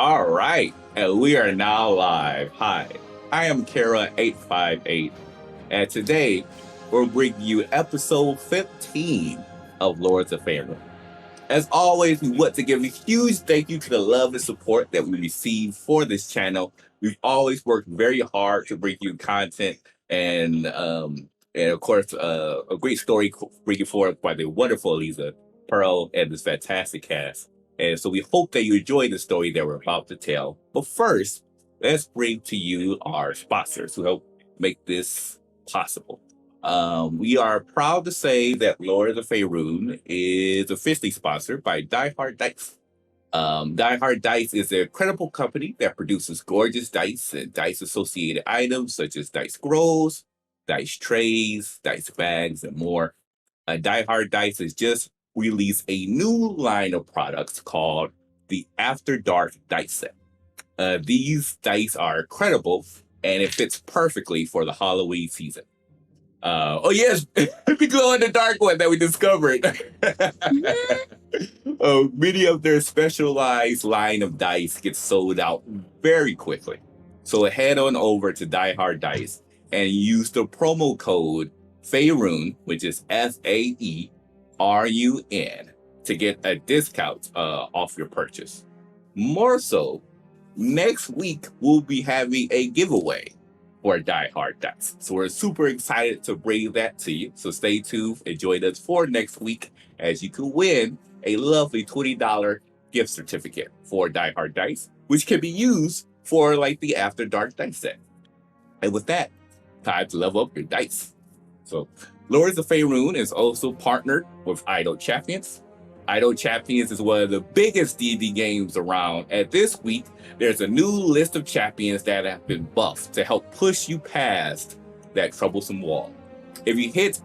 All right, and we are now live. Hi, I am Kara858, and today we're bringing you episode 15 of Lords of Faerun. As always, we want to give a huge thank you to the love and support that we receive for this channel. We've always worked very hard to bring you content and of course, a great story bringing forward by the wonderful Eliza, Pearl, and this fantastic cast. And so we hope that you enjoy the story that we're about to tell. But first, let's bring to you our sponsors who help make this possible. We are proud to say that Lord of Faerun is officially sponsored by Die Hard Dice. Die Hard Dice is a credible company that produces gorgeous dice and dice-associated items such as dice scrolls, dice trays, dice bags, and more. Die Hard Dice has just released a new line of products called the After Dark Dice Set. These dice are credible, and it fits perfectly for the Halloween season. Oh yes, the glow in the dark one that we discovered. Many of their specialized line of dice get sold out very quickly. So head on over to Die Hard Dice and use the promo code Faerun, which is FAERUN, to get a discount off your purchase. More so, next week we'll be having a giveaway for Die Hard Dice. So we're super excited to bring that to you. So stay tuned and join us for next week as you can win a lovely $20 gift certificate for Die Hard Dice, which can be used for like the After Dark Dice set. And with that, time to level up your dice. So Lords of Faerun is also partnered with Untitled Champions. Untitled Champions is one of the biggest D&D games around, and this week there's a new list of champions that have been buffed to help push you past that troublesome wall. If you hit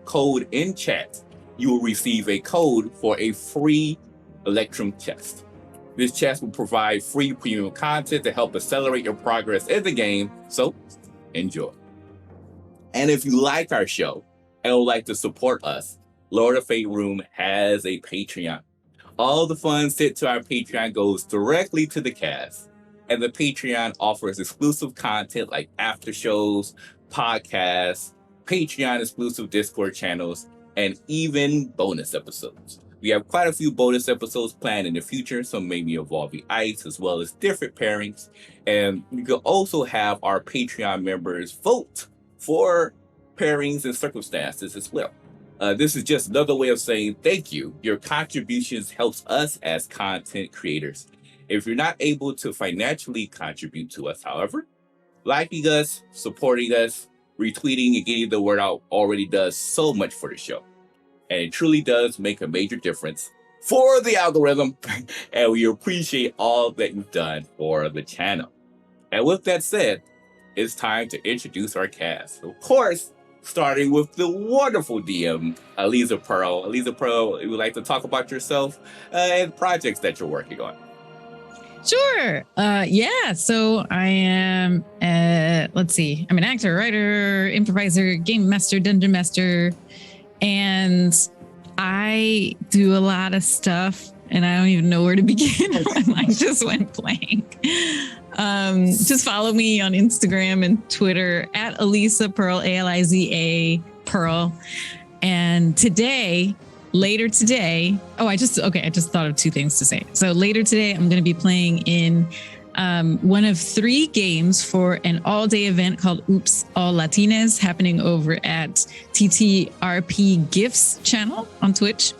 !code in chat, you will receive a code for a free Electrum chest. This chest will provide free premium content to help accelerate your progress in the game, so enjoy. And if you like our show and would like to support us, Lord of Faerun has a Patreon. All the funds sent to our Patreon goes directly to the cast. And the Patreon offers exclusive content like after shows, podcasts, Patreon exclusive Discord channels, and even bonus episodes. We have quite a few bonus episodes planned in the future, some maybe involving ice as well as different pairings. And you can also have our Patreon members vote for pairings and circumstances as well. This is just another way of saying thank you. Your contributions helps us as content creators. If you're not able to financially contribute to us, however, liking us, supporting us, retweeting, and getting the word out already does so much for the show. And it truly does make a major difference for the algorithm. And we appreciate all that you've done for the channel. And with that said, it's time to introduce our cast. Of course, starting with the wonderful DM, Eliza Pearl. Eliza Pearl, you would like to talk about yourself and projects that you're working on? Sure. So I am, let's see, I'm an actor, writer, improviser, game master, dungeon master, and I do a lot of stuff and I don't even know where to begin. My mind just went blank. Just follow me on Instagram and Twitter at Eliza Pearl, ALIZA Pearl. And later today, I just thought of two things to say. So later today, I'm going to be playing in one of 3 games for an all-day event called Oops All Latines happening over at TTRP Gifts channel on Twitch.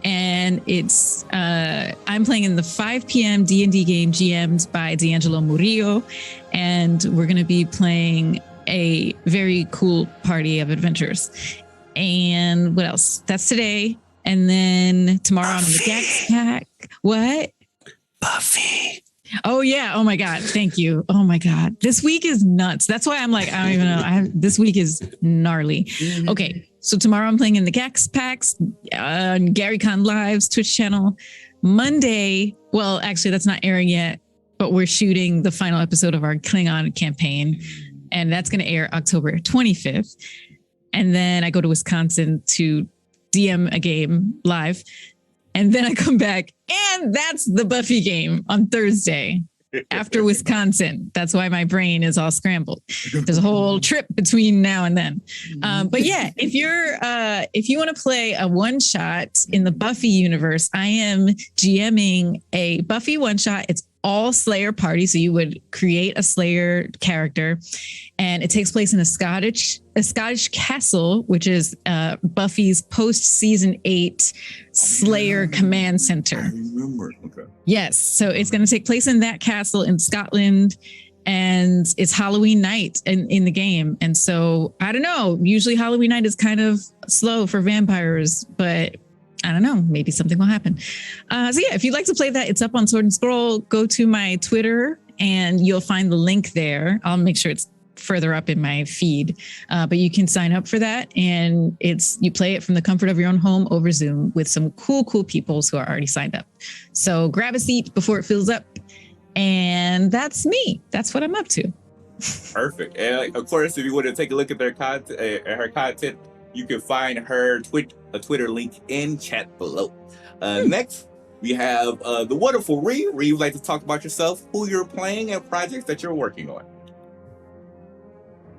And it's I'm playing in the 5 p.m. D&D game GM'd by D'Angelo Murillo, and we're going to be playing a very cool party of adventures. And what else? That's today. And then tomorrow I'm in the Gax Pack. What? Buffy. Oh yeah. Oh my God. Thank you. Oh my God. This week is nuts. That's why I'm like, I don't even know. This week is gnarly. Mm-hmm. Okay. So tomorrow I'm playing in the Gax Packs on Gary Con Live's Twitch channel. Monday, well, actually that's not airing yet, but we're shooting the final episode of our Klingon campaign, and that's going to air October 25th. And then I go to Wisconsin to DM a game live. And then I come back, and that's the Buffy game on Thursday after Wisconsin. That's why my brain is all scrambled. There's a whole trip between now and then. But yeah, if you want to play a one shot in the Buffy universe, I am GMing a Buffy one shot. It's all Slayer party. So you would create a Slayer character, and it takes place in a Scottish castle, which is Buffy's post season 8 Slayer command center. I remember. Okay. Yes. So it's going to take place in that castle in Scotland, and it's Halloween night in the game. And so I don't know, usually Halloween night is kind of slow for vampires, but I don't know, maybe something will happen. So yeah, if you'd like to play that, it's up on Sword and Scroll. Go to my Twitter and you'll find the link there. I'll make sure it's further up in my feed, but you can sign up for that, and you play it from the comfort of your own home over Zoom with some cool people who are already signed up. So grab a seat before it fills up, and that's me. That's what I'm up to. Perfect. And of course, if you want to take a look at her content, you can find her Twitter link in chat below. Next, we have the wonderful Ree. Ree, would like to talk about yourself, who you're playing, and projects that you're working on.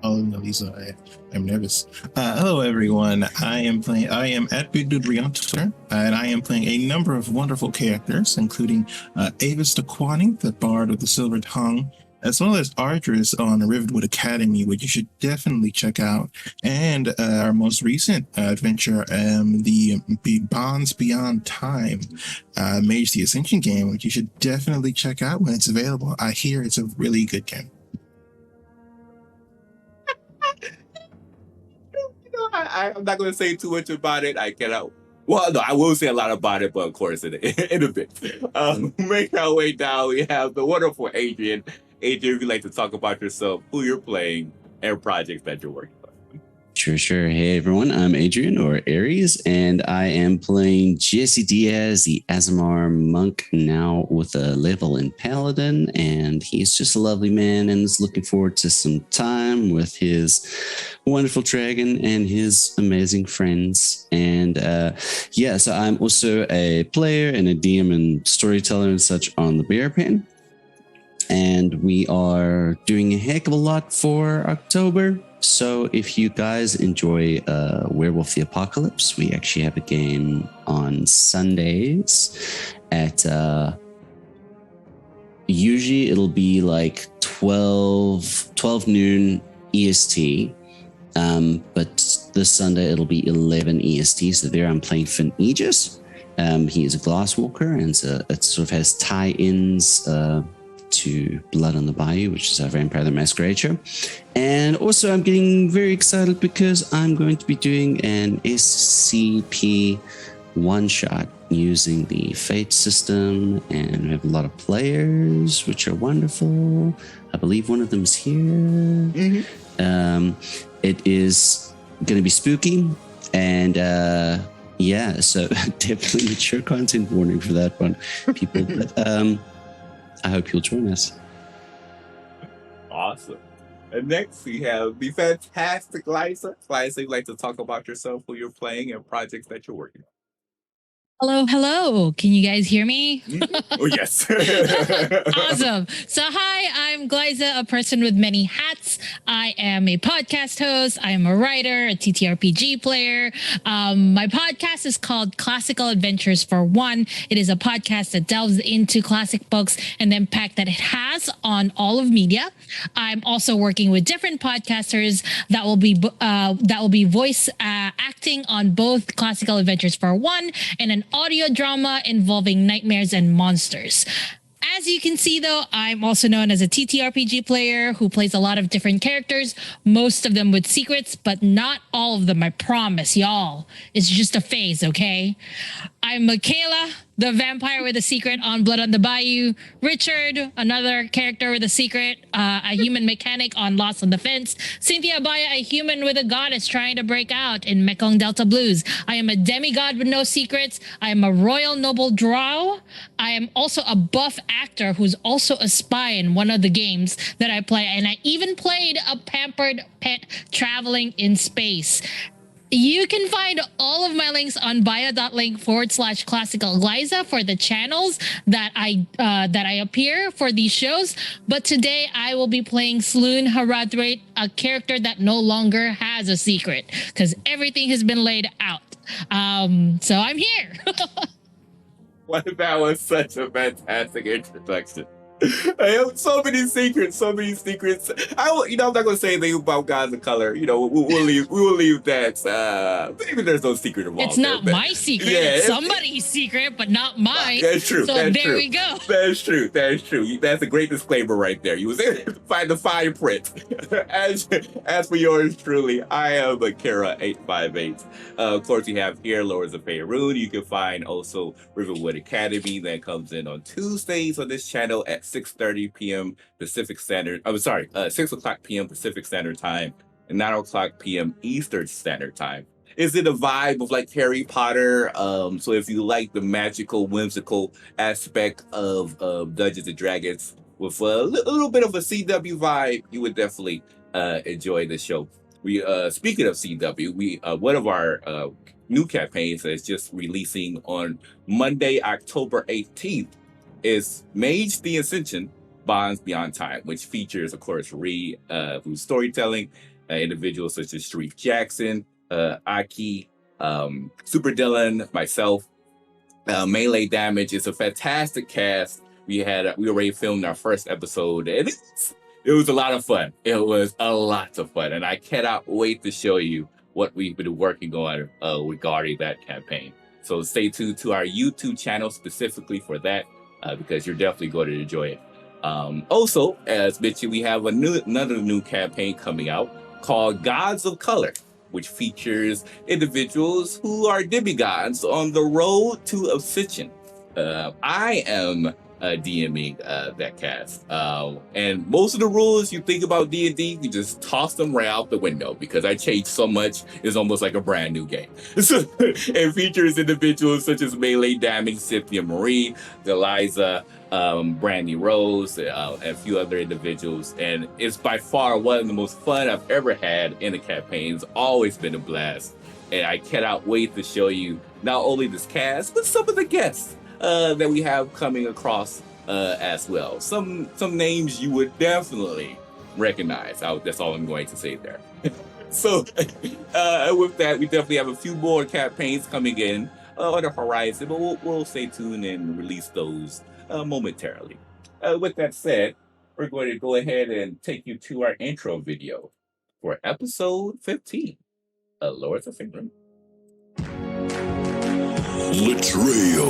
Oh, no, Lisa, I'm nervous. Hello, everyone. I am at Big Dude Rianter, and I am playing a number of wonderful characters, including Avis the Quani, the Bard of the Silver Tongue, as well as Ardris on Rivetwood Academy, which you should definitely check out, and our most recent adventure, the Bonds Beyond Time, Mage the Ascension game, which you should definitely check out when it's available. I hear it's a really good game. I'm not going to say too much about it. I cannot. Well, no, I will say a lot about it, but of course, in a bit. Make our way down. We have the wonderful Adrian. Adrian, if you'd like to talk about yourself, who you're playing, and projects that you're working on. Sure. Hey, everyone. I'm Adrian, or Aries, and I am playing Jesse Diaz, the Azamar monk, now with a level in Paladin, and he's just a lovely man and is looking forward to some time with his wonderful dragon and his amazing friends. And so I'm also a player and a DM and storyteller and such on the Bear Pen. And we are doing a heck of a lot for October. So if you guys enjoy Werewolf the Apocalypse, we actually have a game on Sundays at usually it'll be like 12 noon EST. But this Sunday it'll be 11 EST. So there I'm playing Finn Aegis. He is a Glasswalker, and so it sort of has tie-ins to Blood on the Bayou, which is our Vampire the Masquerade show. And also I'm getting very excited because I'm going to be doing an SCP one-shot using the Fate system, and we have a lot of players, which are wonderful. I believe one of them is here. Mm-hmm. It is going to be spooky, and so definitely mature content warning for that one, people. But I hope you'll join us. Awesome. And next we have the fantastic Liza. Liza, you'd like to talk about yourself, who you're playing, and projects that you're working on. Hello. Can you guys hear me? Oh, yes. Awesome. So hi, I'm Glyza, a person with many hats. I am a podcast host. I am a writer, a TTRPG player. My podcast is called Classical Adventures for One. It is a podcast that delves into classic books and the impact that it has on all of media. I'm also working with different podcasters that will be voice acting on both Classical Adventures for One and an audio drama involving nightmares and monsters. As you can see, though, I'm also known as a TTRPG player who plays a lot of different characters, most of them with secrets, but not all of them, I promise, y'all. It's just a phase, okay? I'm Michaela, the vampire with a secret on Blood on the Bayou. Richard, another character with a secret, a human mechanic on Lost on the Fence. Cynthia Abaya, a human with a goddess trying to break out in Mekong Delta Blues. I am a demigod with no secrets. I am a royal noble drow. I am also a buff actor who's also a spy in one of the games that I play. And I even played a pampered pet traveling in space. You can find all of my links on bio.link/classical Liza for the channels that I appear for these shows. But today I will be playing Sloon Harathwaite, a character that no longer has a secret because everything has been laid out. So I'm here. Well, that was such a fantastic introduction. I have so many secrets. I'm not going to say anything about Gods of Color. We'll leave that. Maybe there's no secret involved. It's not my secret. Yeah, it's somebody's secret, but not mine. That's true. So that's there true. we go. That's true. That's a great disclaimer right there. You was able to find the fine print. As for yours truly, I am Kara858. Of course, you have here Lords of Faerun. You can find also Riverwood Academy that comes in on Tuesdays on this channel at 6:30 p.m. Pacific Standard. 6 o'clock p.m. Pacific Standard Time and 9 o'clock p.m. Eastern Standard Time. Is it a vibe of like Harry Potter? So if you like the magical, whimsical aspect of Dungeons and Dragons with a little bit of a CW vibe, you would definitely enjoy the show. We speaking of CW, we one of our new campaigns that is just releasing on Monday, October 18th. Is Mage the Ascension, Bonds Beyond Time, which features, of course, Ree, who's storytelling, individuals such as Sharif Jackson, Aki, Super Dylan, myself. Melee Damage is a fantastic cast. We already filmed our first episode, and it was a lot of fun. It was a lot of fun, and I cannot wait to show you what we've been working on regarding that campaign. So stay tuned to our YouTube channel specifically for that. Because you're definitely going to enjoy it. Also, as mentioned, we have another new campaign coming out called Gods of Color, which features individuals who are demigods on the road to Ascension. I am DMing that cast. And most of the rules you think about D&D, you just toss them right out the window because I changed so much, it's almost like a brand new game. So, it features individuals such as Melee Damage, Cynthia Marie, Deliza, Brandy Rose, and a few other individuals. And it's by far one of the most fun I've ever had in a campaign. It's always been a blast. And I cannot wait to show you not only this cast, but some of the guests that we have coming across as well. Some names you would definitely recognize. That's all I'm going to say there. So with that, we definitely have a few more campaigns coming in on the horizon, but we'll stay tuned and release those momentarily. With that said, we're going to go ahead and take you to our intro video for episode 15 of Lords of Faerun. Latreo,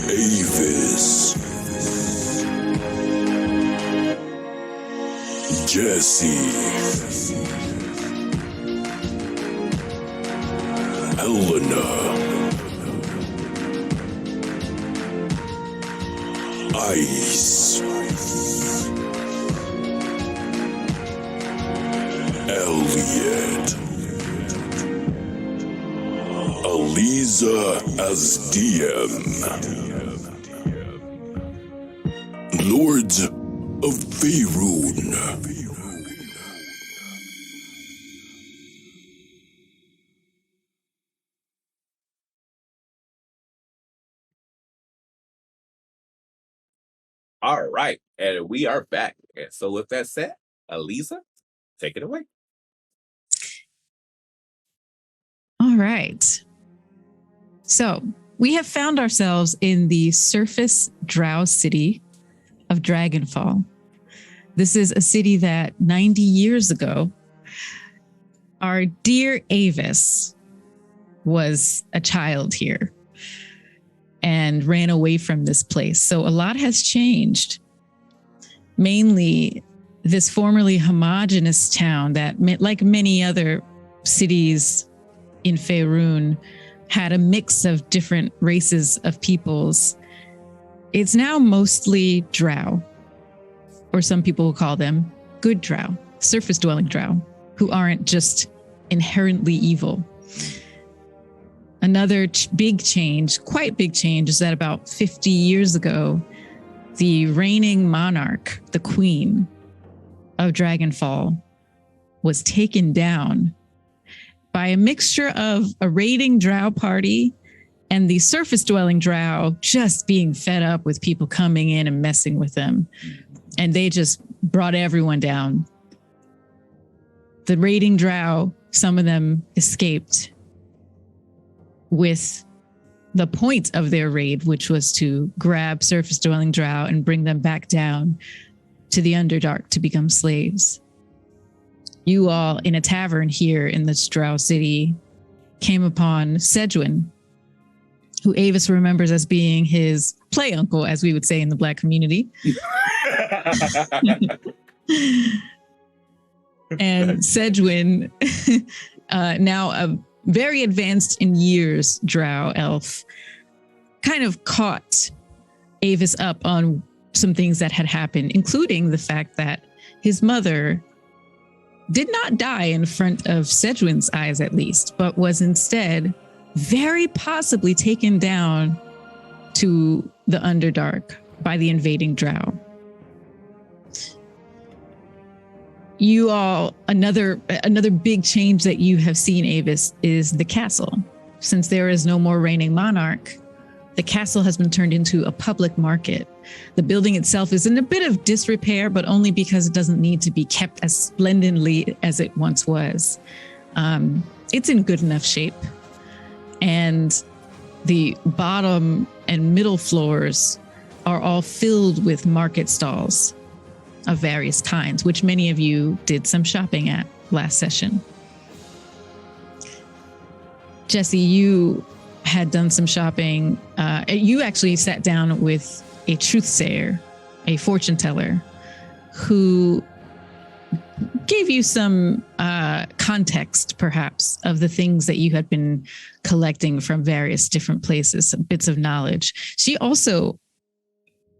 Avis, Jesse, Elena, Ice, Elliot, Aliza as DM, Lords of Faerun. All right, and we are back. And so with that said, Aliza, take it away. All right. So we have found ourselves in the surface drow city of Dragonfall. This is a city that 90 years ago, our dear Avis was a child here and ran away from this place. So a lot has changed. Mainly this formerly homogenous town that, like many other cities in Faerun, had a mix of different races of peoples. It's now mostly drow, or some people will call them good drow, surface-dwelling drow, who aren't just inherently evil. Another big change, quite big change, is that about 50 years ago, the reigning monarch, the queen of Dragonfall, was taken down by a mixture of a raiding drow party and the surface dwelling drow just being fed up with people coming in and messing with them. And they just brought everyone down. The raiding drow, some of them escaped with the point of their raid, which was to grab surface dwelling drow and bring them back down to the Underdark to become slaves. You all in a tavern here in this drow city came upon Sedwin, who Avis remembers as being his play uncle, as we would say in the Black community. And Sedwin, now a very advanced in years drow elf, kind of caught Avis up on some things that had happened, including the fact that his mother did not die in front of Sedwin's eyes, at least, but was instead very possibly taken down to the Underdark by the invading drow. You all, another big change that you have seen, Avis, is the castle. Since there is no more reigning monarch, the castle has been turned into a public market. The building itself is in a bit of disrepair, but only because it doesn't need to be kept as splendidly as it once was. It's in good enough shape. And the bottom and middle floors are all filled with market stalls of various kinds, which many of you did some shopping at last session. Jesse, you had done some shopping. You actually sat down with a truthsayer, a fortune teller, who gave you some context, perhaps, of the things that you had been collecting from various different places, some bits of knowledge. She also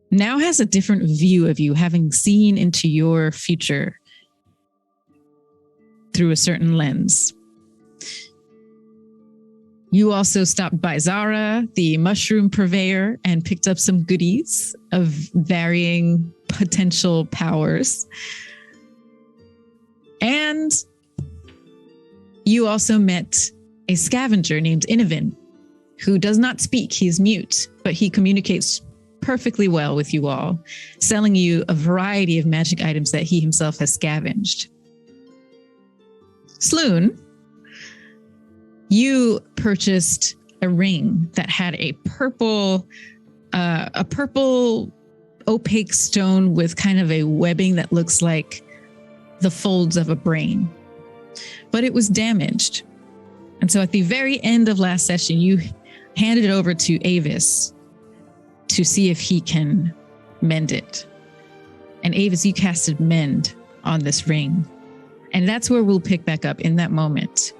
now has a different view of you, having seen into your future through a certain lens. You also stopped by Zara, the mushroom purveyor, and picked up some goodies of varying potential powers. And you also met a scavenger named Innovin, who does not speak. He's mute, but he communicates perfectly well with you all, selling you a variety of magic items that he himself has scavenged. Sloon, you purchased a ring that had a purple opaque stone with kind of a webbing that looks like the folds of a brain, but it was damaged. And so at the very end of last session, you handed it over to Avis to see if he can mend it. And Avis, you casted mend on this ring. And that's where we'll pick back up in that moment.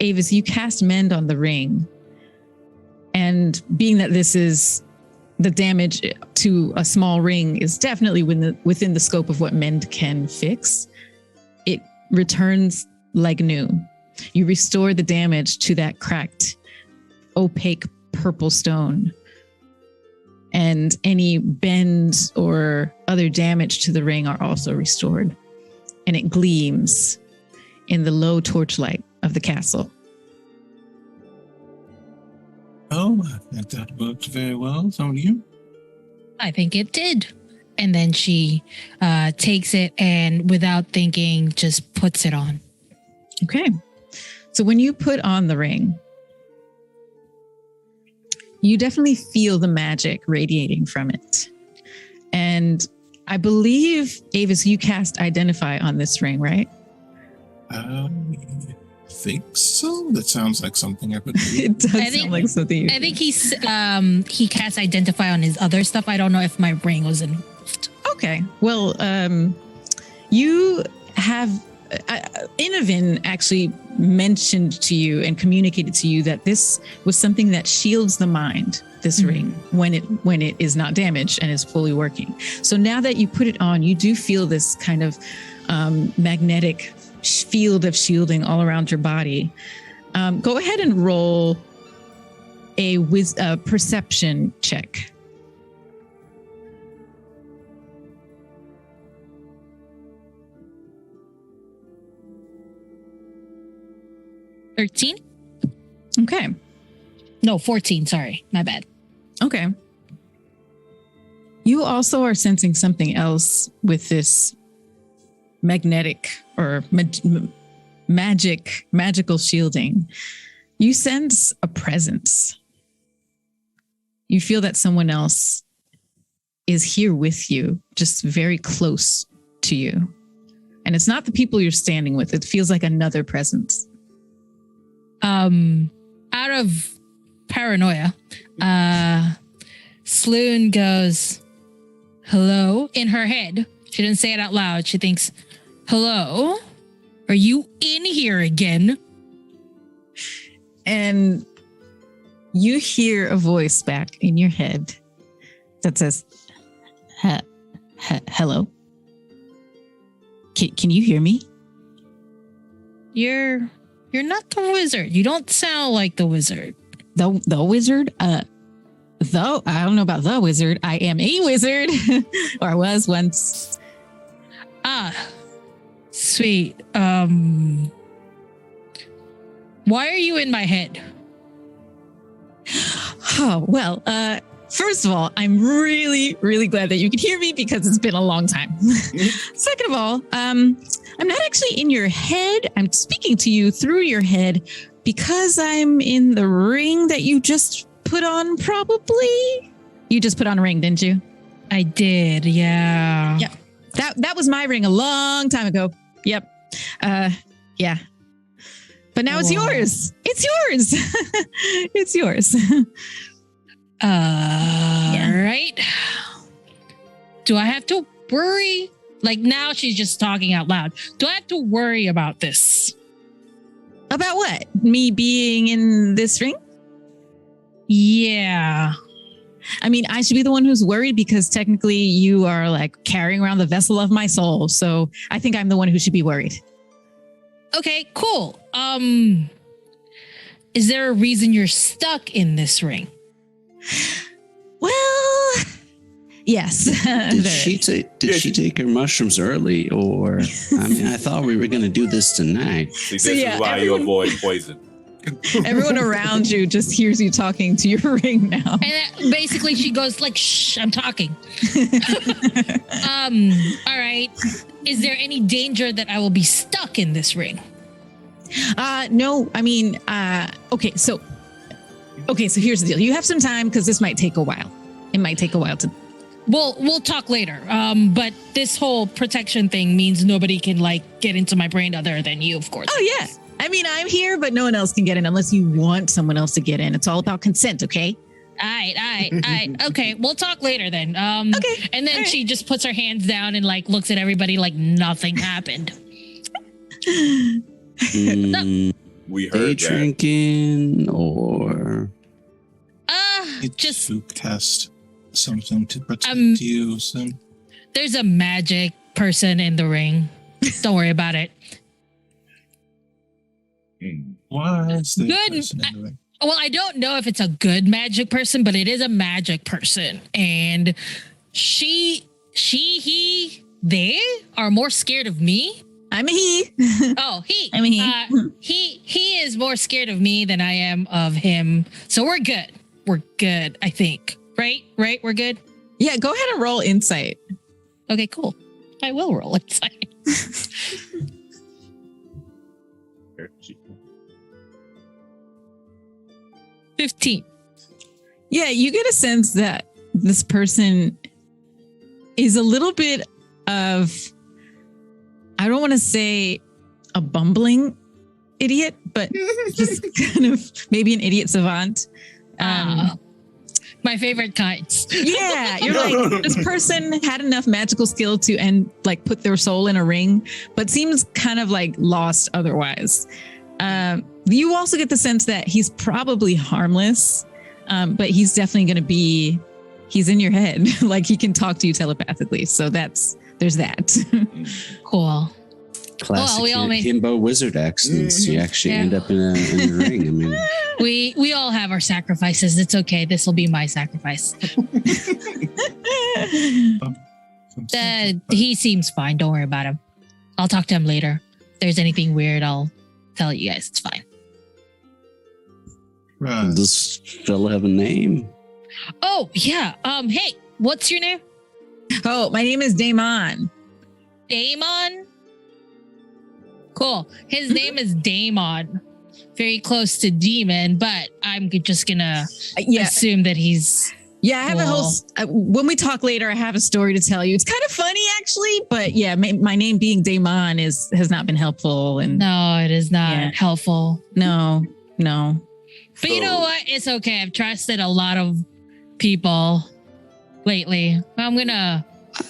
Avis, you cast mend on the ring. And being that this is the damage to a small ring is definitely within the scope of what mend can fix, it returns like new. You restore the damage to that cracked, opaque purple stone. And any bends or other damage to the ring are also restored. And it gleams in the low torchlight of the castle. Oh, I think that worked very well. So do you? I think it did. And then she takes it and without thinking, just puts it on. Okay. So when you put on the ring, you definitely feel the magic radiating from it. And I believe, Avis, you cast Identify on this ring, right? I think so. That sounds like something I could do. It does sound like something you I think he cast Identify on his other stuff. I don't know if my ring was involved. Okay. Well, you have Innovin actually mentioned to you and communicated to you that this was something that shields the mind, this ring, when it is not damaged and is fully working. So now that you put it on, you do feel this kind of magnetic field of shielding all around your body. Go ahead and roll a perception check. 13? Okay. No, 14. Sorry. My bad. Okay. You also are sensing something else with this magnetic or magical shielding. You sense a presence. You feel that someone else is here with you, just very close to you. And it's not the people you're standing with. It feels like another presence. Out of paranoia, Sloan goes, hello, in her head. She didn't say it out loud. She thinks, hello? Are you in here again? And you hear a voice back in your head that says, hello? Can you hear me? You're not the wizard. You don't sound like the wizard. The wizard? Though I don't know about the wizard. I am a wizard, or I was once. Ah, sweet. Why are you in my head? Oh, well, first of all, I'm really, really glad that you can hear me because it's been a long time. Second of all, I'm not actually in your head. I'm speaking to you through your head because I'm in the ring that you just put on, probably. You just put on a ring, didn't you? I did, yeah. Yeah. That was my ring a long time ago. Yep. Yeah. But now it's yours. It's yours. It's yours. Right. Do I have to worry? Like now she's just talking out loud. Do I have to worry about this? About what? Me being in this ring? Yeah. I mean, I should be the one who's worried because technically you are like carrying around the vessel of my soul. So I think I'm the one who should be worried. Okay, cool. Is there a reason you're stuck in this ring? Well, yes. Did she take her mushrooms early, or I mean, I thought we were going to do this tonight. See, this is why you avoid poison. Everyone around you just hears you talking to your ring now. And basically she goes like, shh, I'm talking. All right. Is there any danger that I will be stuck in this ring? No, I mean, okay, so here's the deal. You have some time because this might take a while. It might take a while to. We'll talk later. But this whole protection thing means nobody can like get into my brain other than you, of course. Oh yeah. I mean, I'm here, but no one else can get in unless you want someone else to get in. It's all about consent, okay? All right. Okay, we'll talk later then. Okay. And then she just puts her hands down and like looks at everybody like nothing happened. We Day heard that. drinking, or Just to cast something to protect you. there's a magic person in the ring. Don't worry about it. Why is the Good. person in the ring? Well, I don't know if it's a good magic person, but it is a magic person. And they are more scared of me. I'm a he. Oh, he. I'm a he. He is more scared of me than I am of him. So we're good. We're good, I think. Right? We're good? Yeah, go ahead and roll insight. Okay, cool. I will roll insight. 15. Yeah, you get a sense that this person is a little bit of, I don't want to say a bumbling idiot, but just kind of maybe an idiot savant. My favorite kinds. Yeah, you're like, this person had enough magical skill to like put their soul in a ring, but seems kind of like lost otherwise. You also get the sense that he's probably harmless, but he's definitely going to be, he's in your head. Like he can talk to you telepathically. So there's that. Cool. classic we all made- himbo wizard accidents? You actually end up in a ring. I mean, we all have our sacrifices. It's okay. This will be my sacrifice. He seems fine. Don't worry about him. I'll talk to him later. If there's anything weird, I'll tell you guys. It's fine. Right. Does fella have a name? Oh yeah. Hey, what's your name? Oh, my name is Damon. Damon. Cool. His name is Damon. Very close to demon, but I'm just gonna Yeah. assume that he's. Yeah, I have a whole. When we talk later, I have a story to tell you. It's kind of funny, actually, but yeah, my name being Damon has not been helpful. And No, it is not helpful. no. But you know what? It's okay. I've trusted a lot of people lately. I'm gonna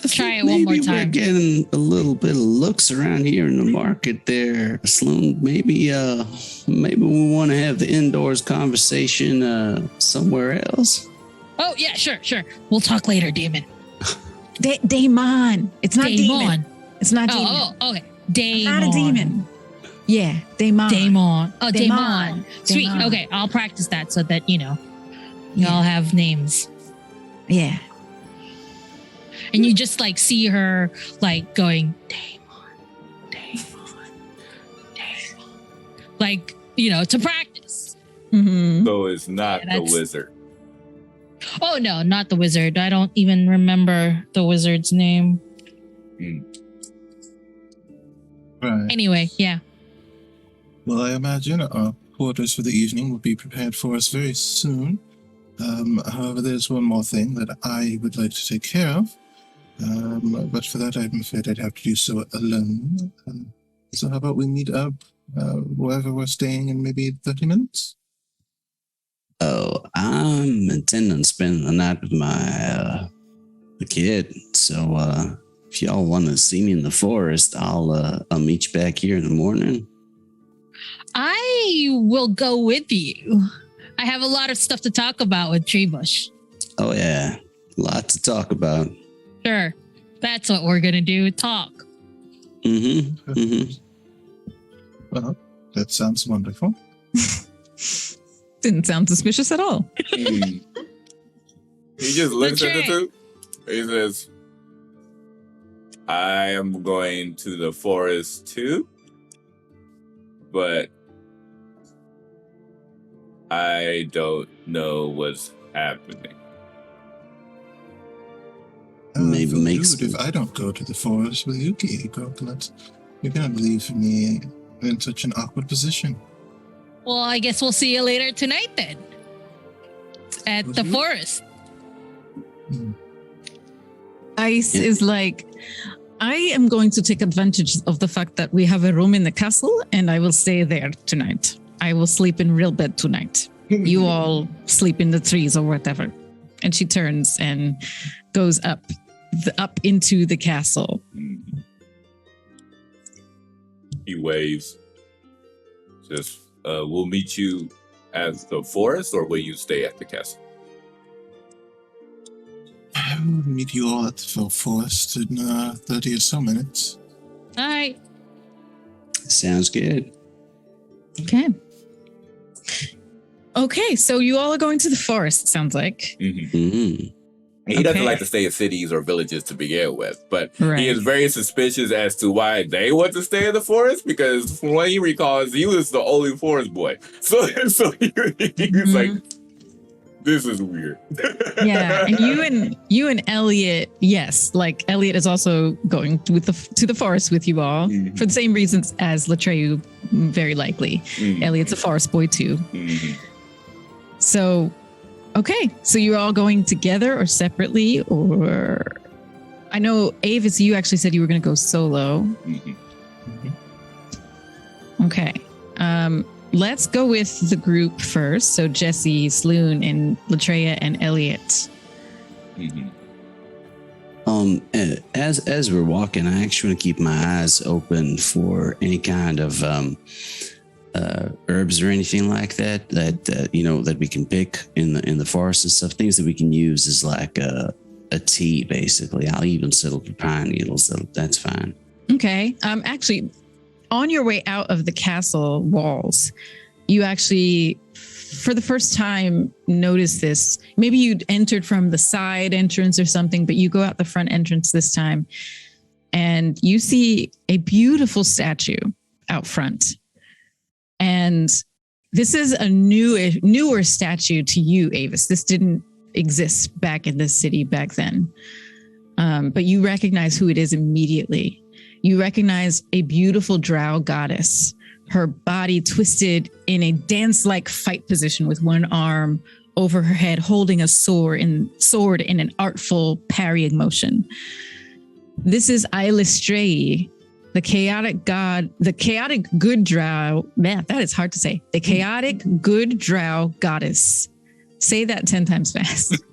try it one more Maybe we're time. getting a little bit of looks around here in the market there, Sloan. Maybe we want to have the indoors conversation somewhere else. Oh yeah, sure. We'll talk later, demon. Damon. It's not demon. It's not demon. Oh, okay. Damon. Not a demon. Yeah, Damon. Damon. Oh, Damon. Damon. Sweet. Damon. Okay, I'll practice that so that y'all Yeah. have names. Yeah. And you just like see her like going, Damon. Like, to practice. Mm-hmm. So it's not Yeah, the that's- wizard. Oh no, not the wizard. I don't even remember the wizard's name. Right. Anyway, yeah. Well, I imagine our quarters for the evening will be prepared for us very soon. However, there's one more thing that I would like to take care of. But for that, I'm afraid I'd have to do so alone. So how about we meet up wherever we're staying in maybe 30 minutes? Oh, I'm intending on spending the night with my the kid. So if y'all want to see me in the forest, I'll meet you back here in the morning. I will go with you. I have a lot of stuff to talk about with Treebush. Oh yeah, a lot to talk about. Sure. That's what we're gonna do. Talk. Mm-hmm. Well, that sounds wonderful. Didn't sound suspicious at all. He just looks at the Betray. two. He says, I am going to the forest too, but I don't know what's happening. Maybe feel makes- rude if I don't go to the forest with you, Coconuts. You're gonna leave me in such an awkward position. Well, I guess we'll see you later tonight then. At the Mhm. forest. Ice Yeah. is like, I am going to take advantage of the fact that we have a room in the castle and I will stay there tonight. I will sleep in real bed tonight. You all sleep in the trees or whatever. And she turns and goes up into the castle. He waves. Just, we'll meet you at the forest, or will you stay at the castle? I will meet you all at the forest in 30 or so minutes. All right. Sounds good. Okay. Okay, so you all are going to the forest, sounds like. Mm-hmm. He doesn't Okay. like to stay in cities or villages to begin with, but Right. he is very suspicious as to why they want to stay in the forest, because from what he recalls, he was the only forest boy. So he was like, this is weird. Yeah, and you and Elliot, yes, like Elliot is also going to the forest with you all Mhm. for the same reasons as Latreyu, very likely. Mhm. Elliot's a forest boy too. Mhm. So, okay, so you're all going together or separately, or I know Avis, you actually said you were going to go solo. Mhm. Okay. Let's go with the group first. So Jesse, Sloan, and Latreya and Elliot. Mhm. As we're walking, I actually want to keep my eyes open for any kind of herbs or anything like that that we can pick in the forest and stuff. Things that we can use as like a tea, basically. I'll even settle for pine needles. That's fine. Okay. Actually, on your way out of the castle walls, you actually, for the first time, notice this. Maybe you'd entered from the side entrance or something, but you go out the front entrance this time, and you see a beautiful statue out front. And This is a newer statue to you, Avis. This didn't exist back in the city back then. But you recognize who it is immediately. You recognize a beautiful drow goddess, her body twisted in a dance-like fight position with one arm over her head, holding a sword in an artful parrying motion. This is Eilistrei, the chaotic good drow. Man, that is hard to say. The chaotic good drow goddess. Say that 10 times fast.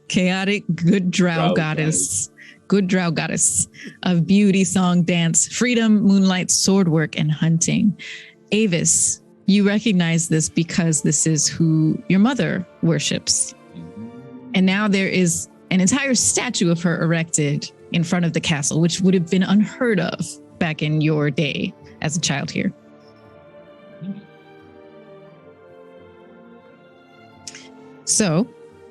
Chaotic good drow goddess. Good drow goddess of beauty, song, dance, freedom, moonlight, sword work, and hunting. Avis, you recognize this because this is who your mother worships. And now there is an entire statue of her erected in front of the castle, which would have been unheard of back in your day as a child here. So,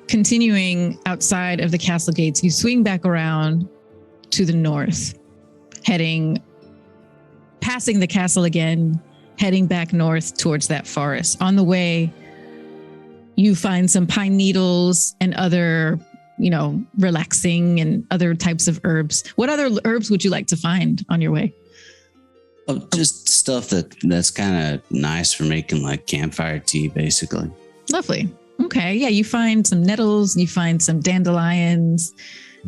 continuing outside of the castle gates, you swing back around to the north, passing the castle again, heading back north towards that forest. On the way, you find some pine needles and other, relaxing and other types of herbs. What other herbs would you like to find on your way? Oh, just stuff that's kind of nice for making like campfire tea, basically. Lovely. Okay. Yeah, you find some nettles, you find some dandelions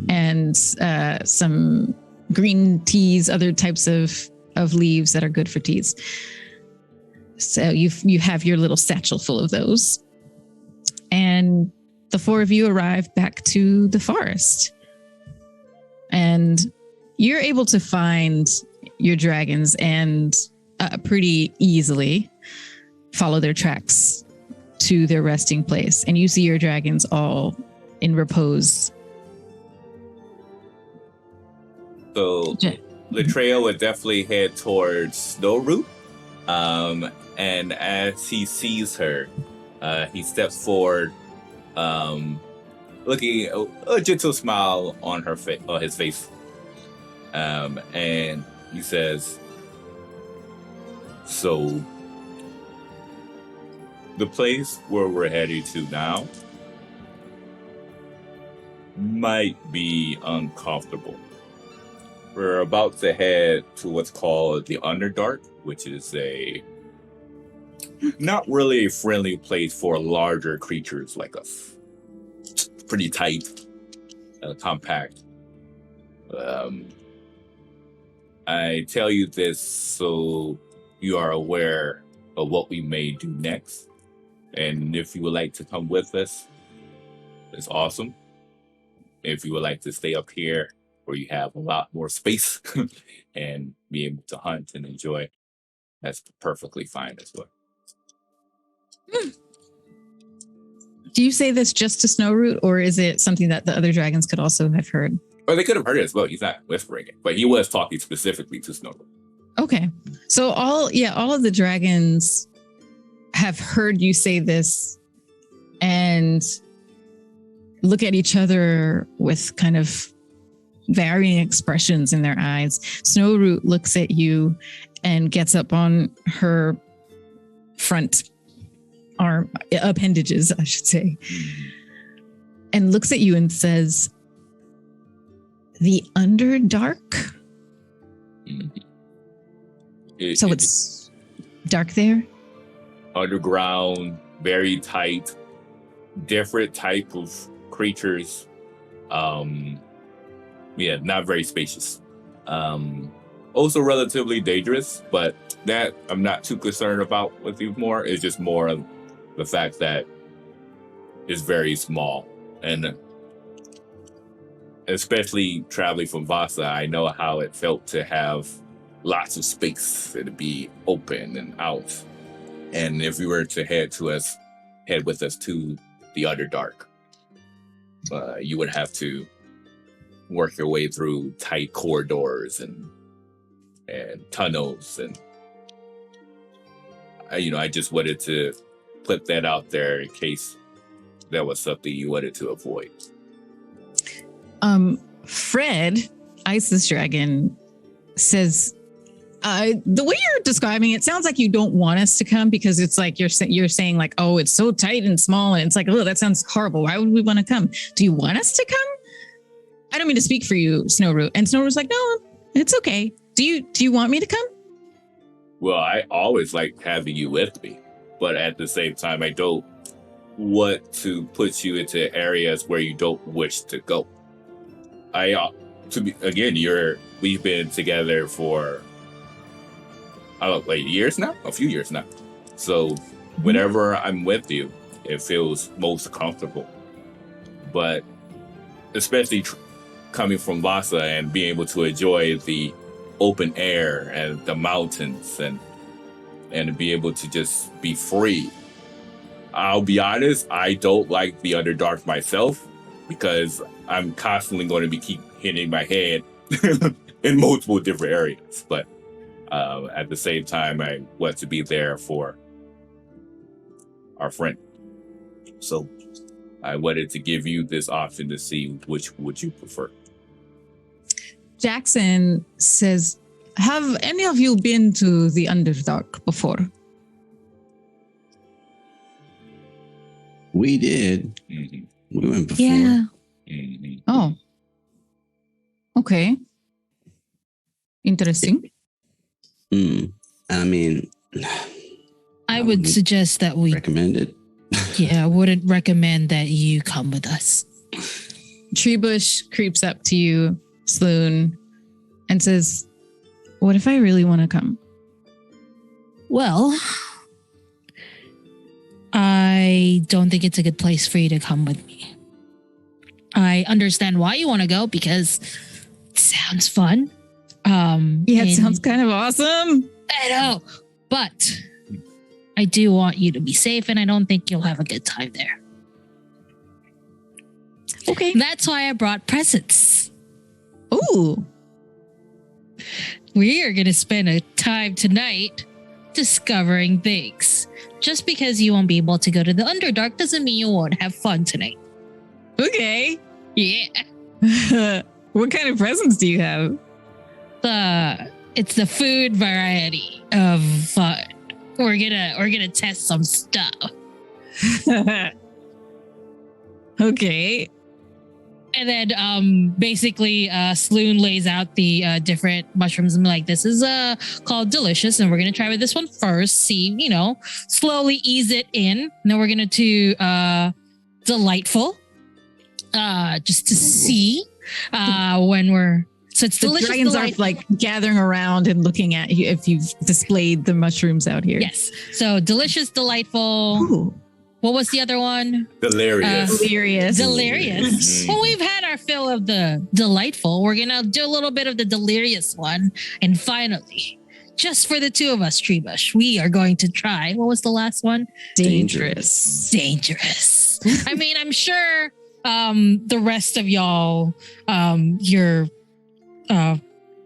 and some green teas, other types of leaves that are good for teas. So you have your little satchel full of those. And the four of you arrive back to the forest. And you're able to find your dragons and pretty easily follow their tracks to their resting place. And you see your dragons all in repose. So Latrell would definitely head towards Snowroot. And as he sees her, he steps forward, looking a gentle smile on his face. And he says, "So, the place where we're headed to now might be uncomfortable. We're about to head to what's called the Underdark, which is not really a friendly place for larger creatures like us. It's pretty tight, compact. I tell you this so you are aware of what we may do next. And if you would like to come with us, it's awesome. If you would like to stay up here where you have a lot more space and be able to hunt and enjoy, that's perfectly fine as well." Do you say this just to Snowroot, or is it something that the other dragons could also have heard? Or they could have heard it as well. He's not whispering it, but he was talking specifically to Snowroot. Okay. So all of the dragons have heard you say this and look at each other with kind of varying expressions in their eyes. Snowroot looks at you and gets up on her front arm, appendages, I should say, and looks at you and says, "The Underdark?" So it's dark there? Underground, very tight, different type of creatures. Not very spacious. Also relatively dangerous, but that I'm not too concerned about with you more. It's just more of the fact that it's very small. And especially traveling from Vasa, I know how it felt to have lots of space and to be open and out. And if you were to head with us to the Underdark, you would have to work your way through tight corridors and tunnels, and I just wanted to put that out there in case that was something you wanted to avoid. Fred, Ice's dragon, says, The way you're describing it sounds like you don't want us to come because it's like you're saying like, oh, it's so tight and small, and it's like, oh, that sounds horrible. Why would we want to come? Do you want us to come? I don't mean to speak for you, Snowroot. And Snowroot's like, no, it's okay. Do you want me to come? Well, I always like having you with me, but at the same time, I don't want to put you into areas where you don't wish to go. We've been together for years now, a few years now. So whenever I'm with you, it feels most comfortable. But especially coming from Vasa and being able to enjoy the open air and the mountains and be able to just be free. I'll be honest, I don't like the Underdark myself because I'm constantly going to keep hitting my head in multiple different areas. But at the same time, I want to be there for our friend. So I wanted to give you this option to see which would you prefer. Jackson says, have any of you been to the Underdark before? We did. Mm-hmm. We went before. Yeah. Mm-hmm. Oh. Okay. Interesting. I mean, I would suggest that we, recommend it. I wouldn't recommend that you come with us. Treebush creeps up to you, Sloon, and says, what if I really want to come? Well, I don't think it's a good place for you to come with me. I understand why you want to go because it sounds fun. It sounds kind of awesome. I know, but I do want you to be safe, and I don't think you'll have a good time there. Okay. That's why I brought presents. Ooh. We are going to spend a time tonight discovering things. Just because you won't be able to go to the Underdark doesn't mean you won't have fun tonight. Okay. Yeah. What kind of presents do you have? It's the food variety of fun. We're gonna test some stuff. Okay. And then basically Sloon lays out the different mushrooms and like, this is called Delicious, and we're gonna try with this one first, see, slowly ease it in. And then we're gonna do Delightful. Just to see when we're so it's the delicious. dragons are like gathering around and looking at you if you've displayed the mushrooms out here. Yes. So Delicious, Delightful. Ooh. What was the other one? Delirious. Delirious. Well, we've had our fill of the Delightful. We're gonna do a little bit of the Delirious one, and finally, just for the two of us, Treebush, we are going to try. What was the last one? Dangerous. I mean, I'm sure the rest of y'all, your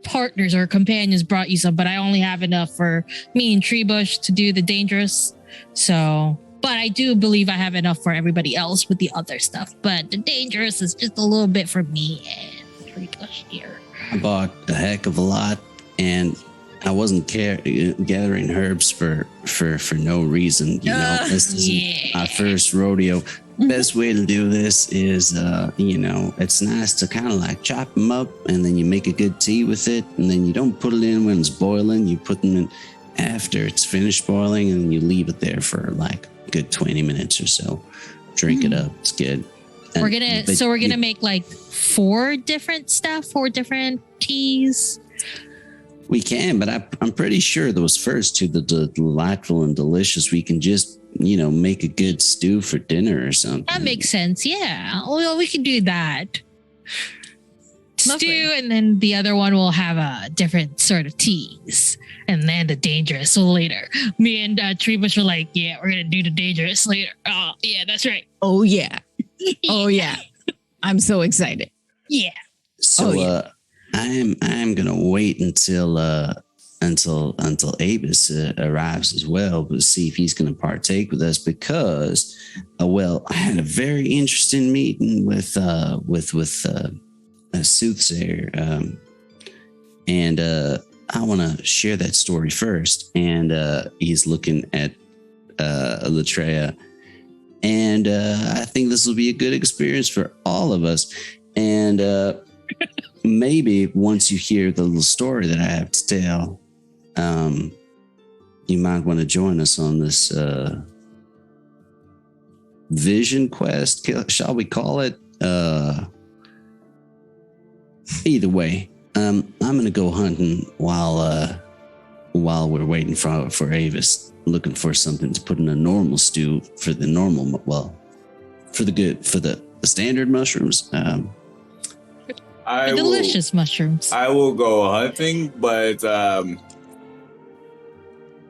partners or companions brought you some, but I only have enough for me and Treebush to do the Dangerous. So, but I do believe I have enough for everybody else with the other stuff. But the Dangerous is just a little bit for me and Treebush here. I bought a heck of a lot, and I wasn't gathering herbs for no reason. This isn't my first rodeo. Best way to do this is, it's nice to kind of like chop them up, and then you make a good tea with it, and then you don't put it in when it's boiling. You put them in after it's finished boiling, and then you leave it there for like a good 20 minutes or so. Drink it up. It's good. We're gonna make like 4 different teas. We can, but I'm pretty sure those first two, the Delightful and Delicious, we can just, make a good stew for dinner or something. That makes sense. Yeah. Well, we can do that. Lovely. Stew, and then the other one will have a different sort of teas. And then the Dangerous later. Me and Treebush were like, yeah, we're going to do the Dangerous later. Oh, yeah, that's right. Oh, yeah. Oh, yeah. I'm so excited. Yeah. So, I'm gonna wait until Avis arrives as well, but see if he's gonna partake with us because, I had a very interesting meeting with a soothsayer, and I want to share that story first. And he's looking at Latreia. And I think this will be a good experience for all of us. And maybe once you hear the little story that I have to tell, you might want to join us on this vision quest, shall we call it? Either way, I'm going to go hunting while we're waiting for Avis, looking for something to put in a normal stew for the normal, for the standard mushrooms. Delicious mushrooms. I will go hunting, but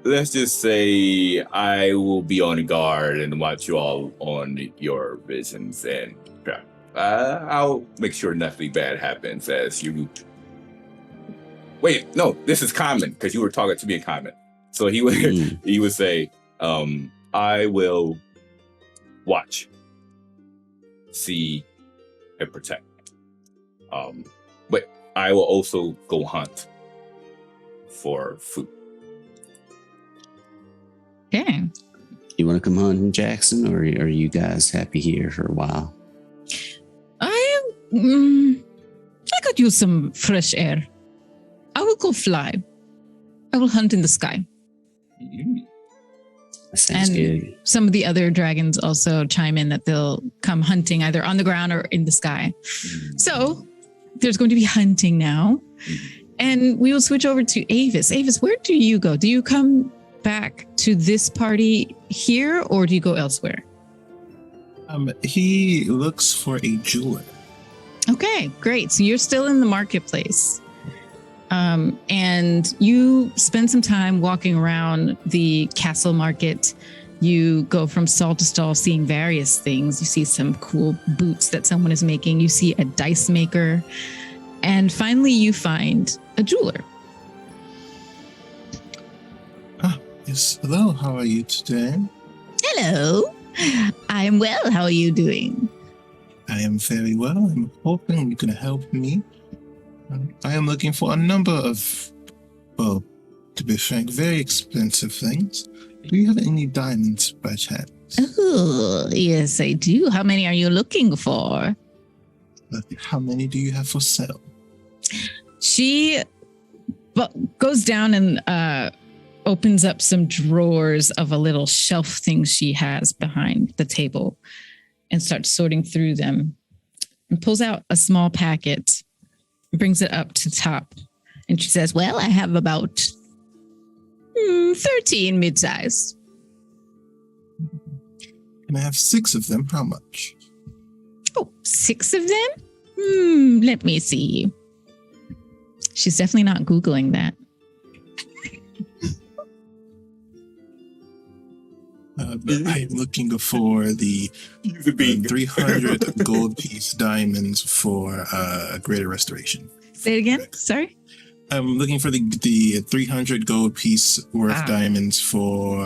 let's just say I will be on guard and watch you all on your visions, and I'll make sure nothing bad happens as you. Wait, no, this is common because you were talking to me in common. So he would say, I will watch, see, and protect. But I will also go hunt for food. Okay. You want to come hunting, Jackson, or are you guys happy here for a while? I could use some fresh air. I will go fly. I will hunt in the sky. That sounds good. Some of the other dragons also chime in that they'll come hunting either on the ground or in the sky. So there's going to be hunting now. And we will switch over to Avis. Avis, where do you go? Do you come back to this party here or do you go elsewhere? He looks for a jeweler. Okay, great. So you're still in the marketplace. And you spend some time walking around the castle market. You go from stall to stall, seeing various things. You see some cool boots that someone is making. You see a dice maker. And finally, you find a jeweler. Yes, hello, how are you today? Hello. I am well. How are you doing? I am very well. I'm hoping you can help me. I am looking for a number of, well, to be frank, very expensive things. Do you have any diamonds by chance? Oh, yes, I do. How many are you looking for? How many do you have for sale? She goes down and opens up some drawers of a little shelf thing she has behind the table and starts sorting through them and pulls out a small packet, brings it up to the top. And she says, well, I have about 13 mid-size. Can I have 6 of them? How much? Oh, 6 of them? Let me see. She's definitely not Googling that. I'm looking for the 300 gold piece diamonds for greater restoration. Say it again. Sorry. I'm looking for the 300 gold piece worth diamonds for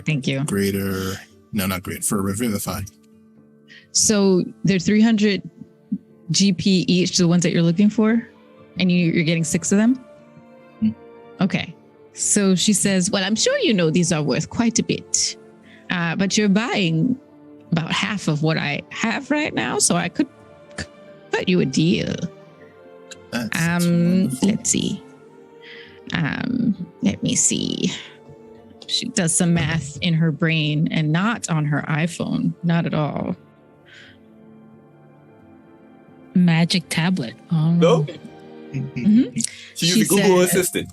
thank you. For Revivify. So they're 300 GP each, the ones that you're looking for, and you're getting 6 of them? Okay. So she says, well, I'm sure you know these are worth quite a bit. But you're buying about half of what I have right now, so I could cut you a deal. Let's see. Let me see. She does some math in her brain and not on her iPhone. Not at all. Magic tablet. Oh. No? Mm-hmm. She's a Google Assistant.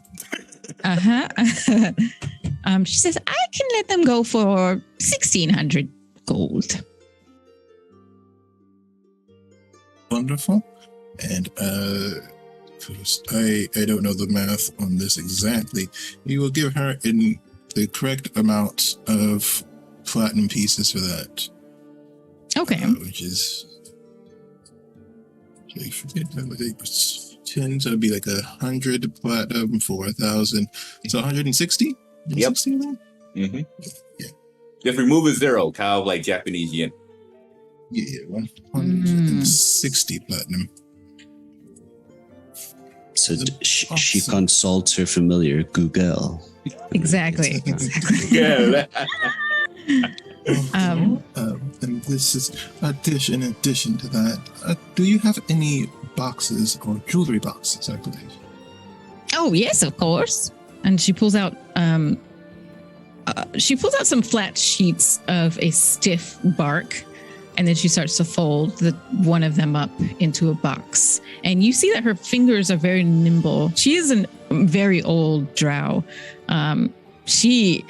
She says, I can let them go for 1,600 gold. Wonderful. And I don't know the math on this exactly. You will give her in the correct amount of platinum pieces for that. Okay. Which is, I forget how it was 10, so it'd be like 100 platinum for 1,000. So 160? Yep. Mm-hmm. Yeah. Just remove a 0, kind of like Japanese yen. Yeah, 160 platinum. So she Awesome. consults her familiar Google. Exactly. Yeah. And this is in addition to that. Do you have any boxes or jewelry boxes, I believe? Oh, yes, of course. And she pulls out some flat sheets of a stiff bark, and then she starts to fold one of them up into a box. And you see that her fingers are very nimble. She is a very old drow. She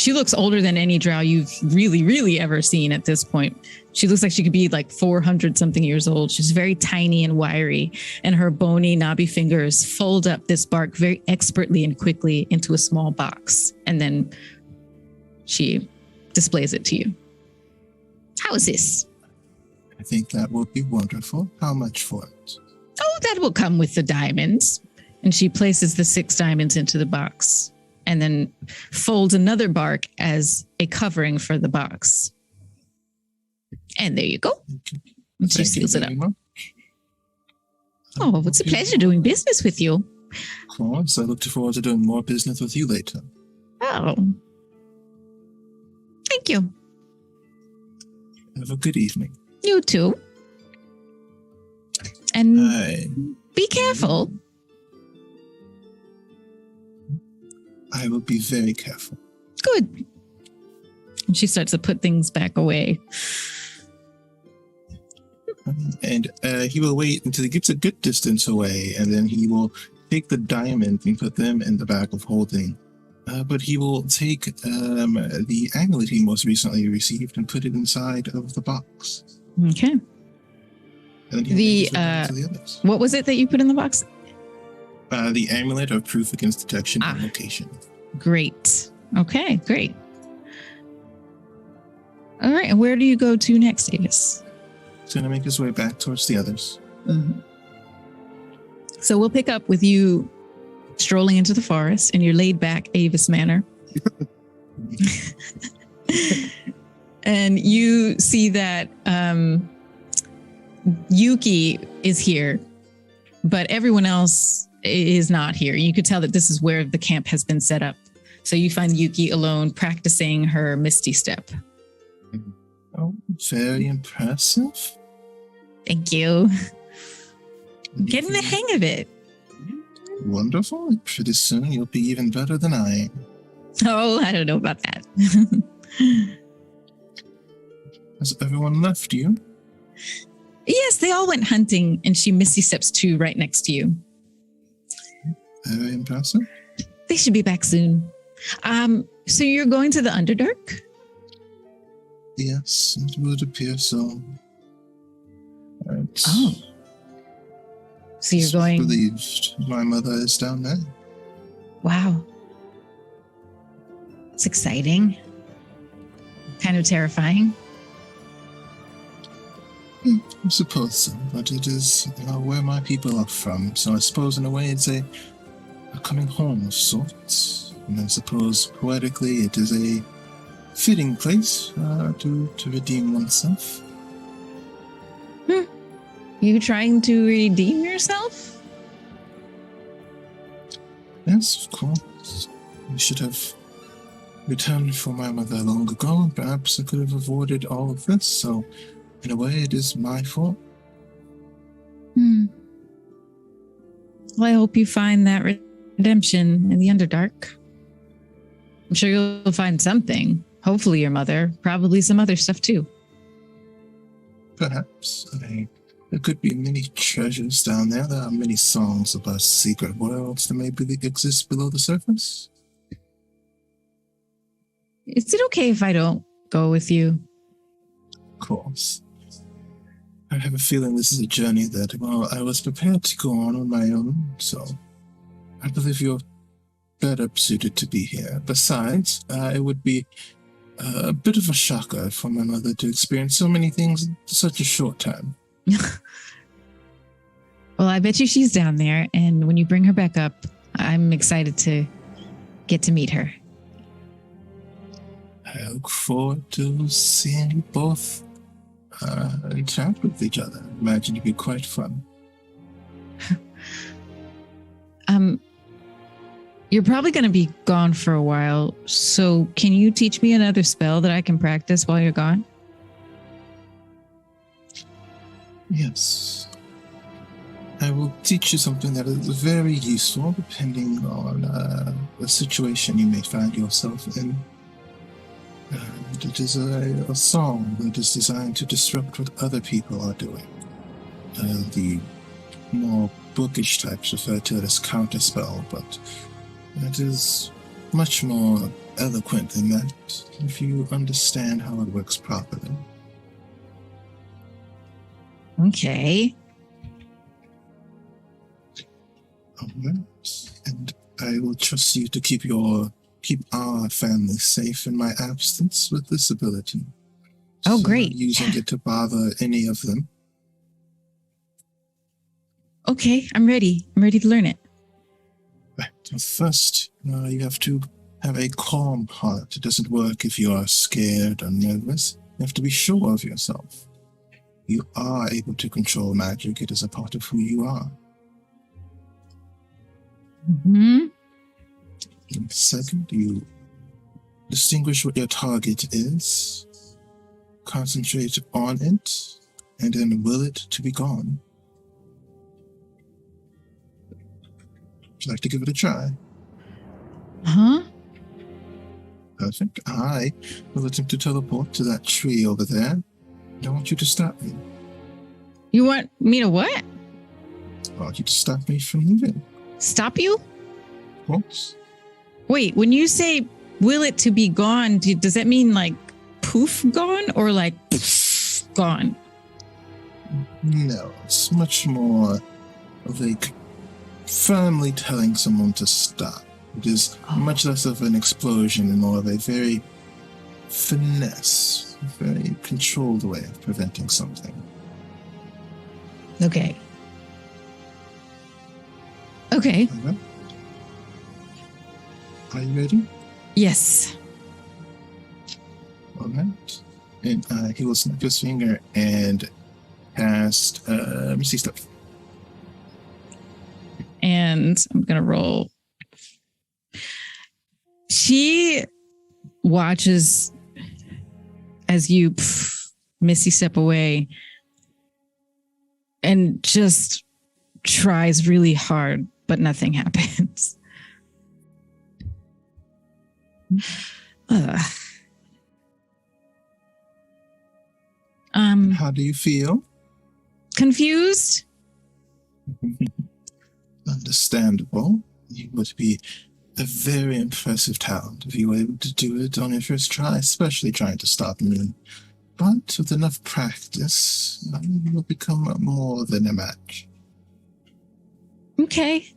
looks older than any drow you've really, really ever seen at this point. She looks like she could be like 400 something years old. She's very tiny and wiry, and her bony, knobby fingers fold up this bark very expertly and quickly into a small box. And then she displays it to you. How is this? I think that would be wonderful. How much for it? Oh, that will come with the diamonds. And she places the 6 diamonds into the box and then folds another bark as a covering for the box. And there you go. And she Thank you seals it up. very much. Oh, it's a pleasure doing business with you. Of course, I look forward to doing more business with you later. Oh. Thank you. Have a good evening. You too. And be careful. I will be very careful. Good. And she starts to put things back away. And he will wait until he gets a good distance away, and then he will take the diamond and put them in the bag of holding. But he will take the amulet he most recently received and put it inside of the box. Okay. And then he'll make his way back to the others. What was it that you put in the box? The amulet of proof against detection and location. Great. Okay, great. All right. And where do you go to next, Davis? He's going to make his way back towards the others. Mm-hmm. So we'll pick up with you strolling into the forest in your laid back Avis manner. And you see that Yuki is here, but everyone else is not here. You could tell that this is where the camp has been set up. So you find Yuki alone practicing her Misty Step. Oh, very impressive. Thank you. Getting the hang of it. Wonderful. Pretty soon you'll be even better than I am. Oh, I don't know about that. Has everyone left you? Yes, they all went hunting, and she Misty Steps too right next to you. Very impressive. They should be back soon. So you're going to the Underdark? Yes, it would appear so. Oh. So you're going... Believed my mother is down there. Wow. It's exciting. Kind of terrifying. I suppose so, but it is where my people are from, so I suppose in a way it's a coming home of sorts. And I suppose poetically it is a fitting place to redeem oneself. You trying to redeem yourself? Yes, of course. I should have returned for my mother long ago. Perhaps I could have avoided all of this, so in a way it is my fault. Well, I hope you find that redemption in the Underdark. I'm sure you'll find something. Hopefully your mother, probably some other stuff too. Perhaps. There could be many treasures down there. There are many songs about secret worlds that maybe exist below the surface. Is it okay if I don't go with you? Of course. I have a feeling this is a journey that, well, I was prepared to go on my own, so I believe you're better suited to be here. Besides, it would be a bit of a shocker for my mother to experience so many things in such a short time. Well, I bet you she's down there, and when you bring her back up, I'm excited to get to meet her. I look forward to seeing you both interact with each other. Imagine it'd be quite fun. You're probably going to be gone for a while. So can you teach me another spell that I can practice while you're gone? Yes. I will teach you something that is very useful depending on the situation you may find yourself in. And it is a song that is designed to disrupt what other people are doing. The more bookish types refer to it as counterspell, but it is much more eloquent than that if you understand how it works properly. Okay. Alright. And I will trust you to keep our family safe in my absence with this ability. Oh, So great. not using it to bother any of them. Okay, I'm ready. I'm ready to learn it. Right. So first, you have to have a calm heart. It doesn't work if you are scared or nervous. You have to be sure of yourself. You are able to control magic. It is a part of who you are. Mm-hmm. And second, you distinguish what your target is, concentrate on it, and then will it to be gone. Would you like to give it a try? Huh? Perfect. I will attempt to teleport to that tree over there. I want you to stop me. You want me to what? I want you to stop me from moving. Stop you? Of course. Wait, when you say will it to be gone, does that mean like poof gone or like poof gone? No, it's much more of like firmly telling someone to stop. It is much less of an explosion and more of a very finesse, very controlled way of preventing something. Okay. Okay. All right. Are you ready? Yes. All right. And he will snap his finger and cast Misty Step. And I'm going to roll. She watches as you Misty step away and just tries really hard, but nothing happens. How do you feel? Confused? Understandable. You would be a very impressive talent if you were able to do it on your first try, especially trying to stop me. But with enough practice, you will become more than a match. Okay.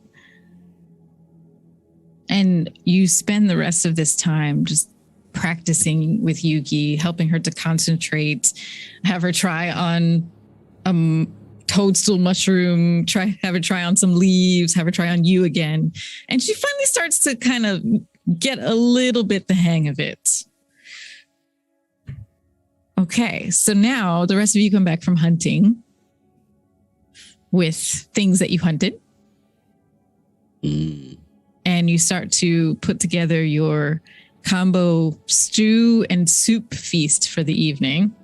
And you spend the rest of this time just practicing with Yuki, helping her to concentrate, have her try on toadstool mushroom, have her try on some leaves, have her try on you again. And she finally starts to kind of get a little bit the hang of it. Okay, so now the rest of you come back from hunting with things that you hunted. And you start to put together your combo stew and soup feast for the evening.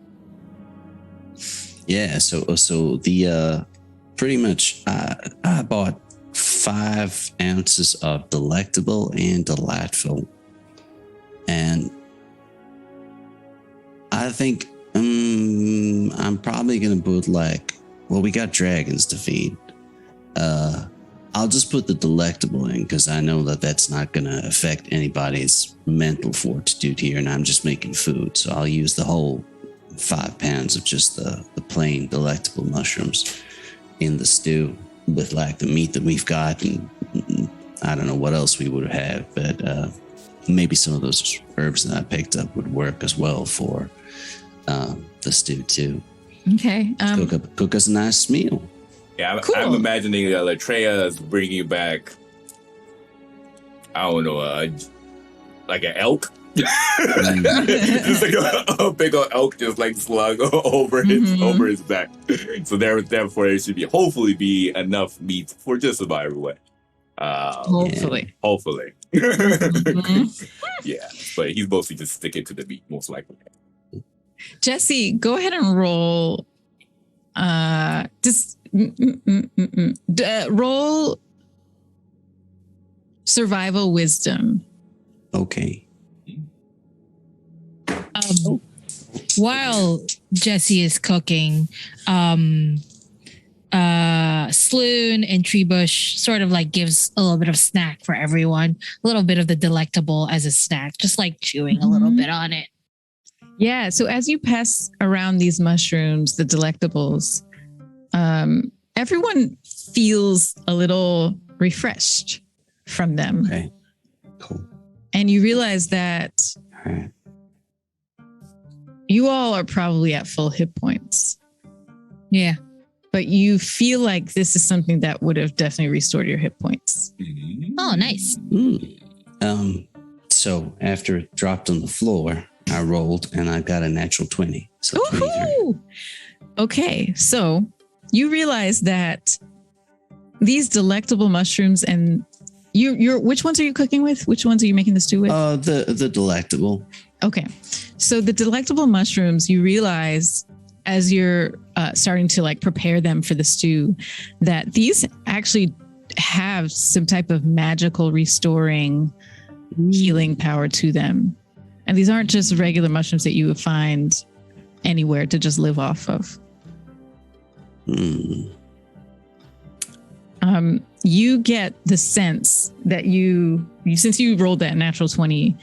Yeah, so the pretty much I bought 5 ounces of Delectable and Delightful, and I think I'm probably gonna put we got dragons to feed. I'll just put the Delectable in because I know that that's not gonna affect anybody's mental fortitude here, and I'm just making food, so I'll use the whole 5 pounds of just the plain Delectable mushrooms in the stew with the meat that we've got, and I don't know what else we would have, but maybe some of those herbs that I picked up would work as well for the stew too. Okay. Cook us a nice meal. Yeah, Cool. I'm imagining that Latreia is bringing back, I don't know, like an elk. Just like a big old elk just slung over his back. So therefore there should hopefully be enough meat for just about everyone. Hopefully. Hopefully. Yeah, but he's mostly just sticking to the meat, most likely. Jesse, go ahead and roll. Roll survival wisdom. Okay. While Jesse is cooking, Sloon and Treebush sort of like gives a little bit of snack for everyone, a little bit of the delectable as a snack, just like chewing a little bit on it. Yeah. So as you pass around these mushrooms, the delectables, everyone feels a little refreshed from them. Okay. Cool. And you realize that All right. you all are probably at full hit points, Yeah. but you feel like this is something that would have definitely restored your hit points. Oh, nice. So after it dropped on the floor, I rolled and I got a natural 20. So 23. Woohoo! Okay, so you realize that these delectable mushrooms, and you're which ones are you cooking with? Which ones are you making the stew with? The delectable. Okay, so the delectable mushrooms, you realize as you're starting to like prepare them for the stew, that these actually have some type of magical restoring healing power to them. And these aren't just regular mushrooms that you would find anywhere to just live off of. You get the sense that you since you rolled that natural 20,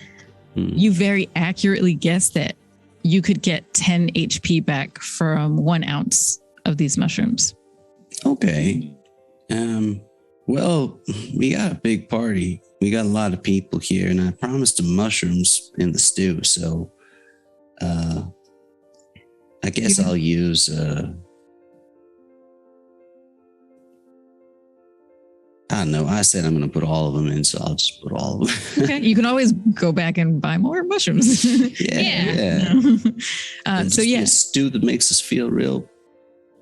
you very accurately guessed that you could get 10 HP back from 1 ounce of these mushrooms. Okay. Well, we got a big party. We got a lot of people here, and I promised them mushrooms in the stew. So, I guess I'll use. I don't know. I said I'm going to put all of them in, so I'll just put all of them. Okay, you can always go back and buy more mushrooms. Yeah. So yeah, a stew that makes us feel real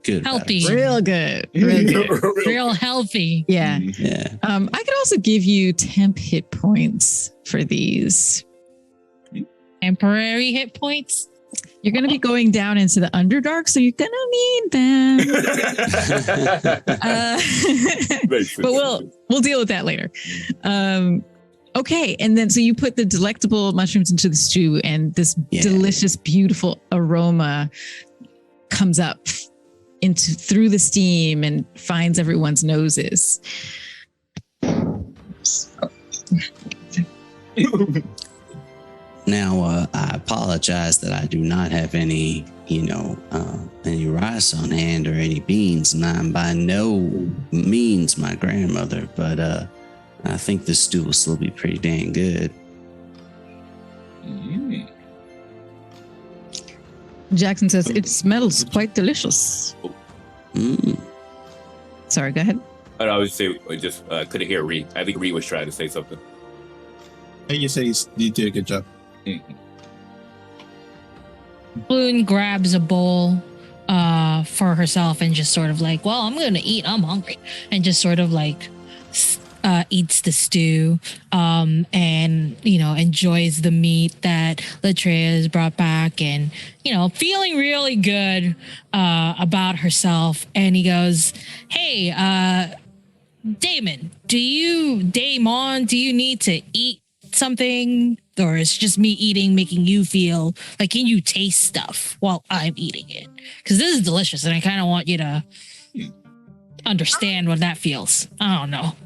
good. Healthy. real good, real good. Real healthy. Yeah. Yeah. I could also give you temp hit points for these. Temporary hit points. You're going to be going down into the Underdark, so you're going to need them. But we'll deal with that later. Okay, and then so you put the delectable mushrooms into the stew, and this delicious, beautiful aroma comes up through the steam and finds everyone's noses. Now, I apologize that I do not have any, any rice on hand or any beans, and I'm by no means my grandmother, but I think this stew will still be pretty dang good. Jackson says, it smells quite delicious. Sorry, go ahead. I would say, I just couldn't hear Ree. I think Ree was trying to say something. Hey, you said you did a good job. Bloon grabs a bowl for herself and just sort of like, well, I'm going to eat. I'm hungry. And just sort of like eats the stew and, enjoys the meat that Latreia has brought back and, feeling really good about herself. And he goes, hey, Damon, do you need to eat something, or is just me eating making you feel like, can you taste stuff while I'm eating it? Because this is delicious and I kind of want you to understand what that feels. I don't know.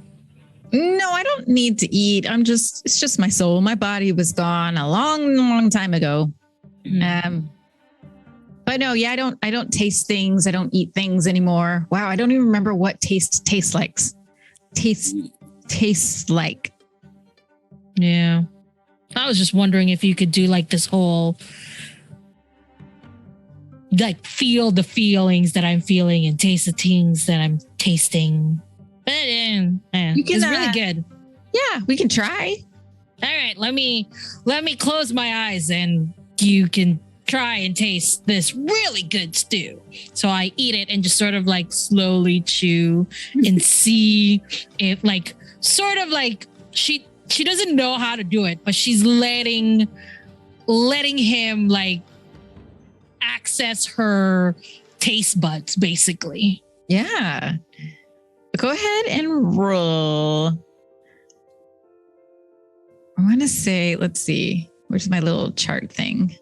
No, I don't need to eat. It's just my soul. My body was gone a long, long time ago. But no, yeah, I don't taste things. I don't eat things anymore. Wow, I don't even remember what tastes like. Tastes like. Yeah. I was just wondering if you could do like this whole, like, feel the feelings that I'm feeling and taste the things that I'm tasting. But it's really good. Yeah, we can try. All right, let me close my eyes and you can try and taste this really good stew. So I eat it and just sort of like slowly chew and see it, like sort of like she doesn't know how to do it, but she's letting him like access her taste buds, basically. Yeah. Go ahead and roll. I want to say, let's see, where's my little chart thing?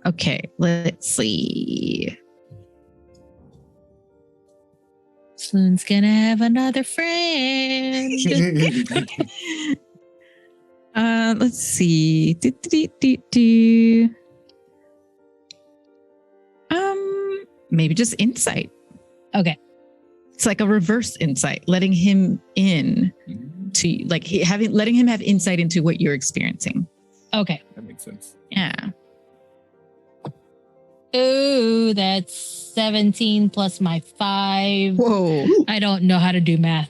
Okay, let's see. Soon's gonna have another friend. Let's see. Maybe just insight. Okay. It's like a reverse insight, letting him in to like letting him have insight into what you're experiencing. Okay. That makes sense. Yeah. Ooh, that's 17 plus my 5. Whoa. I don't know how to do math.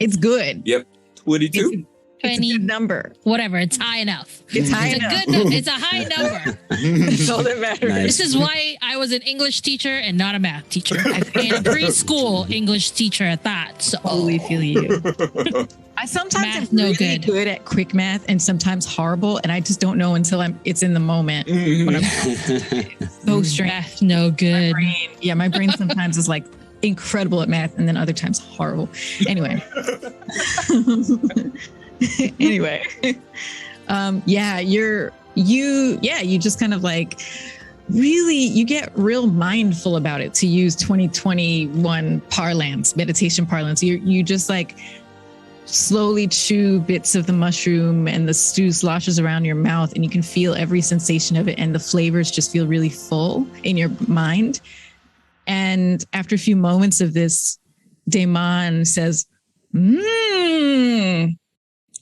It's good. Yep. 22. It's a 20, good number. whatever. It's high enough. It's high It's enough. a good. It's a high number. That's all that matters. Nice. This is why I was an English teacher and not a math teacher. And a preschool English teacher at that. So Totally feel you. I sometimes Math, am no really good. good at quick math and sometimes horrible, and I just don't know until it's in the moment. When I'm so strange. math no good. My brain sometimes is like incredible at math, and then other times horrible. Anyway. Anyway. You just kind of like really, you get real mindful about it, to use 2021 parlance, meditation parlance. You just like slowly chew bits of the mushroom and the stew sloshes around your mouth, and you can feel every sensation of it, and the flavors just feel really full in your mind. And after a few moments of this, Damon says,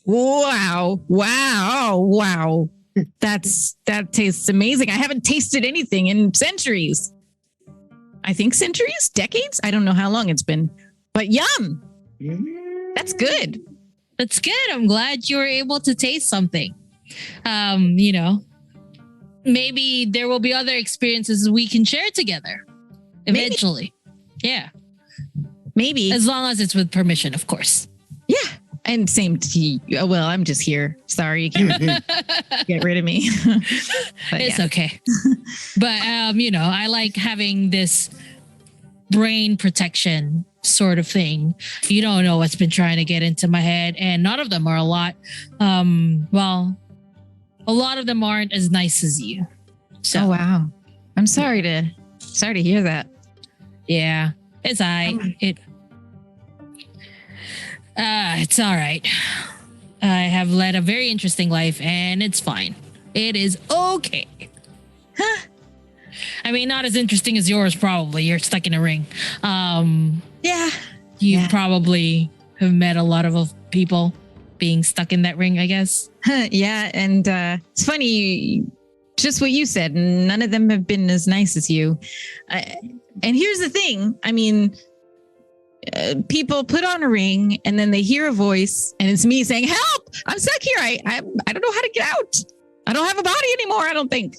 wow. That tastes amazing. I haven't tasted anything in centuries. I think centuries, decades. I don't know how long it's been, but yum. That's good. That's good. I'm glad you were able to taste something. Maybe there will be other experiences we can share together eventually. Yeah. Maybe. As long as it's with permission, of course. Yeah. And same to you. Well, I'm just here. Sorry, you can't get rid of me. But It's yeah. okay. But, I like having this brain protection sort of thing. You don't know what's been trying to get into my head. And none of them are a lot. A lot of them aren't as nice as you. So, Oh, wow. I'm sorry to hear that. yeah, it's it's all right. I have led a very interesting life and it's fine. It is okay. I mean, not as interesting as yours, probably. You're stuck in a ring. Yeah. You Yeah. probably have met a lot of people being stuck in that ring, I guess. Yeah. And it's funny, just what you said. None of them have been as nice as you. And here's the thing. I mean, people put on a ring and then they hear a voice and it's me saying, help, I'm stuck here. I don't know how to get out. I don't have a body anymore, I don't think.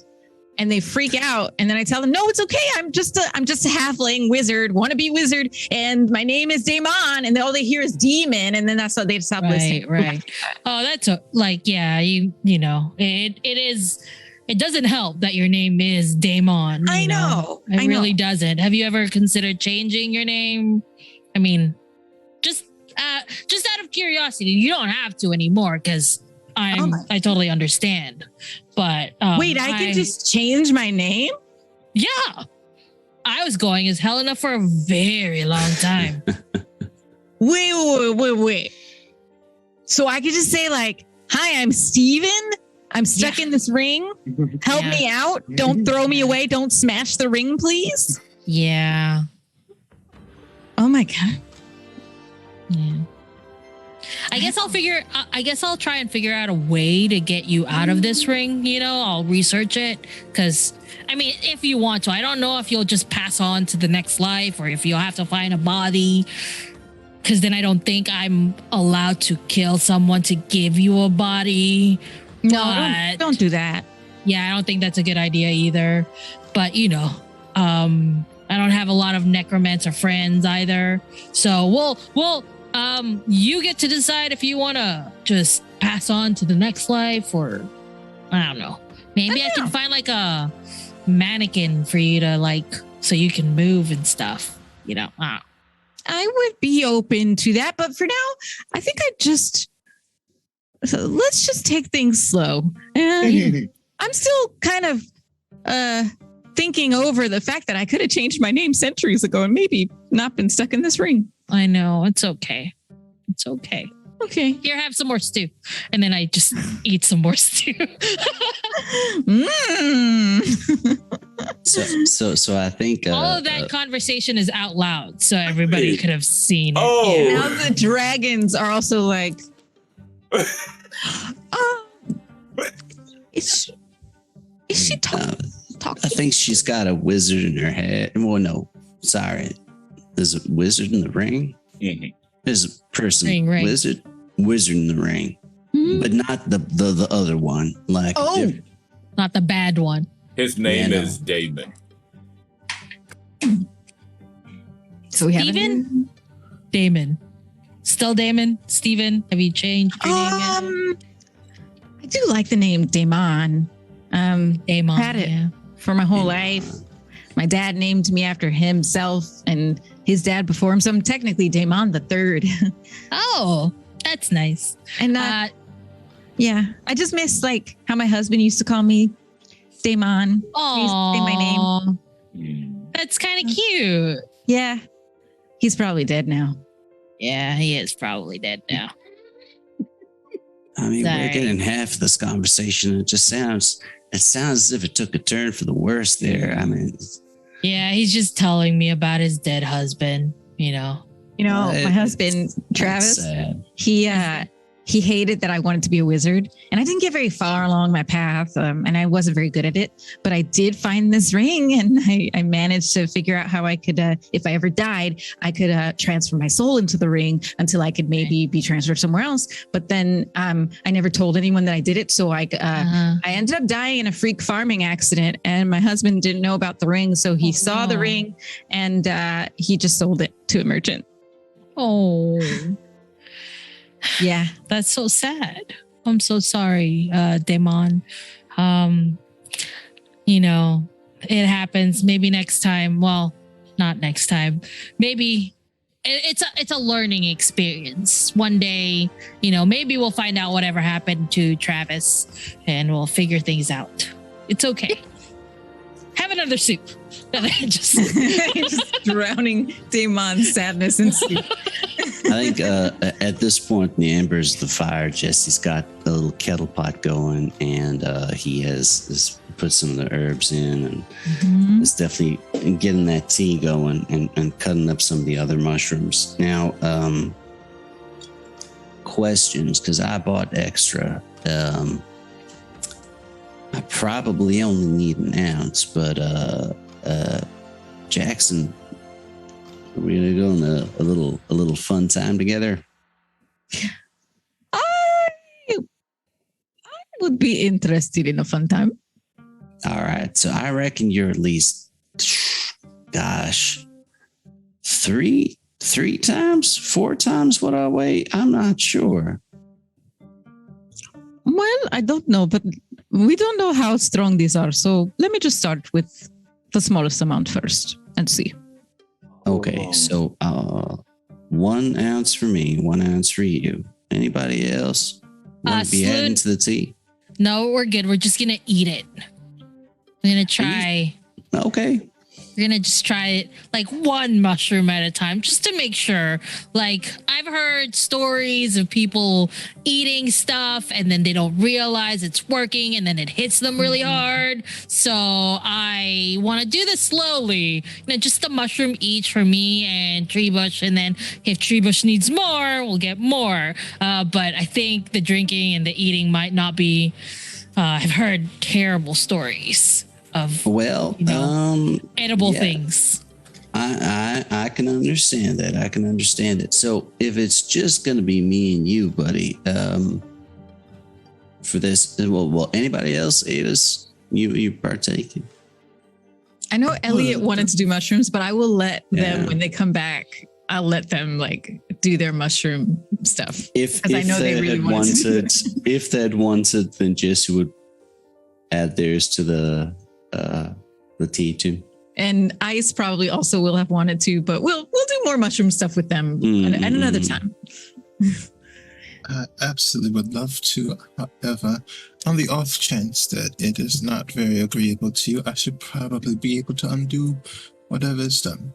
And they freak out. And then I tell them, no, it's okay. I'm just a halfling wizard, wannabe wizard. And my name is Damon. And then all they hear is demon. And then that's how they stop listening. Right. Oh, that's it doesn't help that your name is Damon. I know. It really doesn't. Have you ever considered changing your name? I mean, just out of curiosity, you don't have to anymore because I totally understand. But wait, I can just change my name? Yeah. I was going as Helena for a very long time. Wait. So I could just say like, hi, I'm Steven. I'm stuck in this ring. Help me out. Don't throw me away. Don't smash the ring, please. Yeah. Oh my God. Yeah. I guess I'll try and figure out a way to get you out of this ring. I'll research it because, I mean, if you want to, I don't know if you'll just pass on to the next life or if you'll have to find a body. Because then I don't think I'm allowed to kill someone to give you a body. No, don't do that. Yeah, I don't think that's a good idea either. But, I don't have a lot of necromancer friends either. So we'll you get to decide if you want to just pass on to the next life, or I don't know. Maybe I can find like a mannequin for you to like, so you can move and stuff. You know. I would be open to that, but for now, I think let's just take things slow. And I'm still kind of thinking over the fact that I could have changed my name centuries ago and maybe not been stuck in this ring. I know, it's okay. It's okay. Okay. Here, have some more stew. And then I just eat some more stew. So I think all of that conversation is out loud, so everybody could have seen it. Oh. Yeah. Now the dragons are also like, is she talking? I think she's got a wizard in her head. Well, no, sorry. There's a wizard in the ring. Mhm. There's a person, Ring. wizard in the ring, but not the other one. Like, Not the bad one. His name Yeah, no. is Damon. So we have Steven? Damon. Still Damon? Steven? Have you changed your name yet? I do like the name Damon. Damon. had it. Yeah. For my whole life. My dad named me after himself and his dad before him. So I'm technically Damon the third. Oh, that's nice. And yeah, I just miss like how my husband used to call me Damon. He used to say my name. Mm. That's kind of cute. Yeah. He's probably dead now. Yeah, he is probably dead now. I mean, Sorry. we're getting half of this conversation. It sounds as if it took a turn for the worse there. I mean, Yeah, he's just telling me about his dead husband, you know. You know, my husband, Travis, sad. he hated that I wanted to be a wizard, and I didn't get very far along my path, and I wasn't very good at it. But I did find this ring, and I managed to figure out how I could, if I ever died, I could transfer my soul into the ring until I could maybe be transferred somewhere else. But then I never told anyone that I did it, so I ended up dying in a freak farming accident, and my husband didn't know about the ring, so he saw the ring, and he just sold it to a merchant. Oh, Yeah. that's so sad. I'm so sorry, Damon. You know, it happens. Maybe next time. Well, not next time. Maybe it's a learning experience. One day, you know, maybe we'll find out whatever happened to Travis, and we'll figure things out. It's okay. Have another soup. Just Just drowning Damon's sadness in soup. I think at this point in the embers of the fire, Jesse's got a little kettle pot going, and he has put some of the herbs in, and is definitely getting that tea going and cutting up some of the other mushrooms. Now, questions, because I bought extra. I probably only need an ounce, but Jackson, are we gonna go on a little fun time together? I would be interested in a fun time. All right, so I reckon you're at least, gosh, three times, 4 times what I weigh. I'm not sure. Well, I don't know, but we don't know how strong these are. So let me just start with the smallest amount first and see. Okay, so 1 ounce for me, 1 ounce for you. Anybody else want to be Sloan- adding to the tea? no, we're good. We're just gonna eat it. We're gonna try. Okay. We're gonna just try it like one mushroom at a time, just to make sure. Like, I've heard stories of people eating stuff and then they don't realize it's working, and then it hits them really hard. So I want to do this slowly. You know, just a mushroom each for me and Treebush, and then if Treebush needs more, we'll get more. But I think the drinking and the eating might not be. I've heard terrible stories of Well, edible yeah. things. I can understand that. I can understand it. So if it's just going to be me and you, buddy, for this, well, anybody else, Avis, you partaking? I know Elliot wanted to do mushrooms, but I will let them Yeah. when they come back. I'll let them like do their mushroom stuff. If 'Cause I know they really wanted to do wanted, if they'd wanted, then Jesse would add theirs to the tea too. And Ice probably also will have wanted to, but we'll do more mushroom stuff with them at another time. I absolutely would love to. However, on the off chance that it is not very agreeable to you, I should probably be able to undo whatever is done.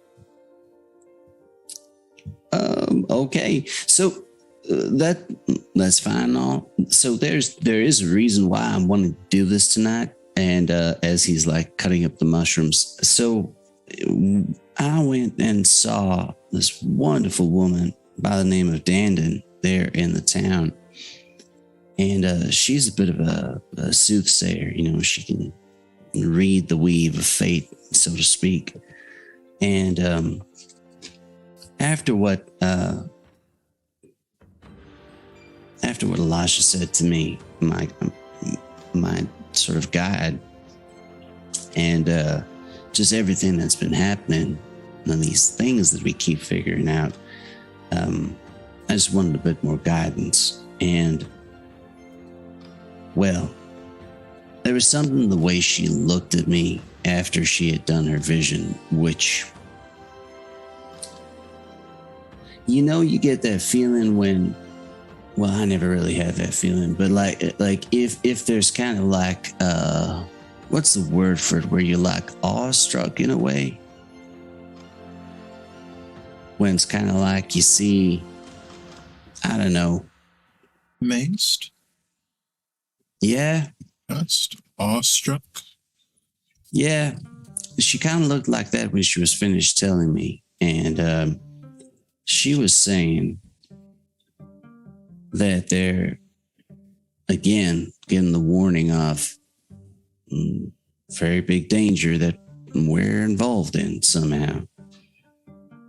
Okay, so that's fine. And all. So there is a reason why I'm wanting to do this tonight. And as he's like cutting up the mushrooms, so I went and saw this wonderful woman by the name of Dandon there in the town, and she's a bit of a soothsayer. You know, she can read the weave of fate, so to speak. And after what Elijah said to me, my sort of guide, and just everything that's been happening and these things that we keep figuring out, I just wanted a bit more guidance. And well, there was something in the way she looked at me after she had done her vision, which, you know, you get that feeling when, well, I never really had that feeling, but like if there's kind of like, what's the word for it, where you're like awestruck in a way? When it's kind of like you see, I don't know. Amazed? Yeah. Just awestruck? Yeah. She kind of looked like that when she was finished telling me. And she was saying that they're, again, getting the warning of very big danger that we're involved in somehow.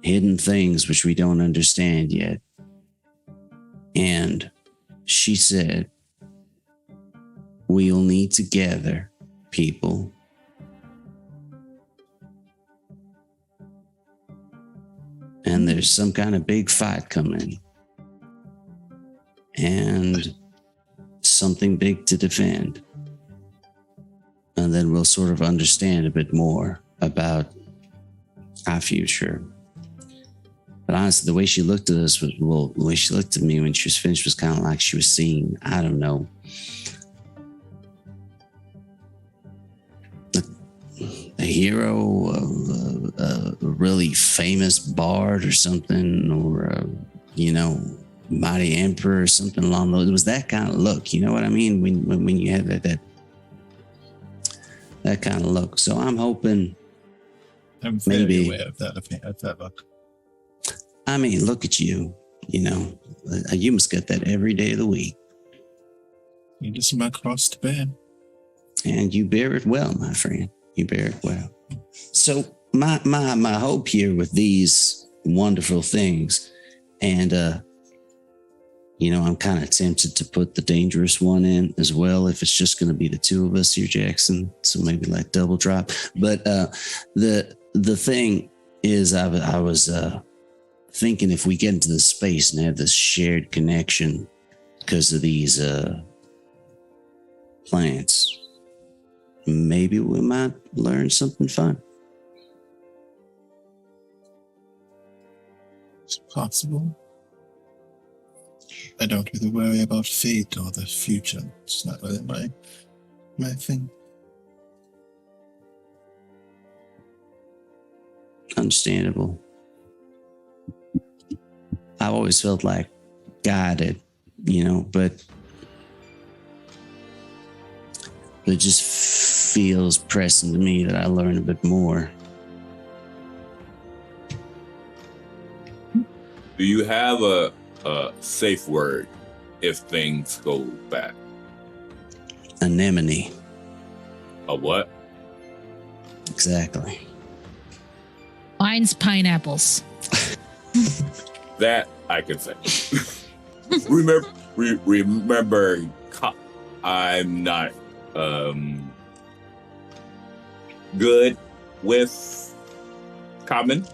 Hidden things which we don't understand yet. And she said, we'll need to gather people. And there's some kind of big fight coming. And something big to defend. And then we'll sort of understand a bit more about our future. But honestly, the way she looked at us was, well, the way she looked at me when she was finished was kind of like she was seeing, I don't know, a hero, a really famous bard or something, or you know, mighty emperor or something along those. It was that kind of look, you know what I mean? When you have that kind of look. So I'm hoping. I'm very maybe aware of that look. I mean, look at you. You know, you must get that every day of the week. You just my cross to bear. And you bear it well, my friend. You bear it well. So my hope here with these wonderful things, and you know, I'm kind of tempted to put the dangerous one in as well, if it's just going to be the two of us here, Jackson. So maybe like double drop. But the thing is, I was thinking if we get into the space and have this shared connection because of these plants, maybe we might learn something fun. It's possible. I don't really worry about fate or the future. It's not really my thing. Understandable. I always felt like guided, you know, but it just feels pressing to me that I learn a bit more. Do you have a safe word if things go bad? Anemone. A what? Exactly. Mine's pineapples. That I can say. remember, I'm not good with common.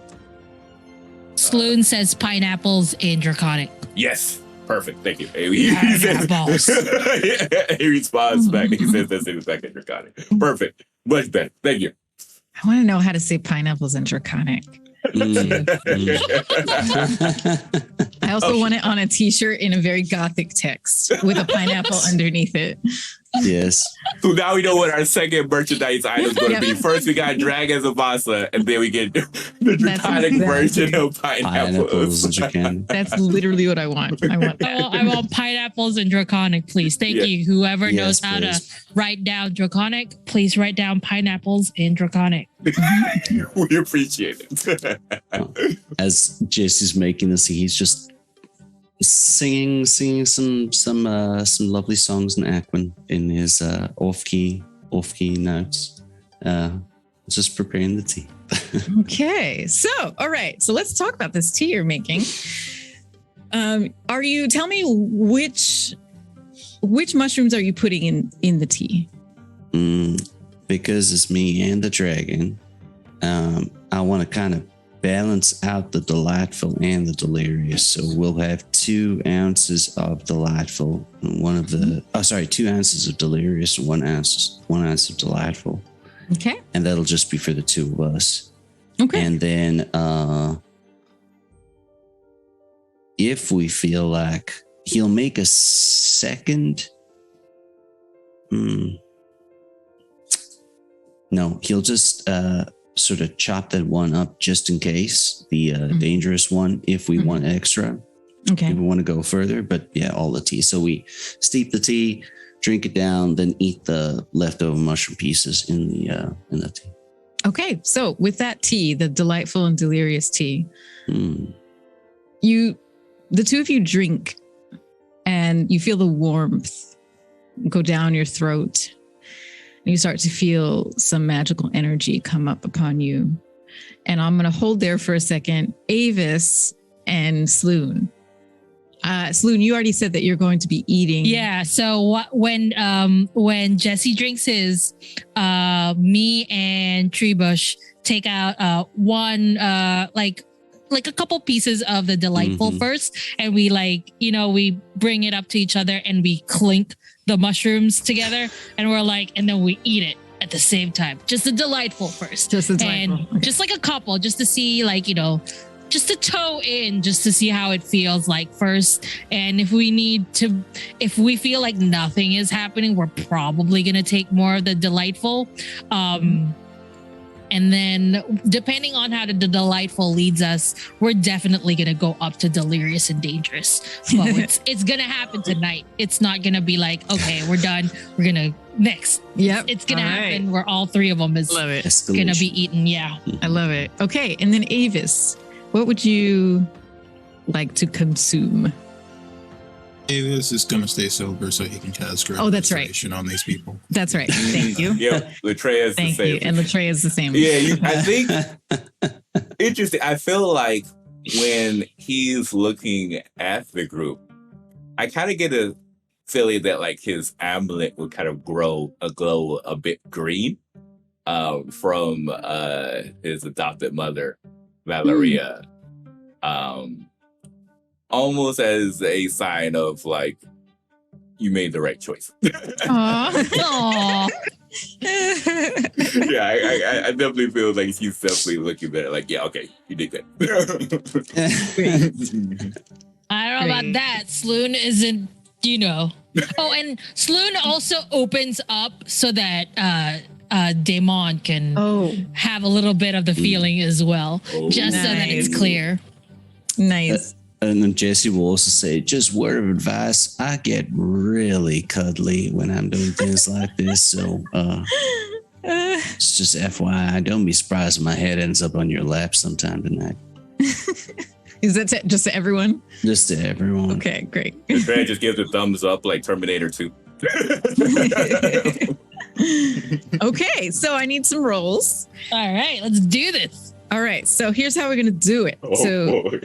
Sloan says pineapples in Draconic. Yes. Perfect. Thank you. Pineapples. He responds back. He says that's in the second Draconic. Perfect. Much better. Thank you. I want to know how to say pineapples in Draconic. I also want it on a t-shirt in a very gothic text with a pineapple underneath it. Yes. So now we know what our second merchandise item is going to be. First, we got Dragons of Vasa, and then we get the Draconic version of pineapples. That's literally what I want. I want that. I want pineapples in Draconic, please. Thank you. Whoever knows how to write down Draconic, please write down pineapples in Draconic. We appreciate it. As Jesse's making this, he's just singing some lovely songs in Aquan in his off key notes. Just preparing the tea. Okay, so all right, so let's talk about this tea you're making. Tell me which mushrooms are you putting in the tea? Because it's me and the dragon, I want to kind of balance out the delightful and the delirious. So we'll have 2 ounces of delightful and 2 ounces of delirious and 1 ounce of delightful. Okay. And that'll just be for the 2 of us. Okay. And then if we feel like he'll make a second, no, he'll just sort of chop that one up just in case, the dangerous one, if we want extra. Okay. If we want to go further, but yeah, all the tea. So we steep the tea, drink it down, then eat the leftover mushroom pieces in the tea. Okay, so with that tea, the delightful and delirious tea, the 2 of you drink and you feel the warmth go down your throat. And you start to feel some magical energy come up upon you. And I'm going to hold there for a second. Avis and Sloan. Sloan, you already said that you're going to be eating. Yeah. So when Jesse drinks his, me and Treebush take out one like a couple pieces of the delightful first, and we we bring it up to each other and we clink the mushrooms together, and and then we eat it at the same time. Just the delightful first. Just the delightful. And just like a couple, just to see just to toe in, just to see how it feels like first. And if we feel like nothing is happening, we're probably going to take more of the delightful. And then depending on how the delightful leads us, we're definitely going to go up to delirious and dangerous. Well, it's going to happen tonight. It's not going to be like, okay, we're done. We're going to next. Yep. It's going to happen right. where all 3 of them is going to be eaten. Yeah. I love it. Okay. And then Avis, what would you like to consume? Avis is going to stay sober so he can cast great restoration on these people. That's right. Thank you. Yeah, Latreia is the same. Thank you. And Latreia is the same. Yeah, I think interesting. I feel like when he's looking at the group, I kind of get a feeling that his amulet would kind of glow a bit green from his adopted mother, Valeria. Almost as a sign of you made the right choice. Aww. Yeah, I definitely feel like he's definitely looking better. Yeah, okay, you did that. I don't know about that. Sloan isn't, Oh, and Sloan also opens up so that Damon can have a little bit of the feeling as well, just so that it's clear. Nice. And then Jesse will also say, just word of advice, I get really cuddly when I'm doing things like this. So it's just FYI, don't be surprised if my head ends up on your lap sometime tonight. Is that just to everyone? Just to everyone. Okay, great. Fred just gives a thumbs up like Terminator 2. Okay, so I need some rolls. All right, let's do this. All right, so here's how we're going to do it. Boy.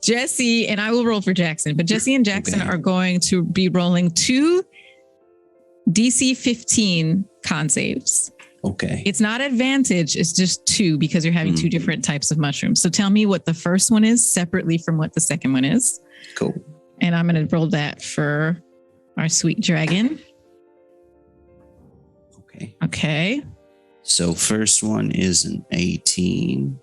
Jesse, and I will roll for Jackson, but Jesse and Jackson are going to be rolling 2 DC 15 con saves Okay. It's not advantage. It's just 2 because you're having 2 different types of mushrooms. So tell me what the first one is separately from what the second one is. Cool. And I'm going to roll that for our sweet dragon. Okay. Okay. So first one is an 18.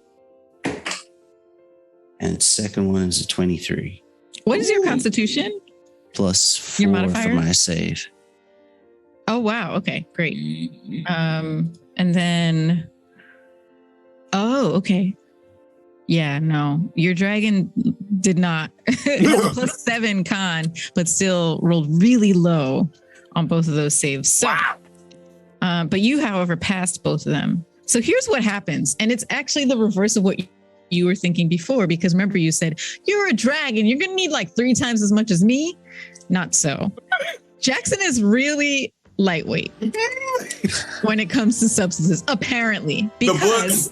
And second one is a 23. What is your constitution? Plus 4 Your for modifier? my save. Oh, wow. Okay, great. And then, oh, okay. Yeah, no, your dragon did not. It has a plus 7 con, but still rolled really low on both of those saves. So, but you, however, passed both of them. So here's what happens. And it's actually the reverse of what you were thinking before, because remember you said, you're a dragon, you're going to need like 3 times as much as me. Not so. Jackson is really lightweight when it comes to substances, apparently, because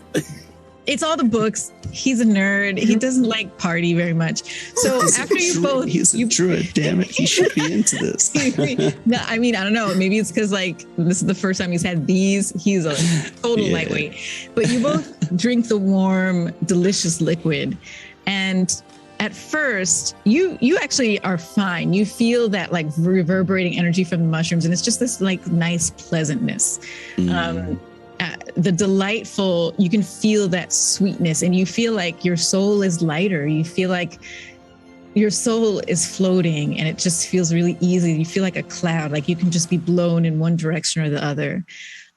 it's all the books. He's a nerd. He doesn't like party very much. So after you both, he's a druid. Damn it, he should be into this. No, I mean, I don't know. Maybe it's because like this is the first time he's had these. He's a total lightweight. But you both drink the warm, delicious liquid, and at first, you actually are fine. You feel that like reverberating energy from the mushrooms, and it's just this like nice pleasantness. The delightful, you can feel that sweetness, and you feel like your soul is lighter. You feel like your soul is floating, and it just feels really easy. You feel like a cloud, like you can just be blown in one direction or the other.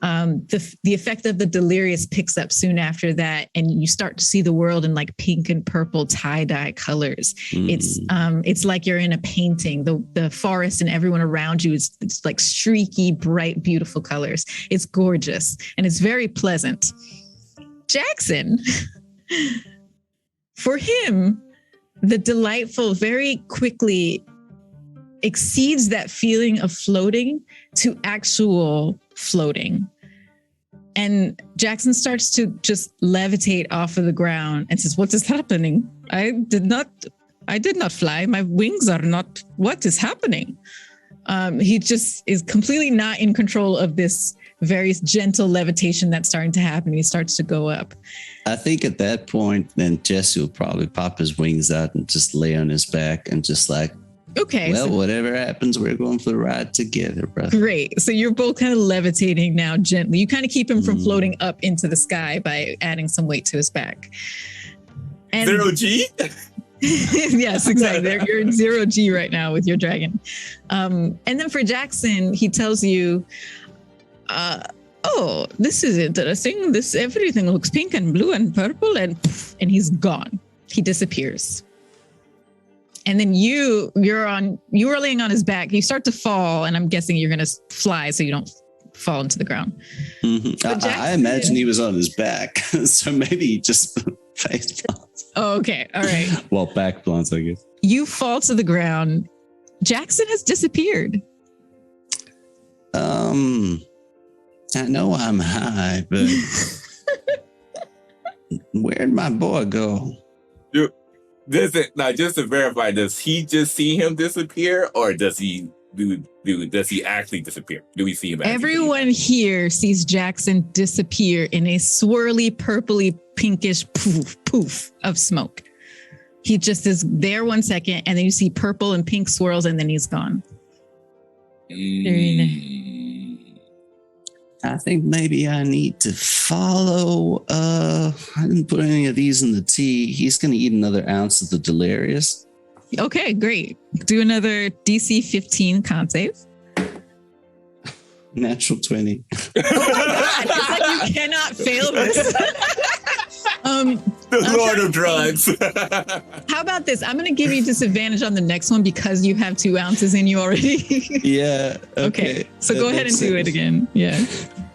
The effect of the delirious picks up soon after that, and you start to see the world in like pink and purple tie-dye colors. It's like you're in a painting. The forest and everyone around you is it's like streaky, bright, beautiful colors. It's gorgeous and it's very pleasant. Jackson, for him, the delightful very quickly exceeds that feeling of floating to actual floating. And Jackson starts to just levitate off of the ground and says, "What is happening? I did not fly. My wings are not, what is happening?" He just is completely not in control of this very gentle levitation that's starting to happen. He starts to go up. I think at that point, then Jesse will probably pop his wings out and just lay on his back and just like, okay, well, so whatever happens, we're going for the ride together, bro. great. So you're both kind of levitating now gently. You kind of keep him from floating up into the sky by adding some weight to his back. And 0G? yes, exactly. You're in 0G right now with your dragon. And then for Jackson, he tells you, oh, this is interesting. Everything looks pink and blue and purple, and he's gone. He disappears. And then you are laying on his back. You start to fall, and I'm guessing you're going to fly so you don't fall into the ground. I imagine he was on his back, so maybe he just face plants. Oh, okay. All right. Well, back plants, I guess. You fall to the ground. Jackson has disappeared. I know I'm high, but where'd my boy go? Now, just to verify, does he just see him disappear, or does he does he actually disappear? Do we see him? Everyone here sees Jackson disappear in a swirly, purpley, pinkish poof of smoke. He just is there 1 second, and then you see purple and pink swirls, and then he's gone. I think maybe I need to follow. I didn't put any of these in the tea. He's going to eat another ounce of the delirious. Okay, great. Do another DC 15 con save. Natural 20. Oh my God, it's like you cannot fail this. The Lord of Drugs. How about this? I'm going to give you disadvantage on the next one because you have 2 ounces in you already. Yeah. Okay. So go ahead and do it again. Yeah.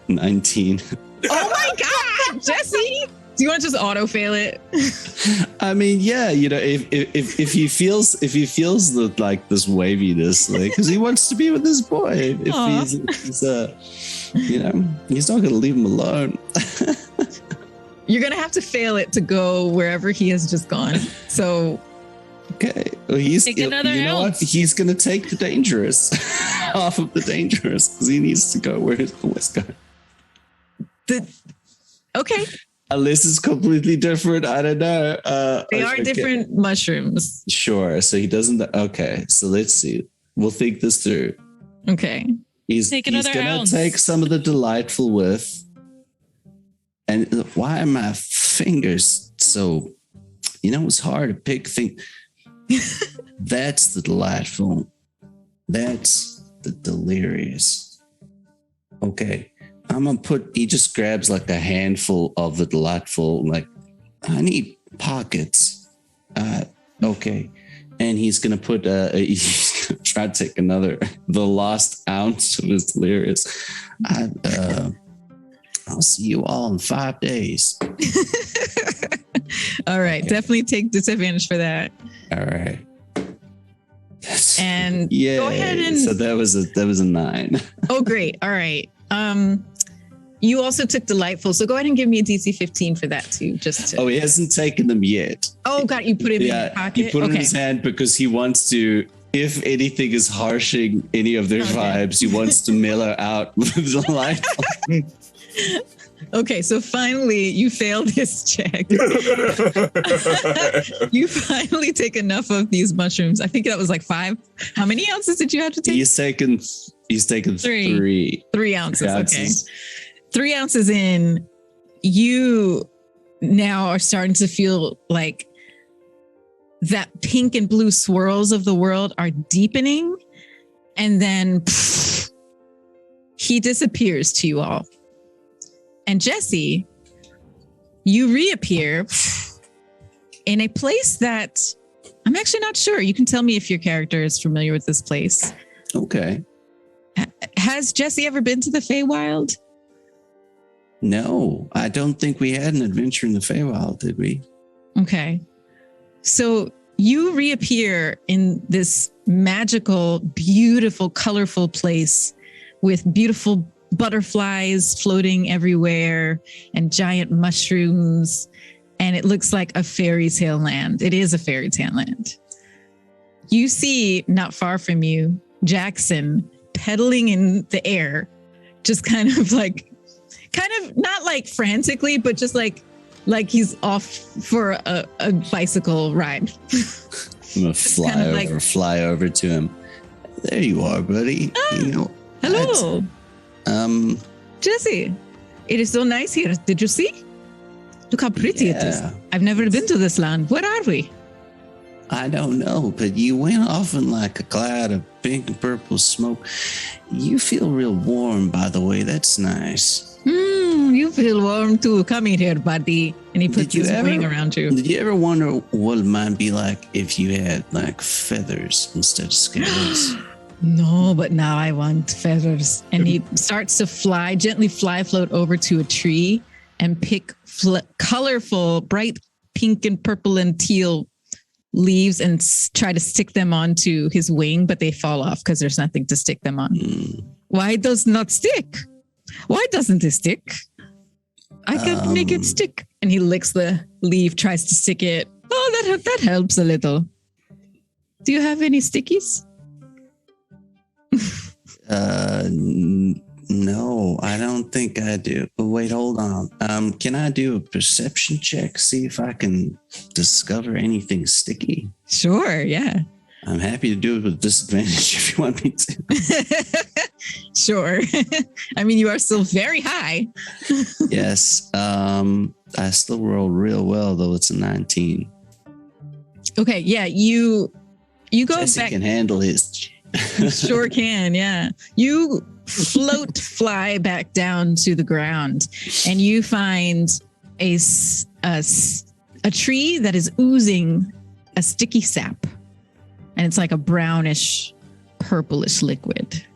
19. Oh my God, Jesse! Do you want to just auto fail it? I mean, yeah, you know, if he feels the like this waviness, like because he wants to be with this boy. If he's you know, he's not going to leave him alone. You're going to have to fail it to go wherever he has just gone. So, okay, well, Take another you know what? He's going to take the dangerous off of the dangerous because he needs to go where he's always going. Okay, Unless it's completely different. I don't know. they are okay. different mushrooms. Sure. So he doesn't. Okay. So let's see. We'll think this through. Okay. He's Take going another to ounce. take some of the delightful with. And why are my fingers so, it's hard to pick things. That's the delightful. That's the delirious. Okay. I'm going to he just grabs like a handful of the delightful, like, I need pockets. Okay. And he's going to put, he's going to try to take the last ounce of his delirious. I'll see you all in 5 days. All right. Okay. Definitely take disadvantage for that. All right. And yeah. go ahead and. So that was a 9. Oh, great. All right. You also took delightful. So go ahead and give me a DC 15 for that too. Oh, he hasn't taken them yet. Oh, God. You put it in your pocket? He put it in his hand because he wants to, if anything is harshing any of their vibes, he wants to mellow out with delightful. Okay, so finally you failed this check. You finally take enough of these mushrooms. I think that was like 5. How many ounces did you have to take? He's taken 3. 3 ounces. Okay. 3 ounces in, you now are starting to feel like that pink and blue swirls of the world are deepening. And then he disappears to you all. And Jesse, you reappear in a place that I'm actually not sure. You can tell me if your character is familiar with this place. Okay. Has Jesse ever been to the Feywild? No, I don't think we had an adventure in the Feywild, did we? Okay. So you reappear in this magical, beautiful, colorful place with beautiful butterflies floating everywhere and giant mushrooms. And it looks like a fairy tale land. It is a fairy tale land. You see, not far from you, Jackson pedaling in the air, just kind of not like frantically, but just like he's off for a bicycle ride. I'm gonna fly over to him. There you are, buddy. Hello. Um, Jesse, it is so nice here. Did you see? Look how pretty it is. Yeah. I've never been to this land. Where are we? I don't know, but you went off in like a cloud of pink and purple smoke. You feel real warm, by the way. That's nice. You feel warm too. Come in here, buddy. And he puts his wing around you. Did you ever wonder what it might be like if you had like feathers instead of scales? No, but now I want feathers. And he starts to gently float over to a tree and pick colorful, bright pink and purple and teal leaves and try to stick them onto his wing, but they fall off because there's nothing to stick them on. Why does not stick? Why doesn't it stick? I can make it stick. And he licks the leaf, tries to stick it. Oh, that helps a little. Do you have any stickies? No, I don't think I do. But wait, hold on. Can I do a perception check? See if I can discover anything sticky? Sure, yeah. I'm happy to do it with disadvantage if you want me to. Sure. I mean, you are still very high. Yes. I still roll real well, though it's a 19. Okay, yeah, you go Jesse back. can handle his. Sure can, yeah. You fly back down to the ground, and you find a tree that is oozing a sticky sap, and it's like a brownish, purplish liquid.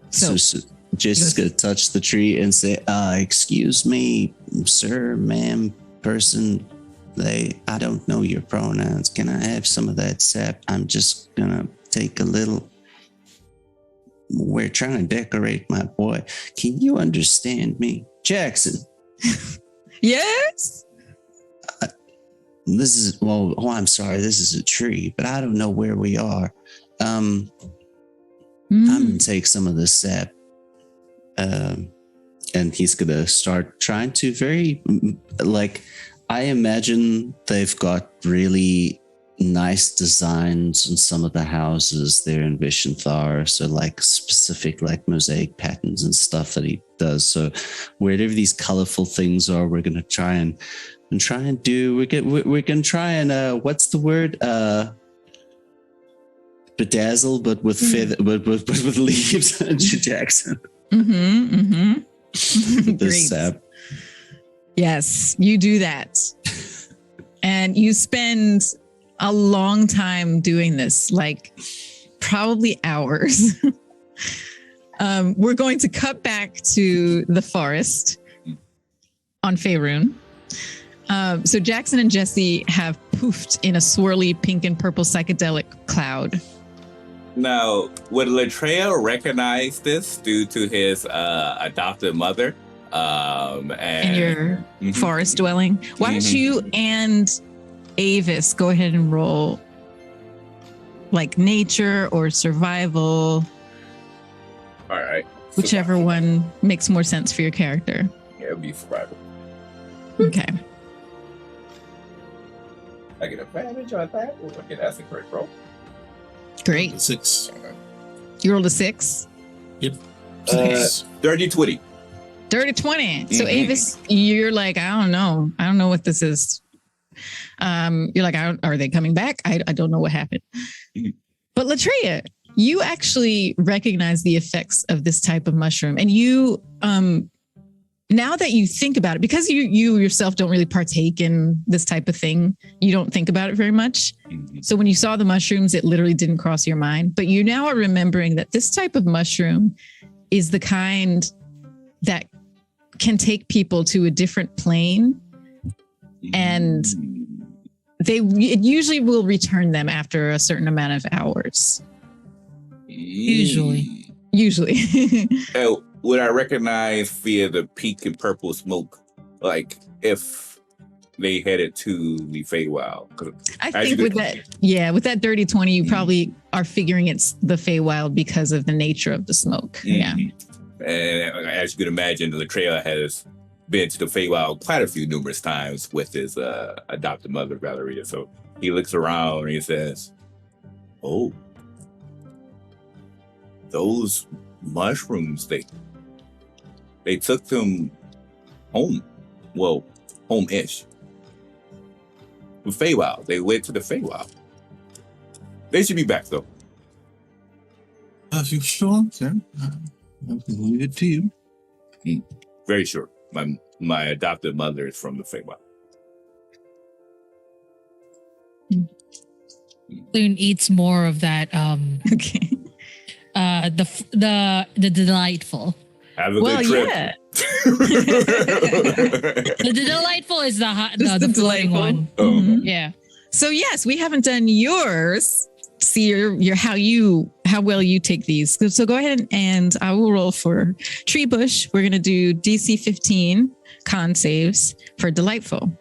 So Jason's gonna touch the tree and say, "Excuse me, sir, ma'am, person. I don't know your pronouns. Can I have some of that sap? I'm just gonna take a little. We're trying to decorate my boy. Can you understand me, Jackson?" Yes. I'm sorry. This is a tree, but I don't know where we are. I'm gonna take some of the sap. and he's gonna start trying to I imagine they've got really nice designs on some of the houses there in Vishanthar, so like specific like mosaic patterns and stuff that he does. So wherever these colorful things are, we're gonna try and do. We're gonna try and what's the word? Bedazzle, but with feather, but with leaves. Jackson. Great. Sap. Yes, you do that. And you spend a long time doing this, like probably hours. We're going to cut back to the forest on Faerun. So Jackson and Jesse have poofed in a swirly pink and purple psychedelic cloud. Now, would Latreia recognize this due to his adopted mother? And your forest dwelling. Why don't you and Avis go ahead and roll like nature or survival? All right. Whichever one makes more sense for your character. Yeah, it'll be survival. Okay. I get advantage on that. Or I get that's a great roll. Great. 6. You rolled a 6? Yep. Dirty 20. Dirty 20. So Avis, you're like, I don't know what this is. You're like, are they coming back? I don't know what happened. But Latreia, you actually recognize the effects of this type of mushroom. And you, now that you think about it, because you yourself don't really partake in this type of thing, you don't think about it very much. So when you saw the mushrooms, it literally didn't cross your mind. But you now are remembering that this type of mushroom is the kind that can take people to a different plane, and it usually will return them after a certain amount of hours. Usually. Would I recognize via the pink and purple smoke, like if they headed to the Feywild? I think with that dirty 20, you probably are figuring it's the Feywild because of the nature of the smoke. Yeah. And as you can imagine, Latreia has been to the Feywild quite a few numerous times with his adopted mother, Valeria. So he looks around and he says, "Oh, those mushrooms, they took them home. Well, home-ish. The Feywild. They went to the Feywild. They should be back, though." Are you sure, sir? I'll leave it to you. Very sure. My adopted mother is from the Feywild. Loon eats more of that. Okay. The delightful. Have a good trip. Yeah. The delightful is the floating one. Oh. Yeah. So yes, we haven't done yours. See your how well you take these. So go ahead and I will roll for Tree Bush. We're gonna do DC 15 con saves for Delightful.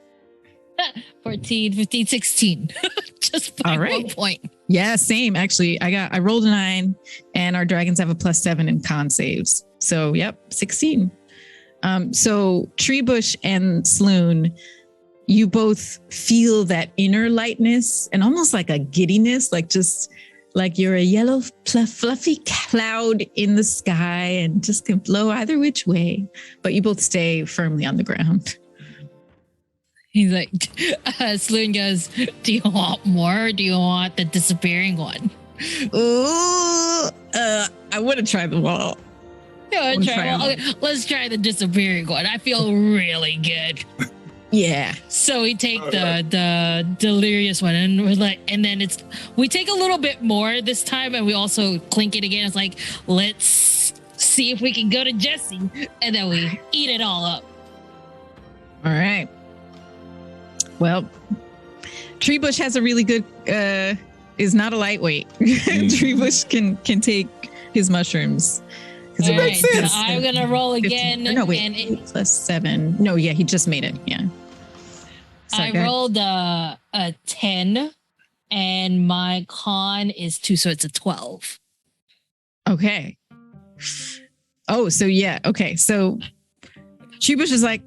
14, 15, 16. Just by All right. 1 point. Yeah, same. Actually, I rolled a 9, and our dragons have a +7 in con saves. So yep, 16. So Tree Bush and Sloon, you both feel that inner lightness and almost like a giddiness, like just like you're a yellow fluffy cloud in the sky and just can blow either which way, but you both stay firmly on the ground. He's like, Sloon goes, "Do you want more? Or do you want the disappearing one?" Ooh, I want to try them all. Okay, let's try the disappearing one. I feel really good. Yeah. So we take the delirious one, and we're like, and then we take a little bit more this time, and we also clink it again. It's like, let's see if we can go to Jesse, and then we eat it all up. All right. Well, Tree Bush has a really good, is not a lightweight. Tree Bush can take his mushrooms. Because it makes sense. So I'm going to roll 15. again. No, wait, and +7. No, yeah, he just made it. Yeah. So I rolled a 10, and my con is 2, so it's a 12. Okay. Oh, so yeah. Okay. So Treebush is like,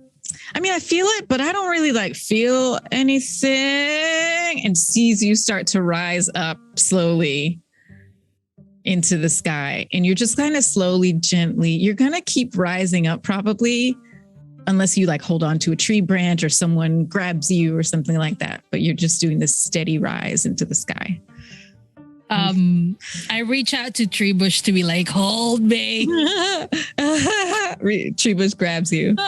I mean, I feel it, but I don't really like feel anything. And sees you start to rise up slowly into the sky. And you're just kind of slowly, gently, you're going to keep rising up probably, unless you like hold on to a tree branch or someone grabs you or something like that. But you're just doing this steady rise into the sky. I reach out to Treebush to be like, hold me. Treebush grabs you. All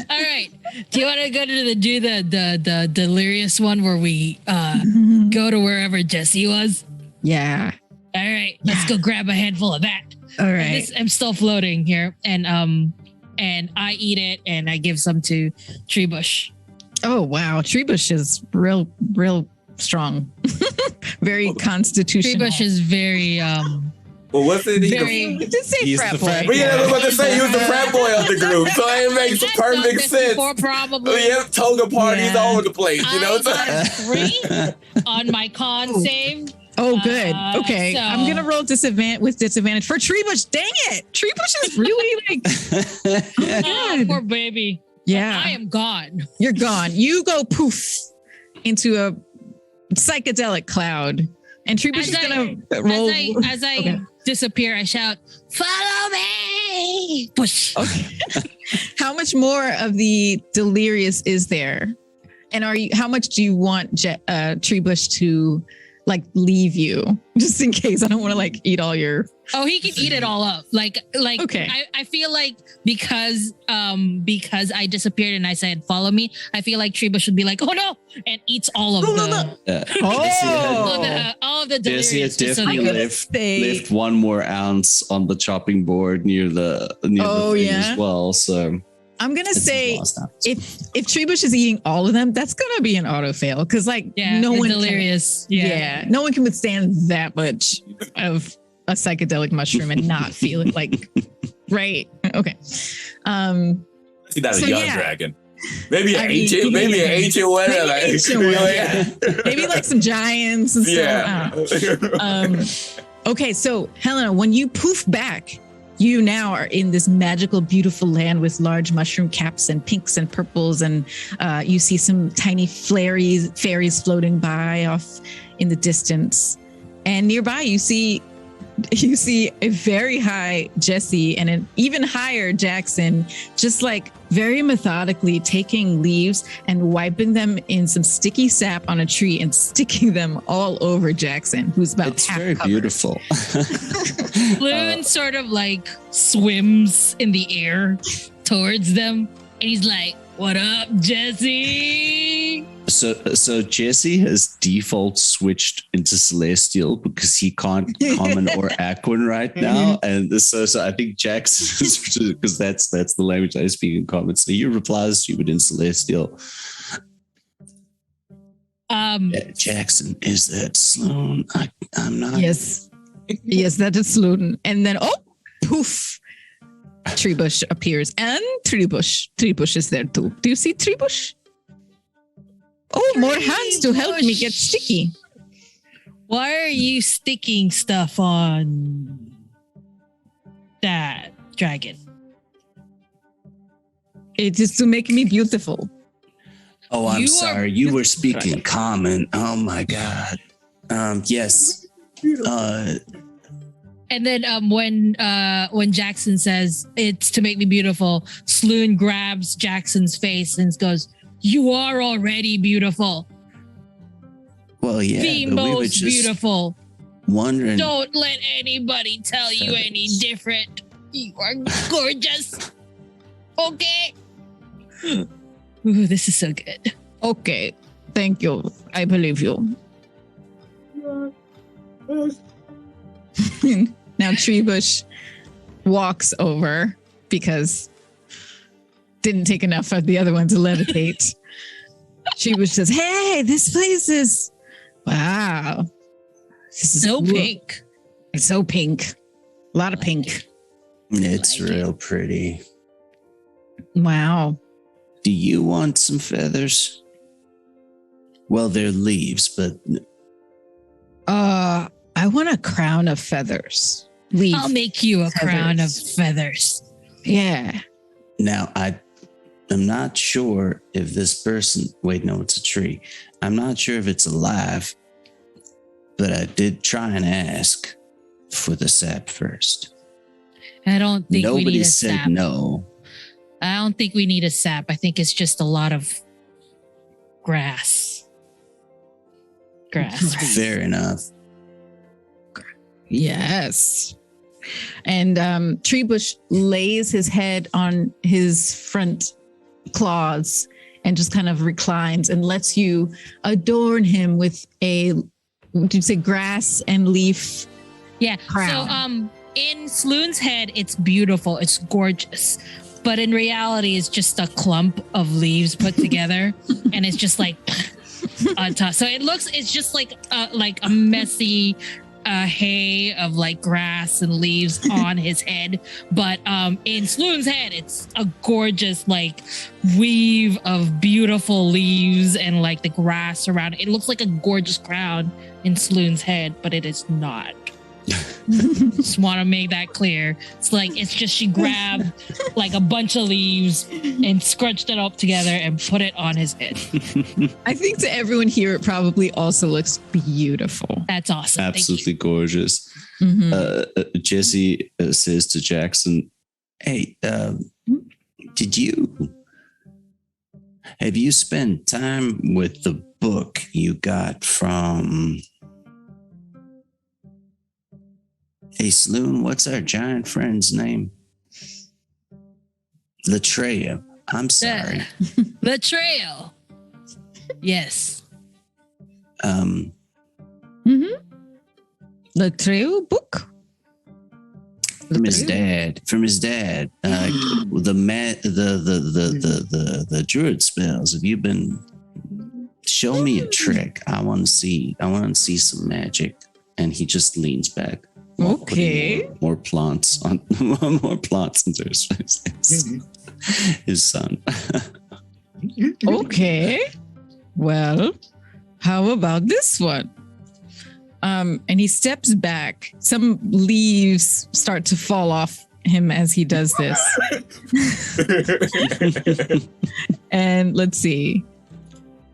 right. Do you want to go to do the delirious one where we go to wherever Jesse was? Yeah. All right. Let's go grab a handful of that. All right. I'm still floating here, and I eat it and I give some to Treebush. Oh wow, Treebush is real strong. Very constitutional. Treebush is very Well, what's it? You did say He's frat the boy. frat But yeah, I was about to say he was the frat boy of the group, so it makes I've perfect done this sense. before, probably. Yeah, toga parties Yeah. all over the place, you know. I got a 3 on my con save. Oh, good. Okay, so- I'm gonna roll disadvantage for Treebush. Dang it, Treebush is really like. Oh, God. poor baby. Yeah, I am gone. you're gone. You go poof into a psychedelic cloud, and Treebush As is I- gonna roll. As I Okay. disappear, I shout, "Follow me!" Push. Okay. How much more of the delirious is there? And how much do you want Treebush to like leave you? Just in case I don't want to like eat all your. Oh, he can eat it all up. Like Okay. I feel like because I disappeared and I said follow me, I feel like Treebush would be like, oh no, and eats all of all of the Jesse had delirious. just so definitely they- left one more ounce on the chopping board near the thing as well. So I'm gonna it's say his last ounce. if Treebush is eating all of them, that's gonna be an auto fail because like no the one delirious. can, no one can withstand that much of a psychedelic mushroom and not feel it like right. Okay. He's not So, a young yeah. dragon. Maybe an I mean, ancient, maybe an ancient one. maybe like, ancient one, yeah. Maybe like some giants and stuff. yeah. Okay, so Helena, when you poof back, you now are in this magical, beautiful land with large mushroom caps and pinks and purples, and you see some tiny fairies floating by off in the distance. And nearby, you see a very high Jesse and an even higher Jackson, just like very methodically taking leaves and wiping them in some sticky sap on a tree and sticking them all over Jackson, who's about It's half very covered. beautiful. Loon sort of like swims in the air towards them, and he's like, "What up, Jesse?" So Jesse has default switched into Celestial because he can't common or Aquan right now, and so I think Jackson is because that's the language I speak in common. So he replies to you in Celestial. Jackson, is that Sloan? I'm not. Yes, that is Sloan. And then poof, Treebush appears, and Treebush is there too. Do you see Treebush? Oh, more hands to help me get sticky. Why are you sticking stuff on that dragon? It is to make me beautiful. Oh, I'm You are sorry. You were speaking common. Oh my God. Yes. And then when Jackson says it's to make me beautiful, Sloon grabs Jackson's face and goes, "You are already beautiful. Well, yeah. The but we were most just beautiful. wondering. Don't let anybody tell you any different. You are gorgeous. Okay." Ooh, this is so good. Okay, thank you. I believe you. Now Treebush walks over because didn't take enough of the other one to levitate. Treebush says, "Hey, this place is wow. This is So cool. pink. It's so pink. A lot of pink. It's like it. real pretty. Wow. Do you want some feathers? Well, they're leaves, but I want a crown of feathers. Leaf. I'll make you a crown of Feathers. feathers. Yeah. Now, I'm not sure if this person, wait, no, it's a tree. I'm not sure if it's alive, but I did try and ask for the sap first. I don't think we need Nobody a said sap. no. I don't think we need a sap. I think it's just a lot of grass. Grass. Fair enough. Yes. And Treebush lays his head on his front claws and just kind of reclines and lets you adorn him with a, did you say grass and leaf? Yeah. Crown. So in Sloan's head, it's beautiful. It's gorgeous. But in reality, it's just a clump of leaves put together. And it's just like on top. So it's just like a messy hay of like grass and leaves on his head. But in Sloan's head, it's a gorgeous like weave of beautiful leaves and like the grass around it. It looks like a gorgeous crown in Sloan's head, but it is not. Just want to make that clear. It's just she grabbed like a bunch of leaves and scrunched it up together and put it on his head. I think to everyone here, it probably also looks beautiful. That's awesome. Absolutely gorgeous. Mhm. Jesse says to Jackson, hey, have you spent time with the book you got from... Hey, Sloan, what's our giant friend's name? Latreo. I'm sorry. The trail. Yes. The trail book? From his dad. The druid spells. Have you been? Show me a trick. I want to see some magic. And he just leans back. Okay. More plants on into his face. His son. Okay. Well, how about this one? And he steps back. Some leaves start to fall off him as he does this. And let's see.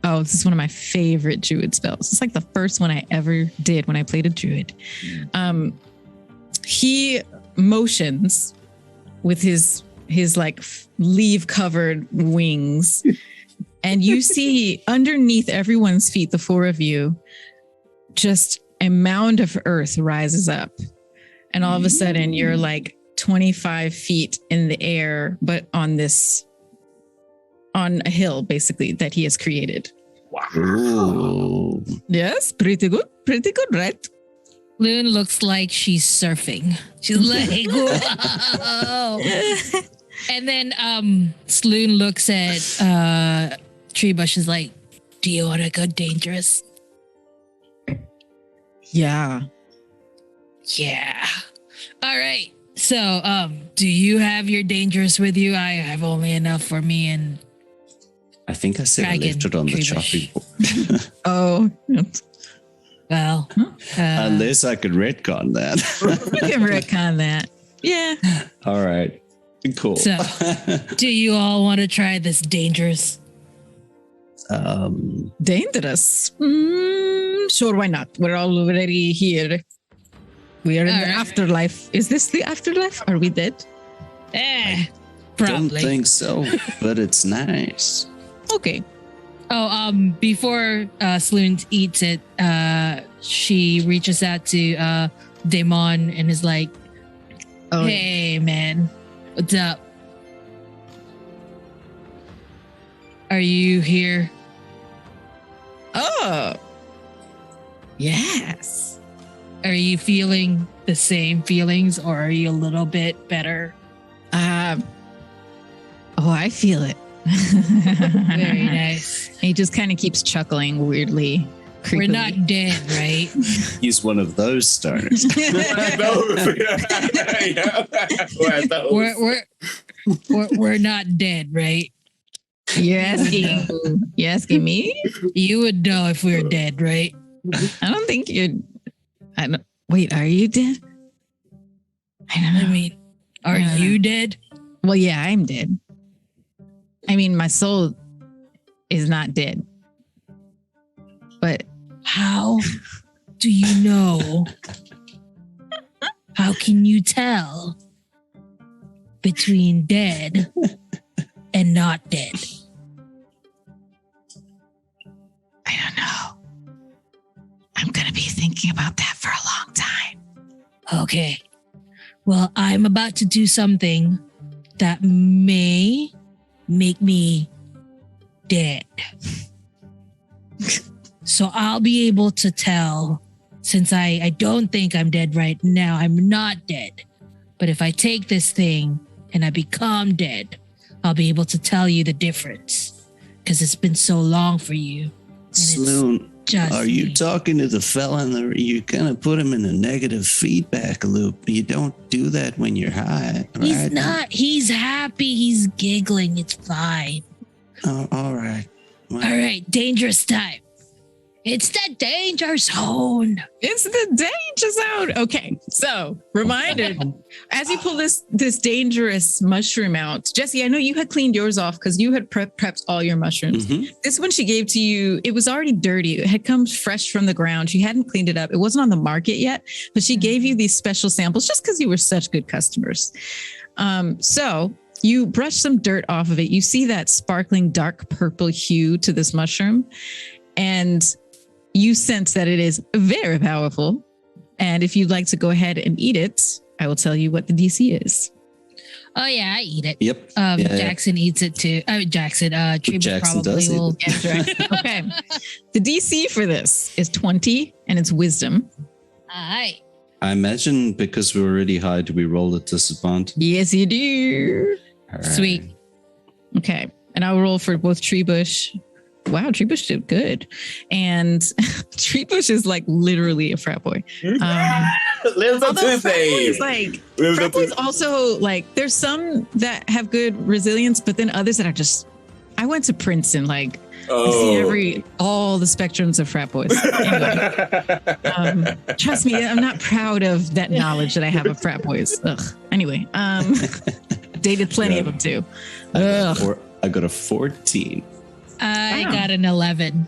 Oh, this is one of my favorite druid spells. It's like the first one I ever did when I played a druid. He motions with his like leaf covered wings, and you see underneath everyone's feet, the four of you, just a mound of earth rises up, and all of a sudden you're like 25 feet in the air, but on a hill basically that he has created. Ooh. Yes, pretty good, right? Loon looks like she's surfing. She's like, whoa. And then Sloon looks at Treebush, is like, do you want to go dangerous? Yeah. Yeah. All right. So, do you have your dangerous with you? I have only enough for me and I think I said Dragon I left it on the Treebush. chopping board. Oh. Well, Unless I could retcon that. You can retcon that. Yeah. All right. Cool. So, do you all want to try this dangerous? Dangerous. Sure, why not? We're already here. We are in the afterlife. Is this the afterlife? Are we dead? Probably. Don't think so, but it's nice. Okay. Oh, before Sloan eats it, she reaches out to Damon and is like, Oh, hey, man, what's up? Are you here? Oh. Yes. Are you feeling the same feelings or are you a little bit better? Oh, I feel it. Very nice. He just kind of keeps chuckling weirdly. Creepily. We're not dead, right? He's one of those stoners. We're not dead, right? You're asking me? You would know if we were dead, right? I don't think you're. Wait, are you dead? I don't know. I mean, are you dead? Well, yeah, I'm dead. I mean, my soul is not dead. But How do you know? How can you tell between dead and not dead? I don't know. I'm going to be thinking about that for a long time. Okay. Well, I'm about to do something that may make me dead. So I'll be able to tell, since I don't think I'm dead right now, I'm not dead. But if I take this thing and I become dead, I'll be able to tell you the difference. Because it's been so long for you. Sloan, Just are you me. talking to the fella you kind of put him in a negative feedback loop? You don't do that when you're high, right? He's not. He's happy. He's giggling. It's fine. Oh, all right. Well, All right. Dangerous time. It's the danger zone. It's the danger zone. Okay, so reminder: as you pull this dangerous mushroom out, Jesse, I know you had cleaned yours off because you had prepped all your mushrooms. mhm. This one she gave to you, it was already dirty. It had come fresh from the ground. She hadn't cleaned it up. It wasn't on the market yet, but she gave you these special samples just because you were such good customers. So you brush some dirt off of it. You see that sparkling dark purple hue to this mushroom, and you sense that it is very powerful. And if you'd like to go ahead and eat it, I will tell you what the DC is. Oh yeah, I eat it. Yep. Yeah. Jackson eats it too. Jackson. Tribute Jackson probably does eat will. Okay. The DC for this is 20 and it's wisdom. Aye. I imagine because we're already high, do we roll at disadvantage? Yes, you do. All right. Sweet. Okay. And I'll roll for both Treebush. Wow, Treebush did good. And Treebush is like literally a frat boy. Lives on Although frat Tuesdays. boys, like, Lives frat on boys Tuesdays. also, like, there's some that have good resilience, but then others that are just, I went to Princeton, like, I've seen all the spectrums of frat boys. Anyway, trust me, I'm not proud of that knowledge that I have of frat boys. Ugh. Anyway, dated plenty of them too. I got a 14. I Wow. got an 11.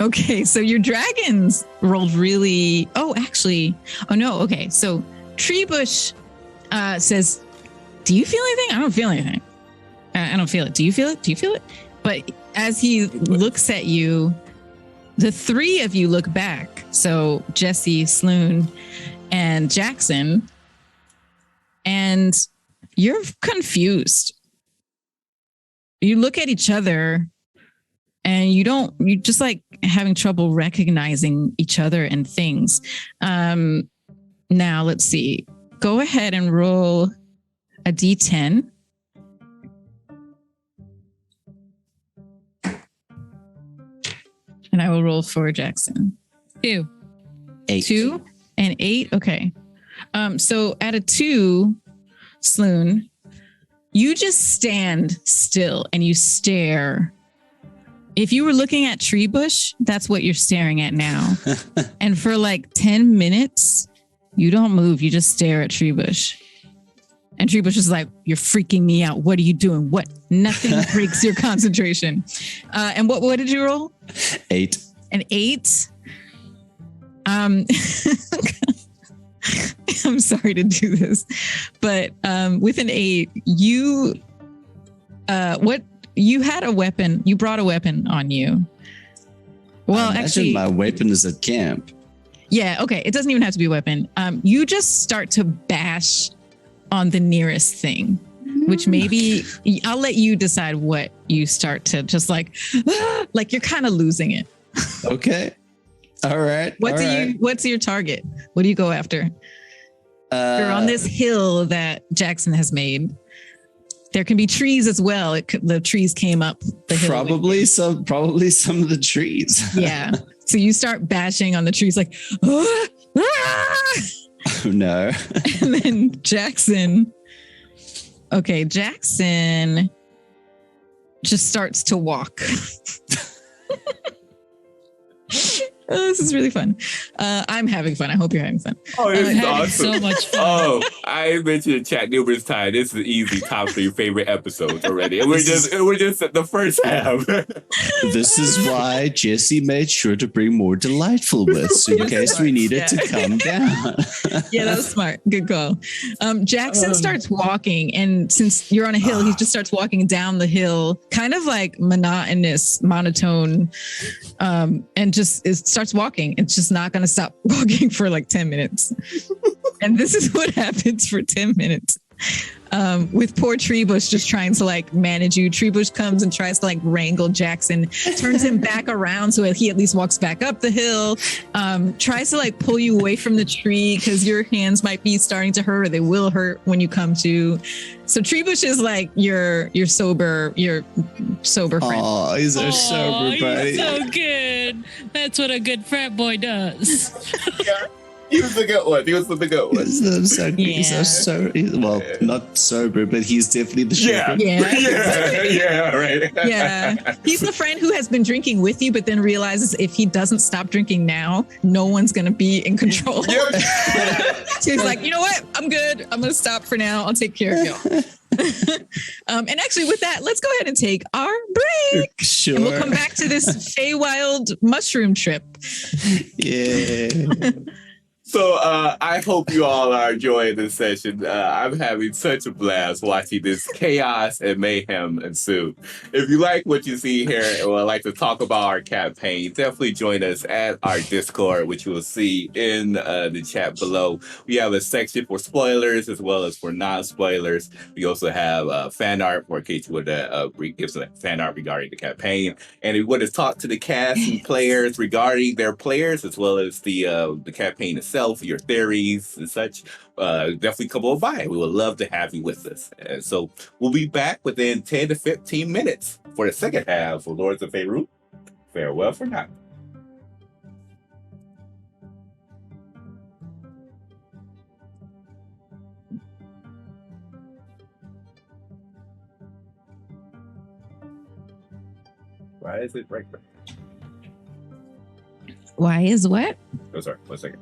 Okay, so your dragons rolled really. Oh, actually, oh no. Okay, so Treebush says, "Do you feel anything? I don't feel anything. I don't feel it. Do you feel it? Do you feel it?" But as he looks at you, the three of you look back. So Jesse, Sloan, and Jackson, and you're confused. You look at each other and you're just like having trouble recognizing each other and things. Now let's see. Go ahead and roll a D10. And I will roll for Jackson. 2. 8. 2 and 8. Okay. So at a 2, Sloan, you just stand still and you stare. If you were looking at Treebush, that's what you're staring at now. And for like 10 minutes, you don't move. You just stare at Treebush. And Treebush is like, "You're freaking me out. What are you doing? What? Nothing breaks your concentration." And what did you roll? 8. An 8. I'm sorry to do this, but with an 8, you had a weapon. You brought a weapon on you. Well, I imagine actually, my weapon is at camp. yeah. Okay, it doesn't even have to be a weapon. You just start to bash on the nearest thing, which maybe I'll let you decide what you start to just like you're kind of losing it. Okay. All right. What's your target? What do you go after? You're on this hill that Jackson has made. There can be trees as well. The trees came up the hill. Probably some of the trees. Yeah. So you start bashing on the trees like, "Ah, ah!" Oh no. And then Jackson just starts to walk. This is really fun. I'm having fun. I hope you're having fun. Oh, this is Having awesome. so much fun. Oh, I mentioned in chat numerous times. This is easy top 3 favorite episodes already. And we're just at the first half. This is why Jesse made sure to bring more delightfulness in case we needed to come down. Yeah, that was smart. Good call. Jackson starts walking, and since you're on a hill, he just starts walking down the hill, kind of like monotone, and just starts walking. It's just not going to stop walking for like 10 minutes. And this is what happens for 10 minutes. With poor Treebush just trying to like manage you. Treebush comes and tries to like wrangle Jackson, turns him back around so he at least walks back up the hill, tries to like pull you away from the tree because your hands might be starting to hurt, or they will hurt when you come to. So Treebush is like your sober friend. Oh, he's our sober buddy. He's so good. That's what a good frat boy does. He was the good one. He was the good one. Well, not sober, but he's definitely the shepherd. Yeah, right. Yeah. He's the friend who has been drinking with you, but then realizes if he doesn't stop drinking now, no one's going to be in control. Yep. So he's like, you know what? I'm good. I'm going to stop for now. I'll take care of y'all. And actually with that, let's go ahead and take our break. Sure. And we'll come back to this Feywild mushroom trip. Yeah. So I hope you all are enjoying this session. I'm having such a blast watching this chaos and mayhem ensue. If you like what you see here and would like to talk about our campaign, definitely join us at our Discord, which you will see in the chat below. We have a section for spoilers as well as for non-spoilers. We also have fan art for in case you would give some fan art regarding the campaign. And if you want to talk to the cast and players regarding their players as well as the campaign itself, your theories and such, definitely come on by. We would love to have you with us. And so we'll be back within 10 to 15 minutes for the second half of Lords of Faerun. Farewell for now. Why is it right there? Why is what? Oh, sorry. 1 second.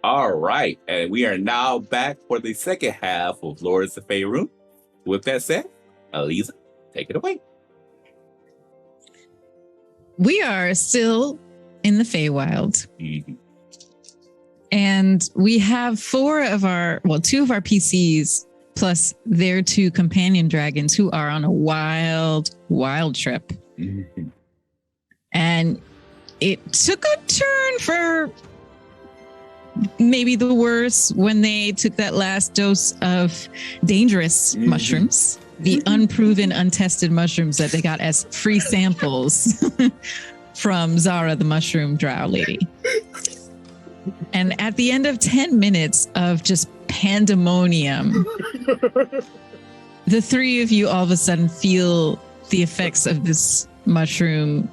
All right, and we are now back for the second half of Lords of Faerun. With that said, Aliza, take it away. We are still in the Feywild. Mm-hmm. And we have two of our PCs plus their 2 companion dragons who are on a wild trip. Mm-hmm. And it took a turn for maybe the worse when they took that last dose of dangerous mushrooms, the unproven, untested mushrooms that they got as free samples from Zara, the mushroom drow lady. And at the end of 10 minutes of just pandemonium, the 3 of you all of a sudden feel the effects of this mushroom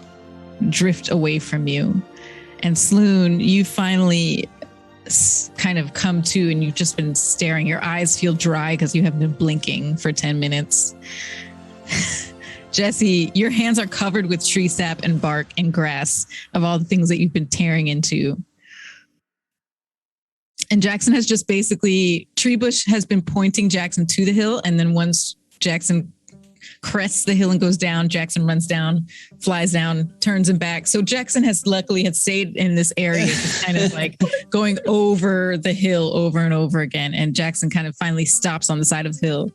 drift away from you. And Sloon, you finally kind of come to, and you've just been staring. Your eyes feel dry because you have been blinking for 10 minutes. Jesse, your hands are covered with tree sap and bark and grass of all the things that you've been tearing into. And Jackson has just basically, Treebush has been pointing Jackson to the hill. And then once Jackson crests the hill and goes down, Jackson runs down, flies down, turns him back. So Jackson has luckily had stayed in this area, just kind of like going over the hill over and over again. And Jackson kind of finally stops on the side of the hill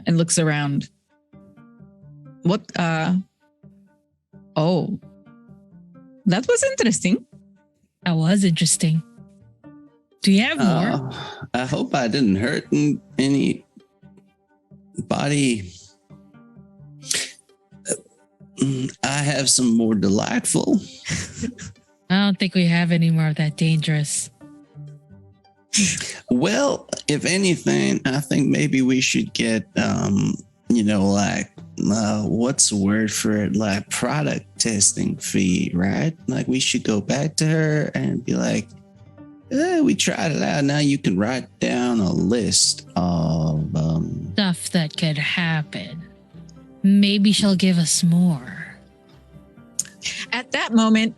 and looks around. What? Oh, that was interesting. That was interesting. Do you have more? I hope I didn't hurt anybody. I have some more delightful. I don't think we have any more of that dangerous. Well, if anything, I think maybe we should get, what's the word for it? Like product testing fee, right? Like we should go back to her and be like, we tried it out. Now you can write down a list of Stuff that could happen. Maybe she'll give us more. At that moment,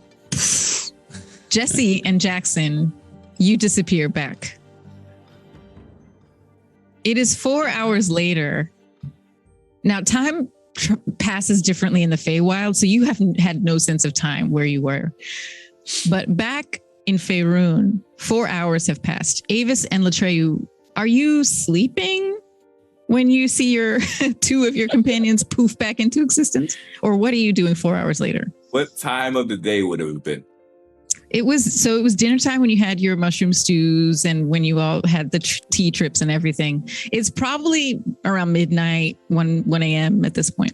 Jesse and Jackson, you disappear back. It is 4 hours later. Now, time passes differently in the Feywild, so you haven't had no sense of time where you were. But back in Faerun, 4 hours have passed. Avis and Latreyu, are you sleeping when you see your two of your companions poof back into existence? Or what are you doing 4 hours later? What time of the day would it have been? It was dinner time when you had your mushroom stews and when you all had the tea trips and everything. It's probably around midnight, 1 a.m. at this point.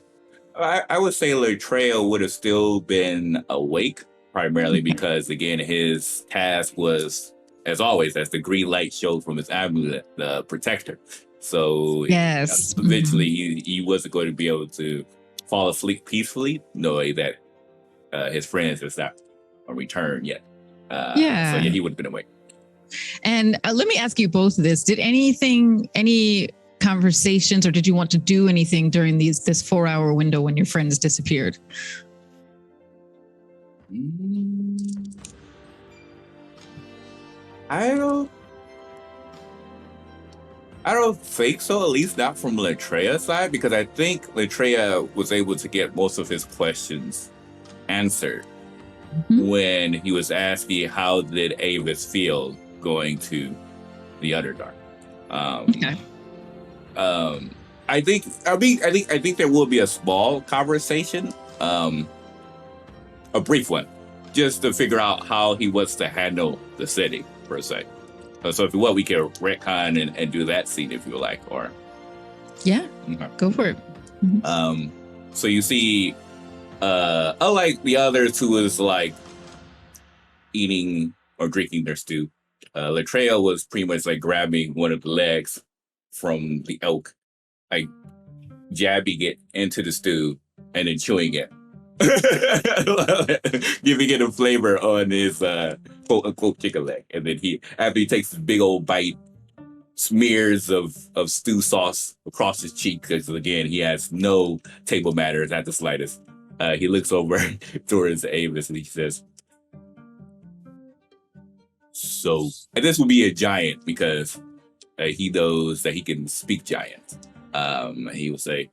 I would say Latreyu would have still been awake, primarily because, again, his task was, as always, as the green light showed from his amulet, the protector. So yes, eventually he wasn't going to be able to fall asleep peacefully, knowing that his friends has not returned yet. So yeah, he would have been awake. And let me ask you both this. Did any conversations, or did you want to do anything during this 4 hour window when your friends disappeared? I don't think so, at least not from Latreyu's side, because I think Latreyu was able to get most of his questions answered when he was asking how did Avis feel going to the Underdark. Okay. I think there will be a small conversation, a brief one, just to figure out how he wants to handle the city per se. So if you want, we can retcon and do that scene if you like, or yeah, go for it. So you see, unlike the others who was like eating or drinking their stew, Latreyu was pretty much like grabbing one of the legs from the elk, like jabbing it into the stew and then chewing it, giving it a flavor on his quote unquote chicken leg. And then after he takes this big old bite, smears of stew sauce across his cheek, because again, he has no table manners at the slightest. He looks over towards Avis and he says, so, and this will be a giant because he knows that he can speak giant. He will say,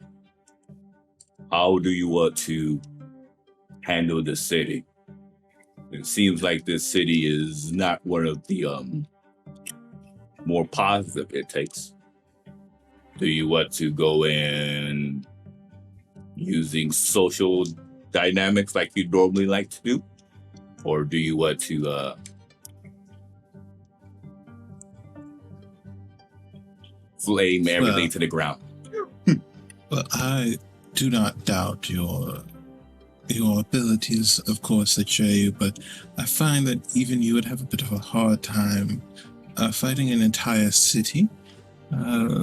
how do you want to handle the city? It seems like this city is not one of the more positive it takes. Do you want to go in using social dynamics like you normally like to do? Or do you want to flame everything to the ground? Well, I do not doubt your abilities, of course, Atreyu, but I find that even you would have a bit of a hard time fighting an entire city.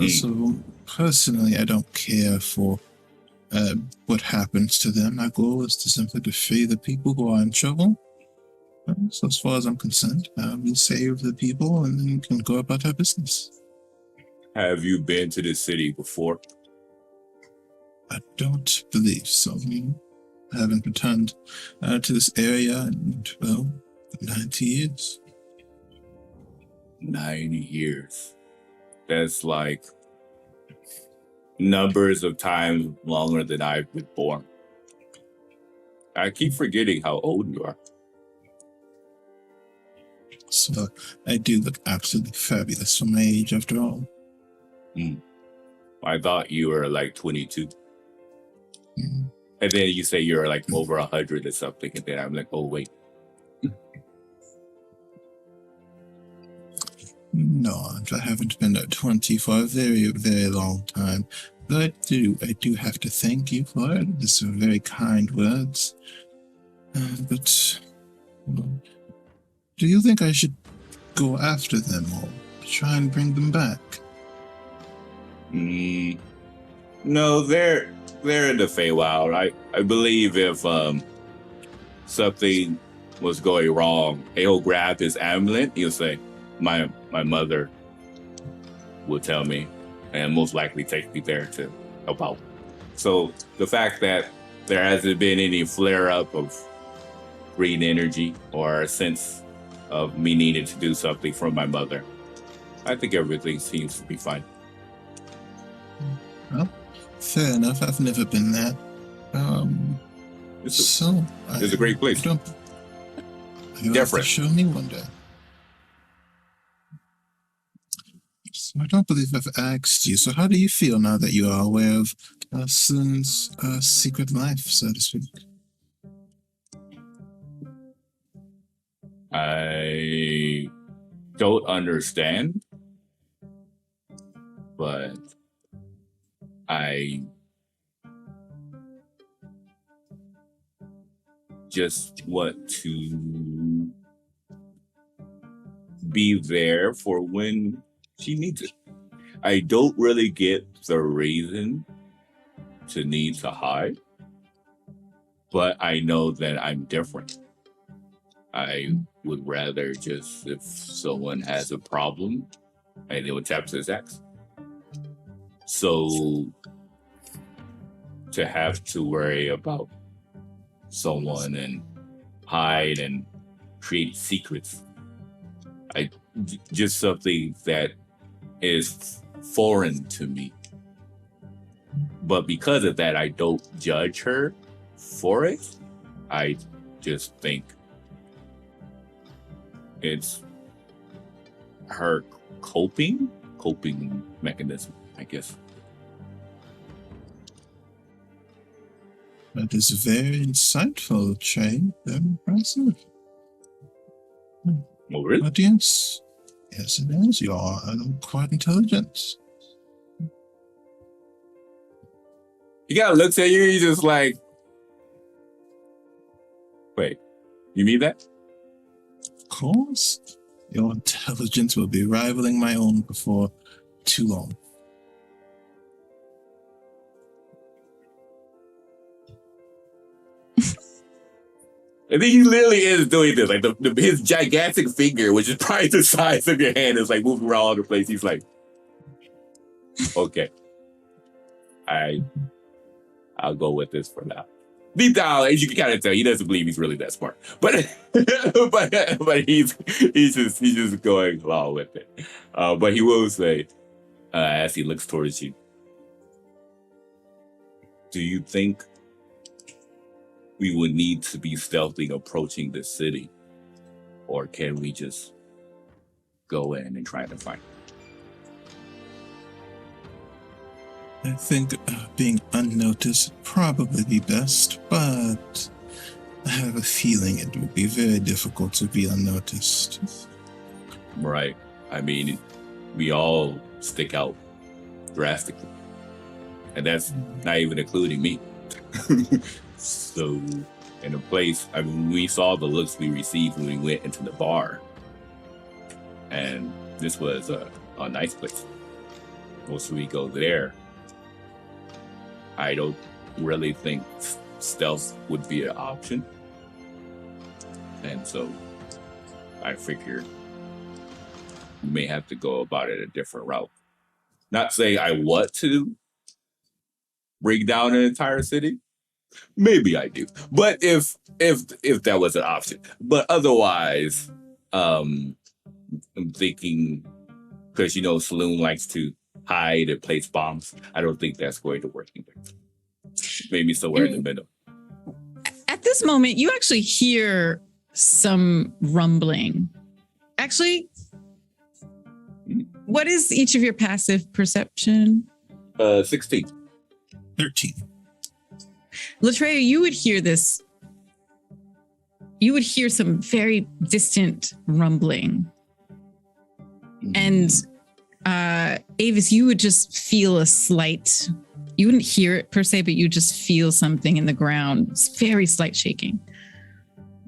So personally, I don't care for what happens to them. My goal is to simply defeat the people who are in trouble. So as far as I'm concerned, we'll save the people and then we can go about our business. Have you been to the city before? I don't believe so. I haven't returned to this area in, 90 years. 90 years. That's like numbers of times longer than I've been born. I keep forgetting how old you are. So I do look absolutely fabulous for my age after all. I thought you were like 22. Mm. And then you say you're like over 100 or something. And then I'm like, oh, wait. No, I haven't been at 20 for a very, very long time. But I do have to thank you for it. These are very kind words. But do you think I should go after them or try and bring them back? No, they're in the Feywild. I believe if something was going wrong, he'll grab his amulet. He'll say, my mother will tell me, and most likely take me there to help out. So the fact that there hasn't been any flare up of green energy or a sense of me needing to do something for my mother, I think everything seems to be fine. Well, fair enough. I've never been there. It's a great place. You'll have Different. to show me one day. So I don't believe I've asked you. So how do you feel now that you are aware of Sun's secret life, so to speak? I don't understand, but I just want to be there for when she needs it. I don't really get the reason to need to hide, but I know that I'm different. I would rather just, if someone has a problem, and they would tap to his axe. So to have to worry about someone and hide and create secrets, just something that is foreign to me. But because of that, I don't judge her for it. I just think it's her coping mechanism, I guess. That is very insightful, Che. Very impressive. Oh, really? But yes, it is. You are quite intelligent. He kind of looks at you, he's just like, wait, you mean that? Of course. Your intelligence will be rivaling my own before too long. I think he literally is doing this. Like his gigantic finger, which is probably the size of your hand, is like moving around all the place. He's like, okay, I'll go with this for now. Deep down, as you can kind of tell, he doesn't believe he's really that smart. But but he's just going along with it. But he will say, as he looks towards you, do you think we would need to be stealthy approaching the city, or can we just go in and try to find? I think being unnoticed would probably be best, but I have a feeling it would be very difficult to be unnoticed. Right. I mean, we all stick out drastically, and that's not even including me. So, in a place, I mean, we saw the looks we received when we went into the bar, and this was a nice place. Once we go there, I don't really think stealth would be an option, and so I figured you may have to go about it a different route. Not saying I want to bring down an entire city. Maybe I do. But if that was an option. But otherwise, I'm thinking, because Saloon likes to hide and place bombs. I don't think that's going to work either. Maybe somewhere in the middle. At this moment, you actually hear some rumbling. Actually, what is each of your passive perception? 16. 13. Latreia, you would hear this. You would hear some very distant rumbling. And Avis, you would just feel a slight, you wouldn't hear it per se, but you just feel something in the ground. It's very slight shaking.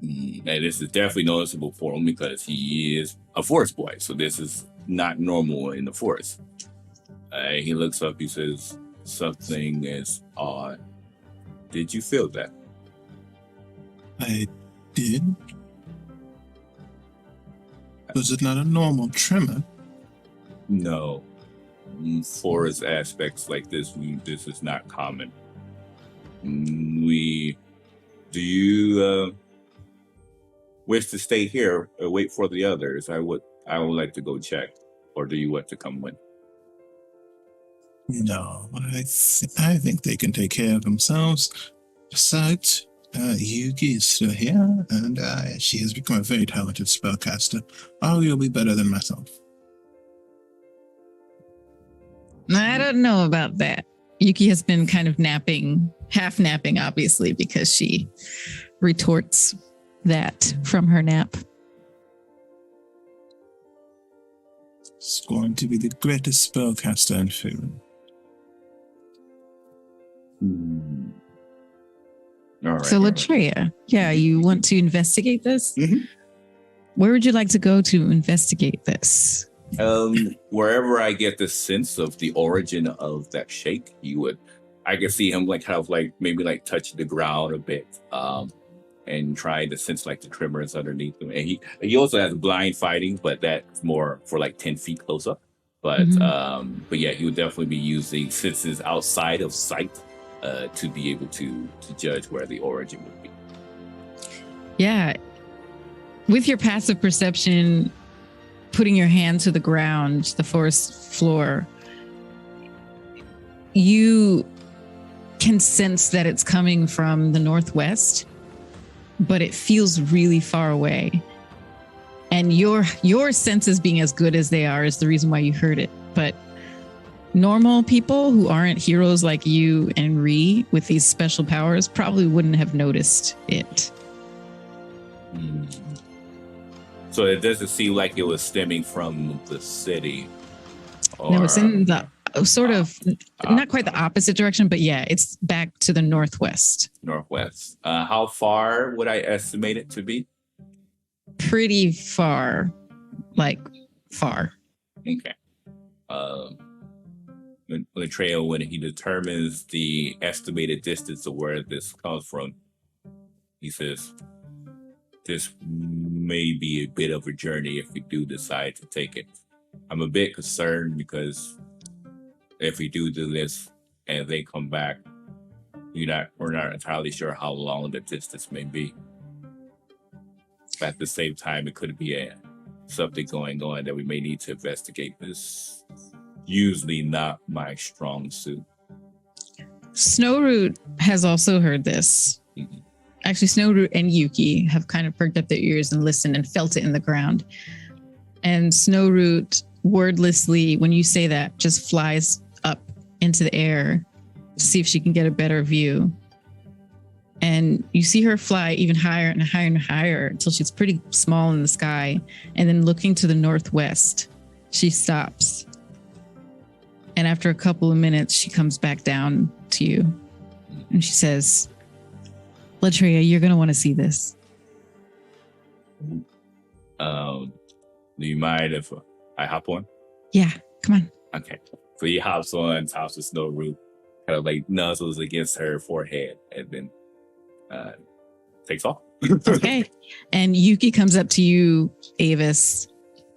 And this is definitely noticeable for him because he is a forest boy. So this is not normal in the forest. He looks up, he says, something is odd. Did you feel that? I did. Was it not a normal tremor? No. Forest aspects like this is not common. Do you wish to stay here or wait for the others? I would like to go check. Or do you want to come with? No, I think they can take care of themselves. Besides, Yuki is still here, and she has become a very talented spellcaster. Arguably better than myself. I don't know about that. Yuki has been kind of half napping, obviously, because she retorts that from her nap. It's going to be the greatest spellcaster in Faerun. All right. So Latreia, you want to investigate this? Mhm. Where would you like to go to investigate this? Wherever I get the sense of the origin of that shake, I can see him maybe touch the ground a bit, and try to sense the tremors underneath him. And he also has blind fighting, but that's more for 10 feet close up. But but yeah, he would definitely be using senses outside of sight to be able to judge where the origin would be. Yeah. With your passive perception, putting your hand to the ground, the forest floor, you can sense that it's coming from the northwest, but it feels really far away. And your senses being as good as they are is the reason why you heard it. But normal people who aren't heroes like you and Ree with these special powers probably wouldn't have noticed it. So it doesn't seem like it was stemming from the city. No, it's in the sort of not quite the opposite direction, but yeah, it's back to the northwest. Northwest. How far would I estimate it to be? Pretty far, far. Okay. Latreia, when he determines the estimated distance of where this comes from, he says, this may be a bit of a journey if we do decide to take it. I'm a bit concerned because if we do this and they come back, we're not entirely sure how long the distance may be. But at the same time, it could be something going on that we may need to investigate. This usually not my strong suit. Snowroot has also heard this. Mm-hmm. Actually, Snowroot and Yuki have kind of perked up their ears and listened and felt it in the ground. And Snowroot, wordlessly, when you say that, just flies up into the air to see if she can get a better view. And you see her fly even higher and higher and higher until she's pretty small in the sky. And then looking to the northwest, she stops. And after a couple of minutes, she comes back down to you. And she says, Latreia, you're going to want to see this. Do you mind if I hop on? Yeah, come on. Okay. So he hops on, tops the Snowroot, kind of nuzzles against her forehead, and then takes off. Okay. And Yuki comes up to you, Avis,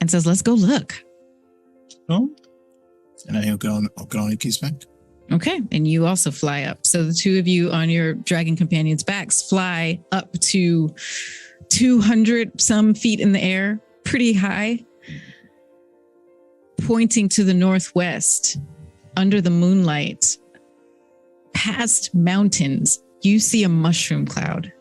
and says, "Let's go look." Oh, and I'll get on Yuki's back. Okay. And you also fly up. So the two of you on your dragon companions' backs fly up to 200 some feet in the air, pretty high, pointing to the northwest under the moonlight, past mountains. You see a mushroom cloud.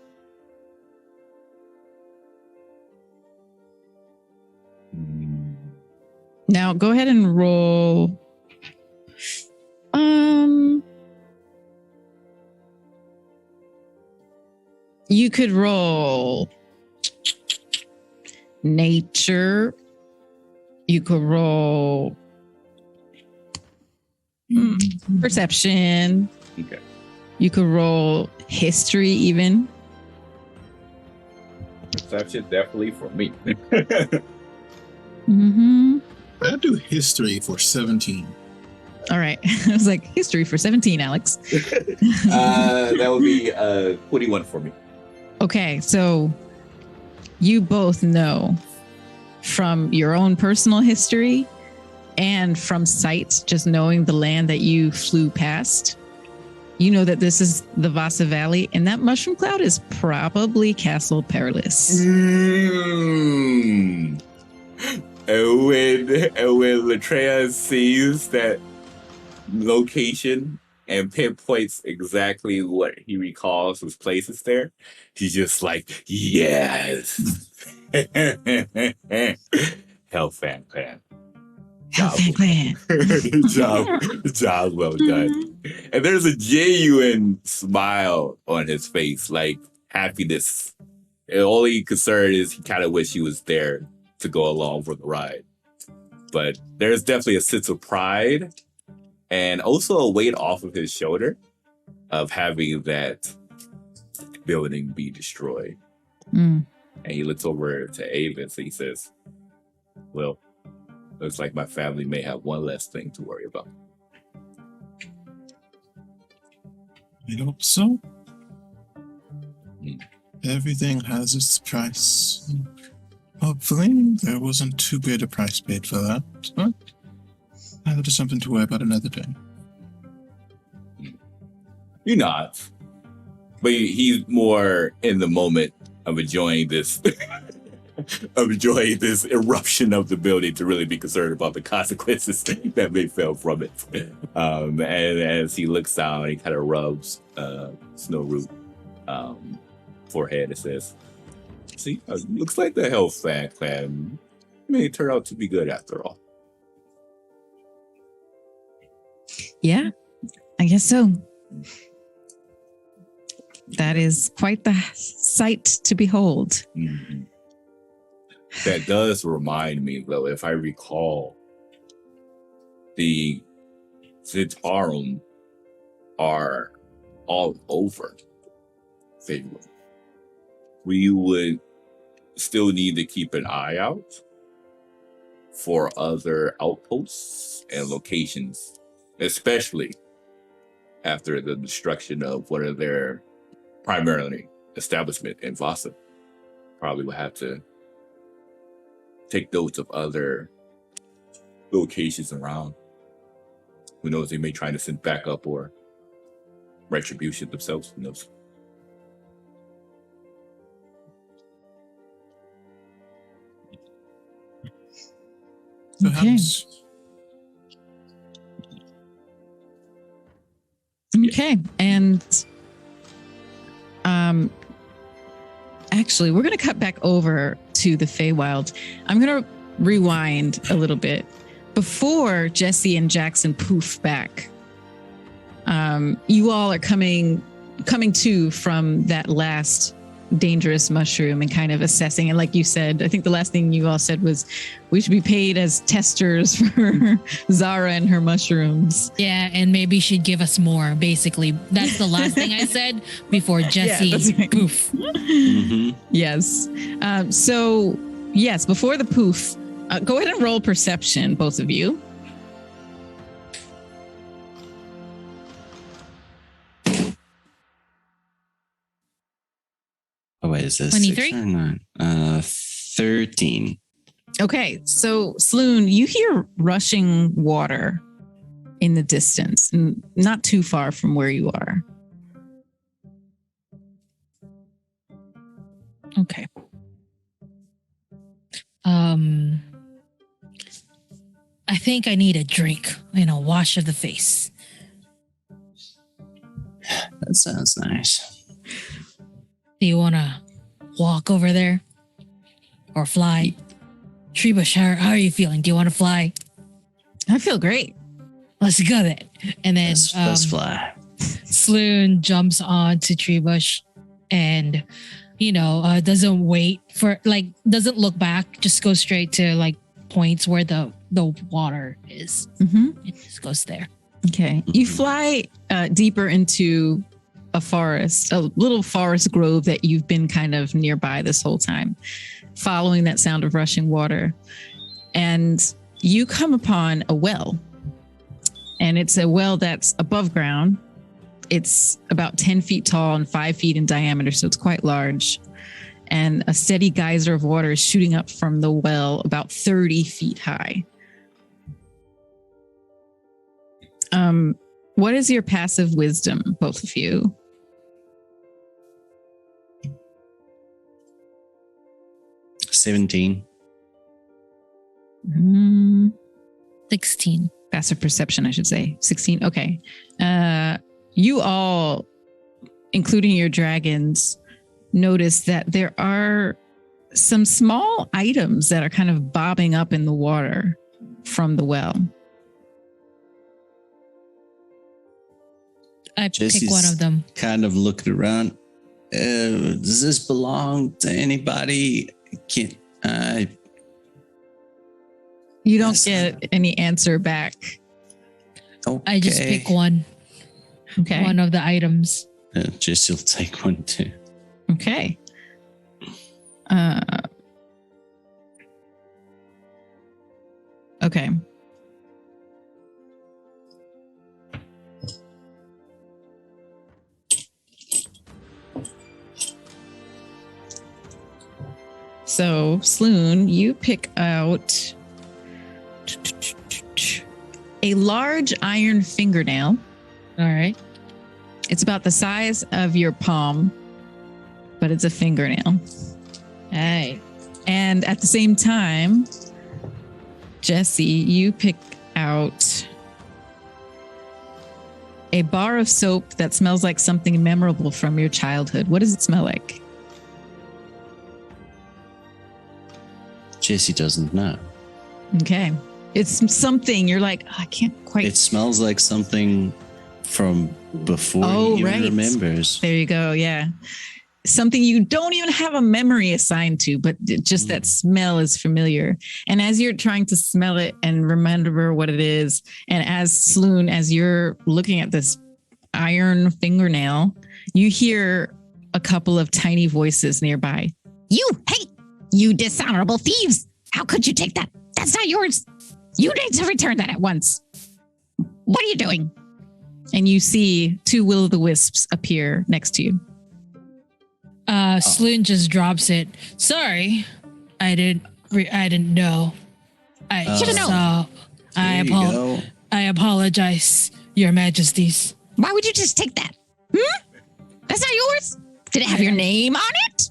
Now go ahead and roll. You could roll nature. You could roll perception. Okay. You could roll history even. Perception definitely for me. Mm-hmm. I'll do history for 17. All right. I was like, history for 17, Alex. That would be 21 for me. Okay, so you both know from your own personal history and from sight, just knowing the land that you flew past, you know that this is the Vasa Valley, and that mushroom cloud is probably Castle Perilous. And when Latreia sees that location and pinpoints exactly what he recalls was places there, he's just like, yes. Hellfang Clan. Hellfang Clan. Job well done. And there's a genuine smile on his face, like happiness. The only concern is he kind of wish he was there to go along for the ride. But there's definitely a sense of pride and also a weight off of his shoulder of having that building be destroyed. Mm. And he looks over to Avis and he says, well, looks like my family may have one less thing to worry about. I hope so. Mm. Everything has its price. Hopefully, there wasn't too great a price paid for that. But that is something to worry about another day. You're not. But he's more in the moment of enjoying this eruption of the building to really be concerned about the consequences that may fall from it. And as he looks down, he kind of rubs Snowroot forehead and says, see, looks like the Hellfang Clan may turn out to be good after all. Yeah, I guess so. That is quite the sight to behold. Mm-hmm. That does remind me, though, if I recall, the Zitarum are all over Faerun. We would still need to keep an eye out for other outposts and locations, especially after the destruction of one of their primarily establishment in Vasa. Probably will have to take notes of other locations around. Who knows, they may try to send backup or retribution themselves. Who knows? Perhaps. Okay. And actually, we're going to cut back over to the Feywild. I'm going to rewind a little bit. Before Jesse and Jackson poof back, you all are coming to from that last dangerous mushroom and kind of assessing. And like you said, I think the last thing you all said was we should be paid as testers for Zara and her mushrooms. Yeah, and maybe she'd give us more. Basically, that's the last thing I said before Jesse right. poof. Mm-hmm. Yes. So yes, before the poof, go ahead and roll perception, both of you. wait, is this 23? 6 or 9? 13. Okay, so Sloon, you hear rushing water in the distance, not too far from where you are. Okay. I think I need a drink and a wash of the face. That sounds nice. Do you want to walk over there or fly? Treebush, how are you feeling? Do you want to fly? I feel great. Let's go then. And then Let's fly. Sloon jumps on to Treebush and, doesn't wait for, doesn't look back, just goes straight to, points where the water is. Mm-hmm. It just goes there. Okay. You fly deeper into a forest, a little forest grove that you've been kind of nearby this whole time, following that sound of rushing water. And you come upon a well. And it's a well that's above ground. It's about 10 feet tall and 5 feet in diameter, so it's quite large. And a steady geyser of water is shooting up from the well about 30 feet high. What is your passive wisdom, both of you? $17. 16. Passive perception, I should say. 16. Okay. You all, including your dragons, notice that there are some small items that are kind of bobbing up in the water from the well. I Jesse's pick one of them. Kind of looking around. Does this belong to anybody? Can't I? You don't get any answer back. Okay. I just pick one. Okay. One of the items. Jesse will take one too. Okay. Okay. So, Sloon, you pick out a large iron fingernail. All right. It's about the size of your palm, but it's a fingernail. Hey. And at the same time, Jesse, you pick out a bar of soap that smells like something memorable from your childhood. What does it smell like? Jesse doesn't know. Okay. It's something you're like, I can't quite. It smells like something from before he even remembers. There you go. Yeah. Something you don't even have a memory assigned to, but just that smell is familiar. And as you're trying to smell it and remember what it is, and as Sloon, as you're looking at this iron fingernail, you hear a couple of tiny voices nearby. You dishonorable thieves! How could you take that? That's not yours. You need to return that at once. What are you doing? And you see two will-o'-the-wisps appear next to you. Sloon just drops it. Sorry, I didn't know. I Should've known. I apologize, Your Majesties. Why would you just take that? That's not yours. Did it have your name on it?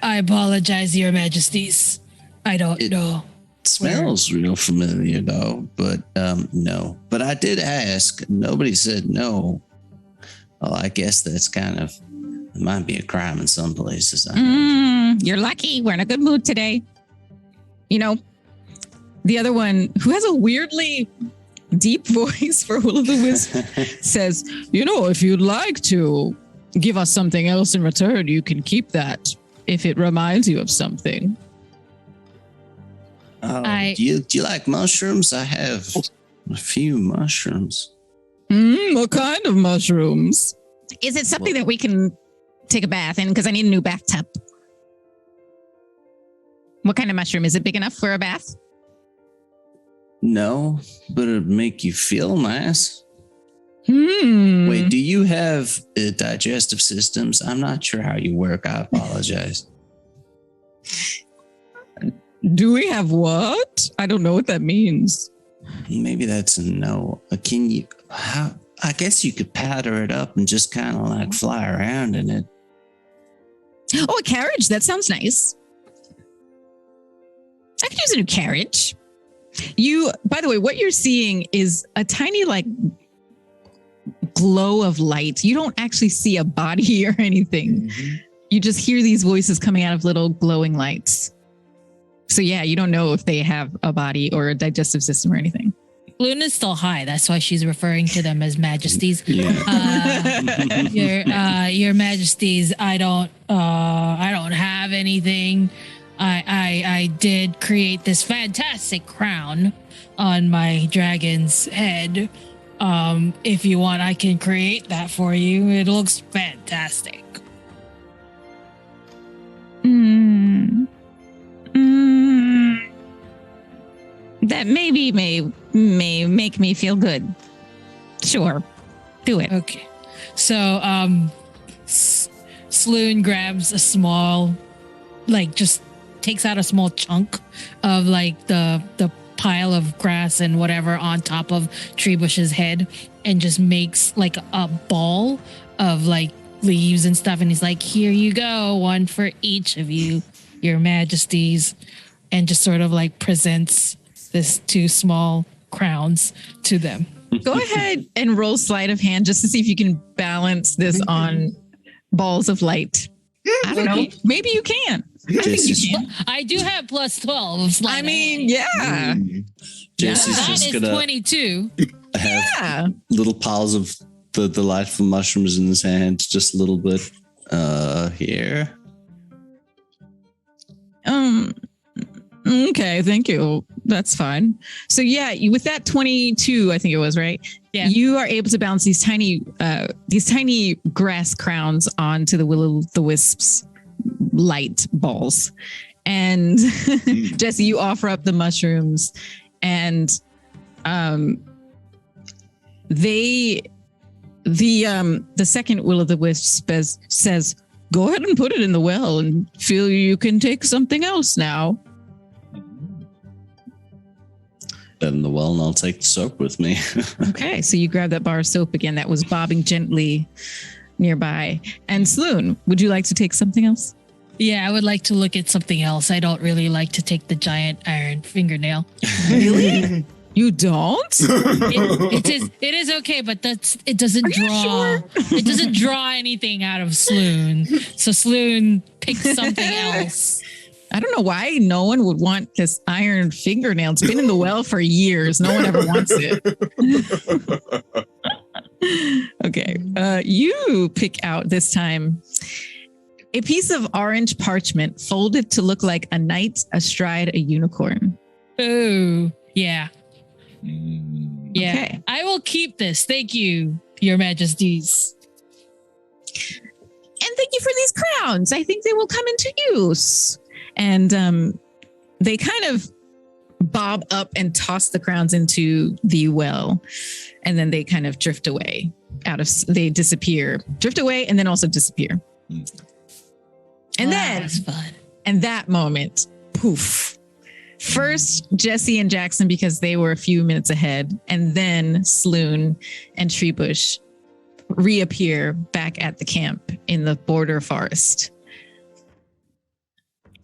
I apologize, Your Majesties. I don't know. It smells real familiar though, but no. But I did ask. Nobody said no. Well, I guess that's kind of, it might be a crime in some places. You're lucky. We're in a good mood today. You know, the other one, who has a weirdly deep voice for will-o'-the-wisp, says, if you'd like to give us something else in return, you can keep that if it reminds you of something. Oh, do you like mushrooms? I have a few mushrooms. What kind of mushrooms? Is it something that we can take a bath in? Because I need a new bathtub. What kind of mushroom? Is it big enough for a bath? No, but it'd make you feel nice. Wait, do you have digestive systems? I'm not sure how you work. I apologize. Do we have what? I don't know what that means. Maybe that's a no. Can you? How? I guess you could powder it up and just kind of like fly around in it. Oh, a carriage. That sounds nice. I could use a new carriage. By the way, what you're seeing is a tiny like glow of light. You don't actually see a body or anything. Mm-hmm. You just hear these voices coming out of little glowing lights. So yeah, you don't know if they have a body or a digestive system or anything. Luna's still high. That's why she's referring to them as majesties. Yeah. Your majesties, I don't have anything. I did create this fantastic crown on my dragon's head. If you want, I can create that for you. It looks fantastic. That maybe may make me feel good. Sure. Do it. Okay. So, Sloon grabs a small, like, just takes out a small chunk of, like, the pile of grass and whatever on top of Trebush's head and just makes, like, a ball of, like, leaves and stuff. And he's like, here you go. One for each of you, your majesties. And just sort of, like, presents this 2 small crowns to them. Go ahead and roll sleight of hand just to see if you can balance this on balls of light. I don't know. Maybe you can. I think you can. I do have plus 12 of sleight. I mean, yeah. Jesse's that just is gonna 22. have little piles of the delightful mushrooms in his hands, just a little bit here. Okay, thank you. That's fine. So yeah, with that 22, I think it was, right? Yeah. You are able to bounce these tiny grass crowns onto the will-o'-the-wisps light balls. And Jesse, you offer up the mushrooms, and the second will-o'-the-wisp says, go ahead and put it in the well and feel you can take something else now. In the well, and I'll take the soap with me. Okay, so you grab that bar of soap again that was bobbing gently nearby. And Sloon, would you like to take something else? Yeah, I would like to look at something else. I don't really like to take the giant iron fingernail. Really? You don't? It is okay, but it doesn't draw. It doesn't draw anything out of Sloon. So Sloon picks something else. I don't know why no one would want this iron fingernail. It's been in the well for years. No one ever wants it. Okay. You pick out this time a piece of orange parchment folded to look like a knight astride a unicorn. Oh, yeah. Yeah. Okay. I will keep this. Thank you, Your Majesties. And thank you for these crowns. I think they will come into use. And they kind of bob up and toss the crowns into the well. And then they kind of drift away they disappear, drift away, and then also disappear. And then, that's fun. And that moment, poof. First, Jesse and Jackson, because they were a few minutes ahead. And then Sloon and Trebush reappear back at the camp in the border forest.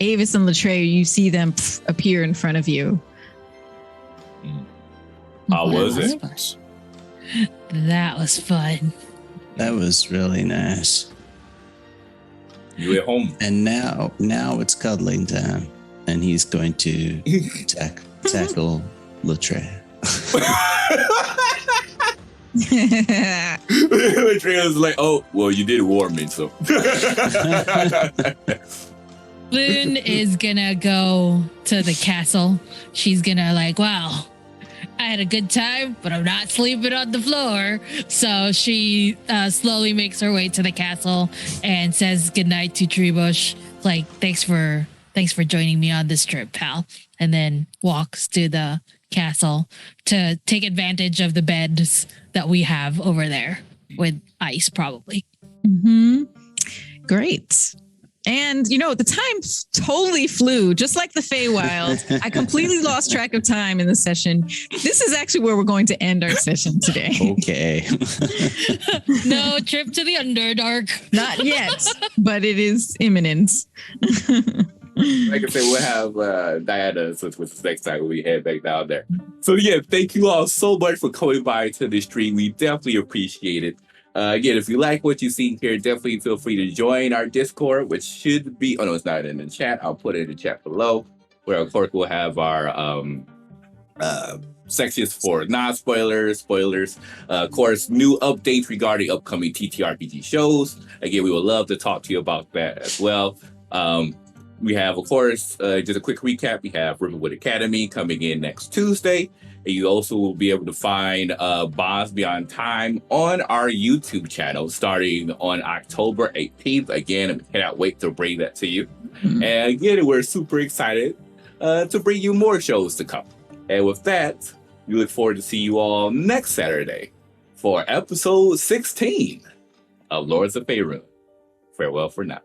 Avis and Latreyu, you see them appear in front of you. How was it? That was fun. That was really nice. You at home? And now it's cuddling time, and he's going to tackle Latreyu. Latreyu like, oh, well, you did warn me, so. Loon is gonna go to the castle. She's gonna like, wow, I had a good time, but I'm not sleeping on the floor. So she slowly makes her way to the castle and says goodnight to Trebush. Like, thanks for joining me on this trip, pal. And then walks to the castle to take advantage of the beds that we have over there with ice, probably. Mm-hmm. Great. And, the time totally flew, just like the Feywild. I completely lost track of time in the session. This is actually where we're going to end our session today. Okay. No trip to the Underdark. Not yet, but it is imminent. Like I said, we'll have Diana with us next time when we head back down there. So yeah, thank you all so much for coming by to the stream. We definitely appreciate it. Again, if you like what you see here, definitely feel free to join our Discord, which should be, oh no, it's not in the chat. I'll put it in the chat below, where of course we'll have our sections for non-spoilers, spoilers, of course, new updates regarding upcoming TTRPG shows. Again, we would love to talk to you about that as well. We have, of course, just a quick recap. We have Riverwood Academy coming in next Tuesday. And you also will be able to find Bonds Beyond Time on our YouTube channel starting on October 18th. Again, I cannot wait to bring that to you. Mm-hmm. And again, we're super excited to bring you more shows to come. And with that, we look forward to see you all next Saturday for episode 16 of Lords of Faerun. Farewell for now.